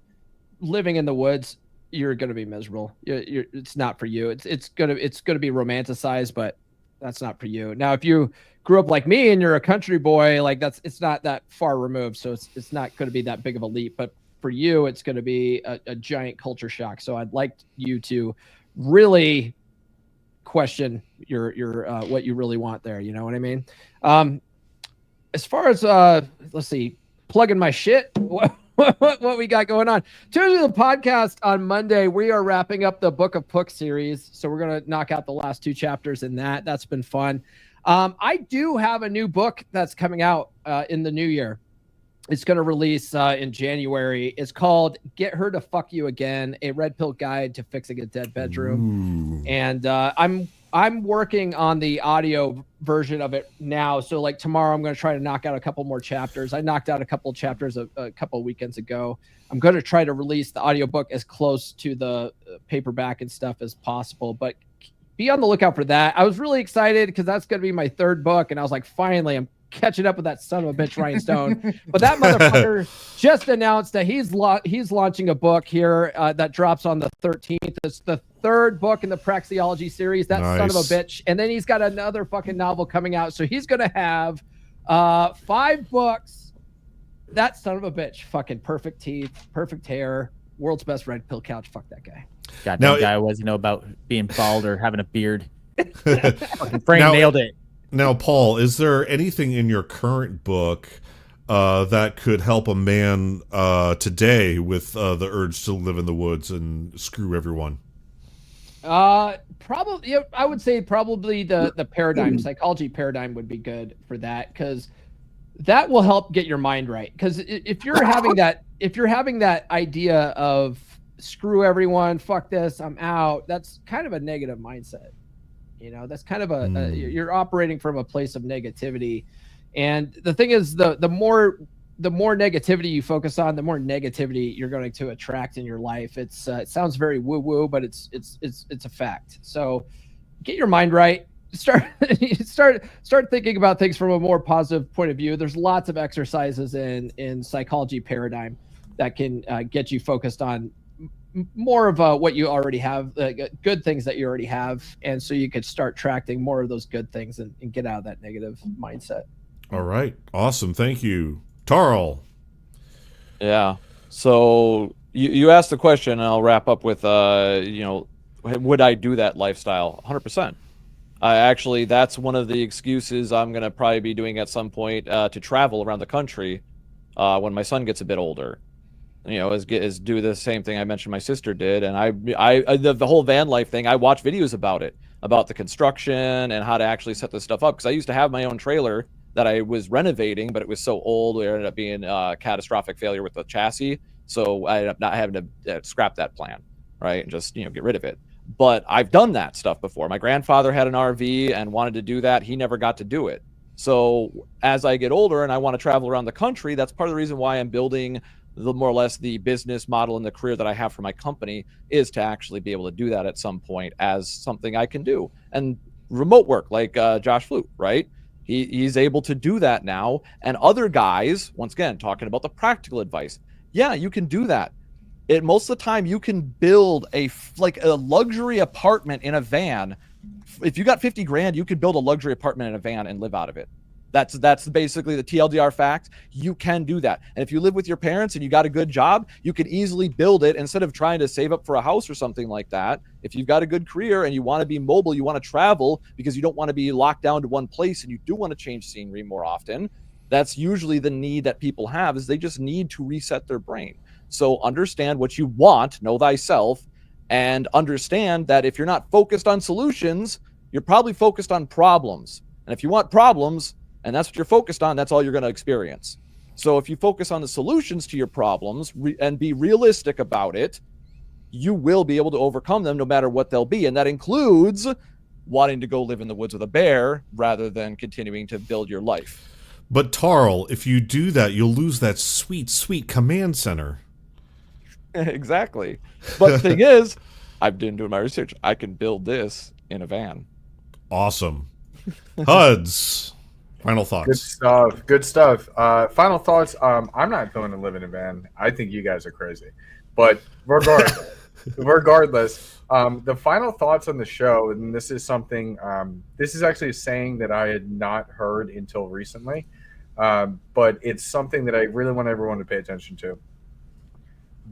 living in the woods, you're going to be miserable. It's not for you. It's going to be romanticized, but that's not for you. Now, if you grew up like me and you're a country boy, like it's not that far removed, so it's not going to be that big of a leap. But for you, it's going to be a giant culture shock. So I'd like you to really question your what you really want there. You know what I mean? As far as let's see, plugging my shit. What we got going on? In terms of the podcast on Monday, we are wrapping up the Book of Puck series. So we're going to knock out the last 2 chapters in that. That's been fun. I do have a new book that's coming out in the new year. It's going to release in January. It's called Get Her to Fuck You Again, a Red Pill Guide to Fixing a Dead Bedroom. Ooh. And I'm working on the audio version of it now. So like tomorrow, I'm going to try to knock out a couple more chapters. I knocked out a couple chapters a couple weekends ago. I'm going to try to release the audiobook as close to the paperback and stuff as possible, but be on the lookout for that. I was really excited because that's going to be my 3rd book. And I was like, finally, I'm catching up with that son of a bitch, Ryan Stone. But that motherfucker just announced that he's launching a book here that drops on the 13th. It's the 3rd book in the Praxeology series. That son of a bitch. And then he's got another fucking novel coming out. So he's going to have 5 books. That son of a bitch. Fucking perfect teeth, perfect hair, world's best red pill couch. Fuck that guy. Goddamn guy was, about being bald or having a beard. Fucking Frank nailed it. Now, Paul, is there anything in your current book that could help a man today with the urge to live in the woods and screw everyone? Probably, I would say probably the paradigm, psychology paradigm would be good for that, because that will help get your mind right. Because if you're having that idea of screw everyone, fuck this, I'm out, that's kind of a negative mindset. That's kind of you're operating from a place of negativity. And the thing is, the more negativity you focus on, the more negativity you're going to attract in your life. It sounds very woo woo, but it's a fact. So get your mind right. Start thinking about things from a more positive point of view. There's lots of exercises in psychology paradigm that can get you focused on more of what you already have, good things that you already have, and so you could start attracting more of those good things and get out of that negative mindset. All right, awesome, thank you, Tarl. Yeah. So you asked the question, and I'll wrap up with would I do that lifestyle? 100%. Actually, that's one of the excuses I'm going to probably be doing at some point to travel around the country when my son gets a bit older. Is do the same thing I mentioned my sister did. And the whole van life thing, I watch videos about it, about the construction and how to actually set this stuff up. Because I used to have my own trailer that I was renovating, but it was so old, it ended up being a catastrophic failure with the chassis. So I ended up not having to scrap that plan, right? And just, get rid of it. But I've done that stuff before. My grandfather had an RV and wanted to do that. He never got to do it. So as I get older and I want to travel around the country, that's part of the reason why I'm building more or less the business model and the career that I have for my company, is to actually be able to do that at some point as something I can do. And remote work, like Josh Fluke, right? He's able to do that now. And other guys, once again, talking about the practical advice. Yeah, you can do that. Most of the time you can build a luxury apartment in a van. If you got 50 grand, you could build a luxury apartment in a van and live out of it. That's basically the TLDR fact. You can do that. And if you live with your parents and you got a good job, you can easily build it instead of trying to save up for a house or something like that. If you've got a good career and you want to be mobile, you want to travel because you don't want to be locked down to one place and you do want to change scenery more often, that's usually the need that people have, is they just need to reset their brain. So understand what you want, know thyself, and understand that if you're not focused on solutions, you're probably focused on problems. And if you want problems, and that's what you're focused on, that's all you're going to experience. So if you focus on the solutions to your problems and be realistic about it, you will be able to overcome them no matter what they'll be. And that includes wanting to go live in the woods with a bear rather than continuing to build your life. But Tarl, if you do that, you'll lose that sweet, sweet command center. Exactly. But the thing is, I've been doing my research. I can build this in a van. Awesome. Huds. Final thoughts. Good stuff. Final thoughts. I'm not going to live in a van. I think you guys are crazy. But regardless, the final thoughts on the show, and this is something, this is actually a saying that I had not heard until recently, but it's something that I really want everyone to pay attention to.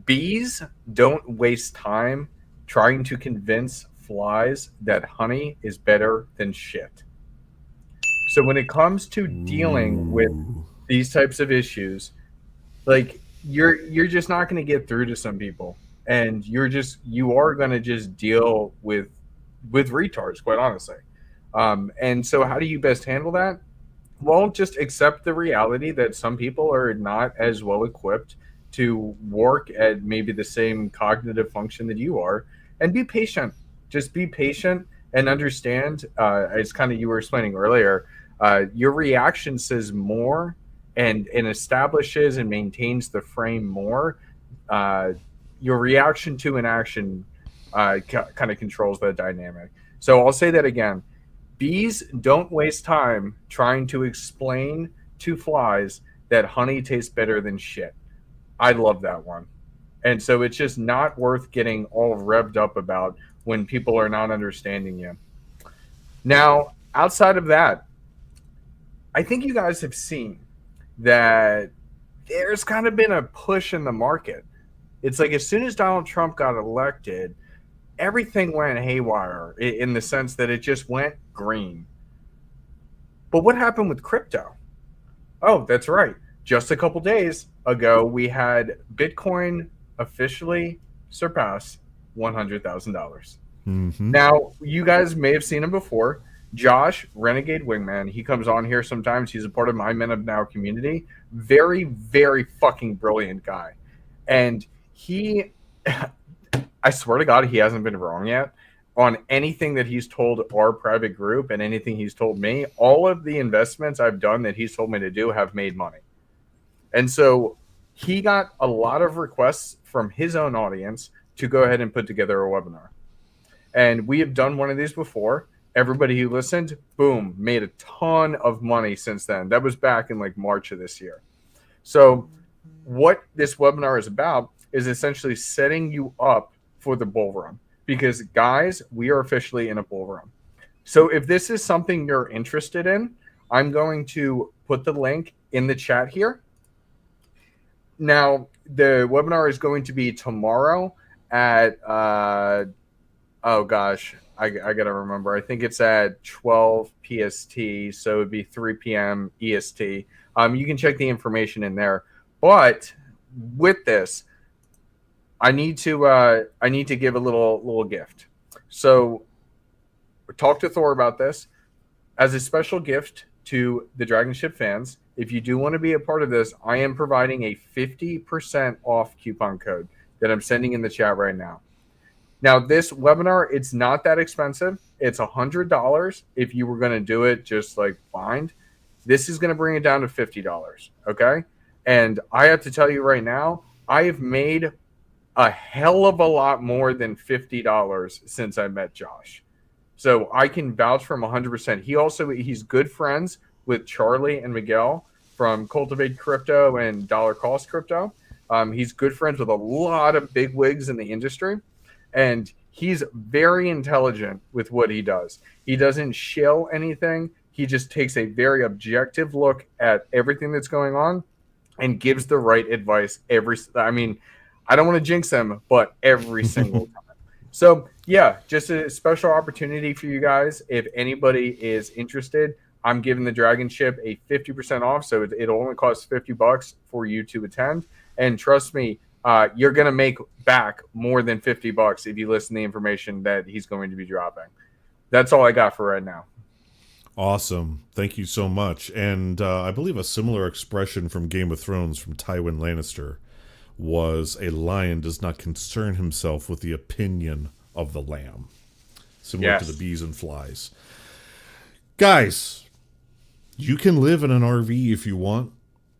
bees don't waste time trying to convince flies that honey is better than shit. So when it comes to dealing with these types of issues, like you're just not going to get through to some people, and you are going to just deal with retards, quite honestly. And so how do you best handle that? Well, just accept the reality that some people are not as well equipped to work at maybe the same cognitive function that you are, and be patient. Just be patient and understand. It's kind of you were explaining earlier. Your reaction says more and establishes and maintains the frame more. Your reaction to an action kind of controls that dynamic. So I'll say that again. Bees don't waste time trying to explain to flies that honey tastes better than shit. I love that one. And so it's just not worth getting all revved up about when people are not understanding you. Now, outside of that, I think you guys have seen that there's kind of been a push in the market. It's like as soon as Donald Trump got elected, everything went haywire in the sense that it just went green. But what happened with crypto? Oh, that's right. Just a couple days ago, we had Bitcoin officially surpass $100,000. Now, you guys may have seen him before. Josh, Renegade Wingman, he comes on here sometimes. He's a part of my Men of Now community. Very, very fucking brilliant guy. And he... I swear to God, he hasn't been wrong yet on anything that he's told our private group and anything he's told me. All of the investments I've done that he's told me to do have made money. And so he got a lot of requests from his own audience to go ahead and put together a webinar. And we have done one of these before. Everybody who listened, boom, made a ton of money since then. That was back in like March of this year. So what this webinar is about is essentially setting you up for the bull run, because guys, we are officially in a bull run. So if this is something you're interested in, I'm going to put the link in the chat here. Now, the webinar is going to be tomorrow at oh gosh, I gotta remember. I think it's at 12 PST, so it'd be 3 p.m. EST. You can check the information in there. But with this, I need to give a little gift. So talk to Thor about this as a special gift to the Dragonship fans. If you do want to be a part of this, I am providing a 50% off coupon code that I'm sending in the chat right now. Now, this webinar, it's not that expensive. It's $100 if you were going to do it just like blind. This is going to bring it down to $50, okay? And I have to tell you right now, I have made a hell of a lot more than $50 since I met Josh. So I can vouch for him 100%. He's good friends with Charlie and Miguel from Cultivate Crypto and Dollar Cost Crypto. He's good friends with a lot of big wigs in the industry, and he's very intelligent with what he does. He doesn't shill anything. He just takes a very objective look at everything that's going on and gives the right advice I don't want to jinx them, but every single time. So, yeah, just a special opportunity for you guys. If anybody is interested, I'm giving the Dragonship a 50% off, so it'll only cost $50 for you to attend. And trust me, you're going to make back more than $50 if you listen to the information that he's going to be dropping. That's all I got for right now. Awesome. Thank you so much. And I believe a similar expression from Game of Thrones from Tywin Lannister was, "A lion does not concern himself with the opinion of the lamb." Similar to the bees and flies. Guys, you can live in an RV if you want.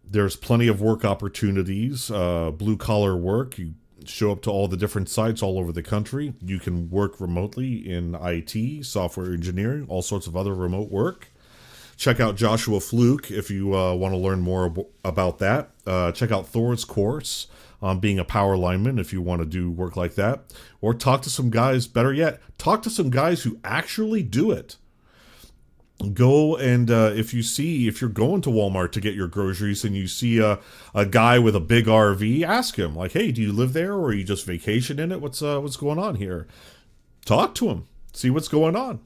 There's plenty of work opportunities, blue-collar work. You show up to all the different sites all over the country. You can work remotely in IT, software engineering, all sorts of other remote work. Check out Joshua Fluke if you want to learn more about that. Check out Thor's course on being a power lineman if you want to do work like that. Or talk to some guys, better yet, talk to some guys who actually do it. Go and if you're going to Walmart to get your groceries and you see a guy with a big RV, ask him, like, hey, do you live there or are you just vacation in it? What's going on here? Talk to him. See what's going on.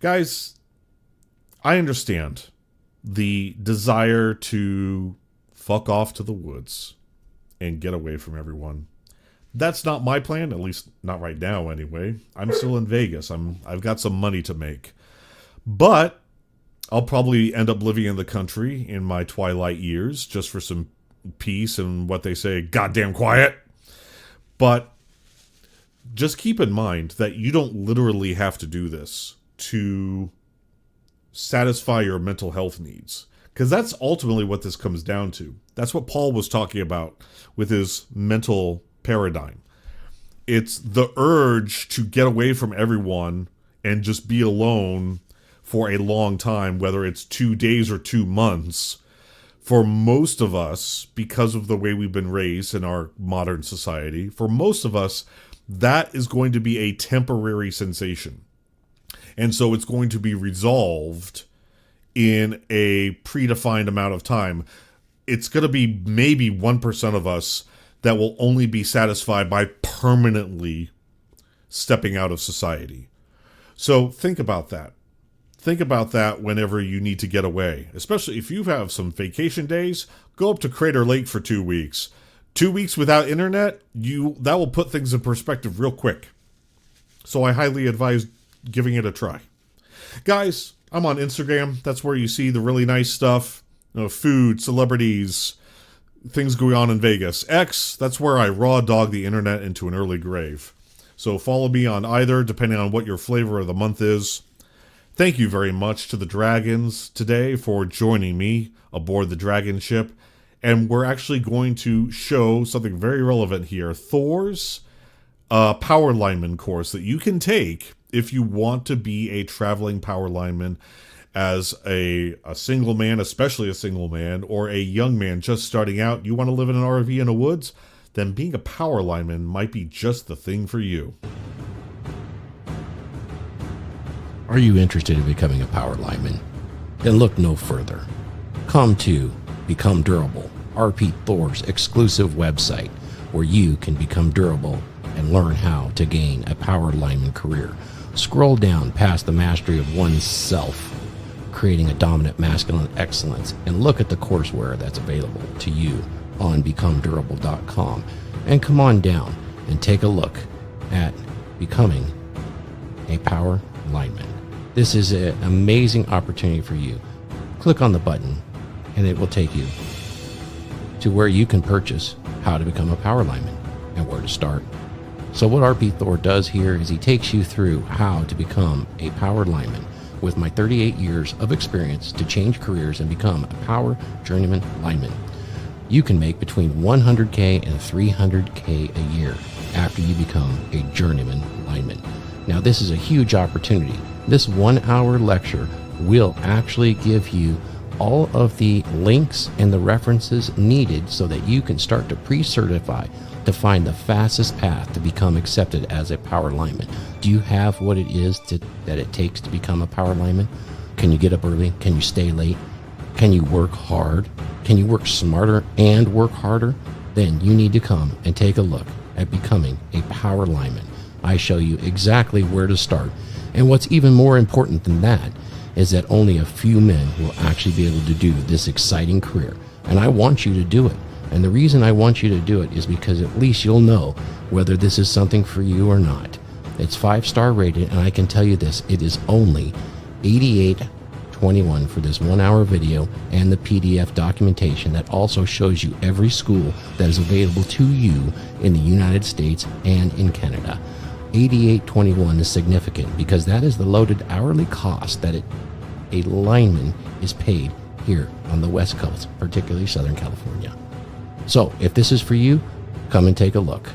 Guys, I understand the desire to fuck off to the woods and get away from everyone. That's not my plan, at least not right now anyway. I'm still in Vegas. I've got some money to make. But I'll probably end up living in the country in my twilight years just for some peace and what they say, goddamn quiet. But just keep in mind that you don't literally have to do this to satisfy your mental health needs. Because that's ultimately what this comes down to. That's what Paul was talking about with his mental paradigm. It's the urge to get away from everyone and just be alone for a long time, whether it's 2 days or 2 months. For most of us, because of the way we've been raised in our modern society, for most of us, that is going to be a temporary sensation. And so it's going to be resolved in a predefined amount of time. It's going to be maybe 1% of us that will only be satisfied by permanently stepping out of society. So think about that. Think about that whenever you need to get away. Especially if you have some vacation days, go up to Crater Lake for 2 weeks. 2 weeks without internet, that will put things in perspective real quick. So I highly advise giving it a try. Guys, I'm on Instagram. That's where you see the really nice stuff. Food, celebrities, things going on in Vegas. X, that's where I raw dog the internet into an early grave. So follow me on either, depending on what your flavor of the month is. Thank you very much to the Dragons today for joining me aboard the Dragonship. And we're actually going to show something very relevant here. Thor's power lineman course that you can take if you want to be a traveling power lineman as a single man, especially a single man, or a young man just starting out. You want to live in an RV in the woods? Then being a power lineman might be just the thing for you. Are you interested in becoming a power lineman? Then look no further. Come to Become Durable, RP Thor's exclusive website, where you can become durable and learn how to gain a power lineman career. Scroll down past the mastery of oneself, creating a dominant masculine excellence, and look at the courseware that's available to you on becomedurable.com. And come on down and take a look at becoming a power lineman. This is an amazing opportunity for you. Click on the button and it will take you to where you can purchase how to become a power lineman and where to start. So what RP Thor does here is he takes you through how to become a power lineman with my 38 years of experience to change careers and become a power journeyman lineman. You can make between $100K and $300K a year after you become a journeyman lineman. Now this is a huge opportunity. This 1 hour lecture will actually give you all of the links and the references needed so that you can start to pre-certify to find the fastest path to become accepted as a power lineman. Do you have what it is that it takes to become a power lineman? Can you get up early? Can you stay late? Can you work hard? Can you work smarter and work harder? Then you need to come and take a look at becoming a power lineman. I show you exactly where to start. And what's even more important than that is that only a few men will actually be able to do this exciting career. And I want you to do it. And the reason I want you to do it is because at least you'll know whether this is something for you or not. It's 5-star rated, and I can tell you this, it is only $88.21 for this 1 hour video and the PDF documentation that also shows you every school that is available to you in the United States and in Canada. $88.21 is significant because that is the loaded hourly cost that a lineman is paid here on the West Coast, particularly Southern California. So if this is for you, come and take a look.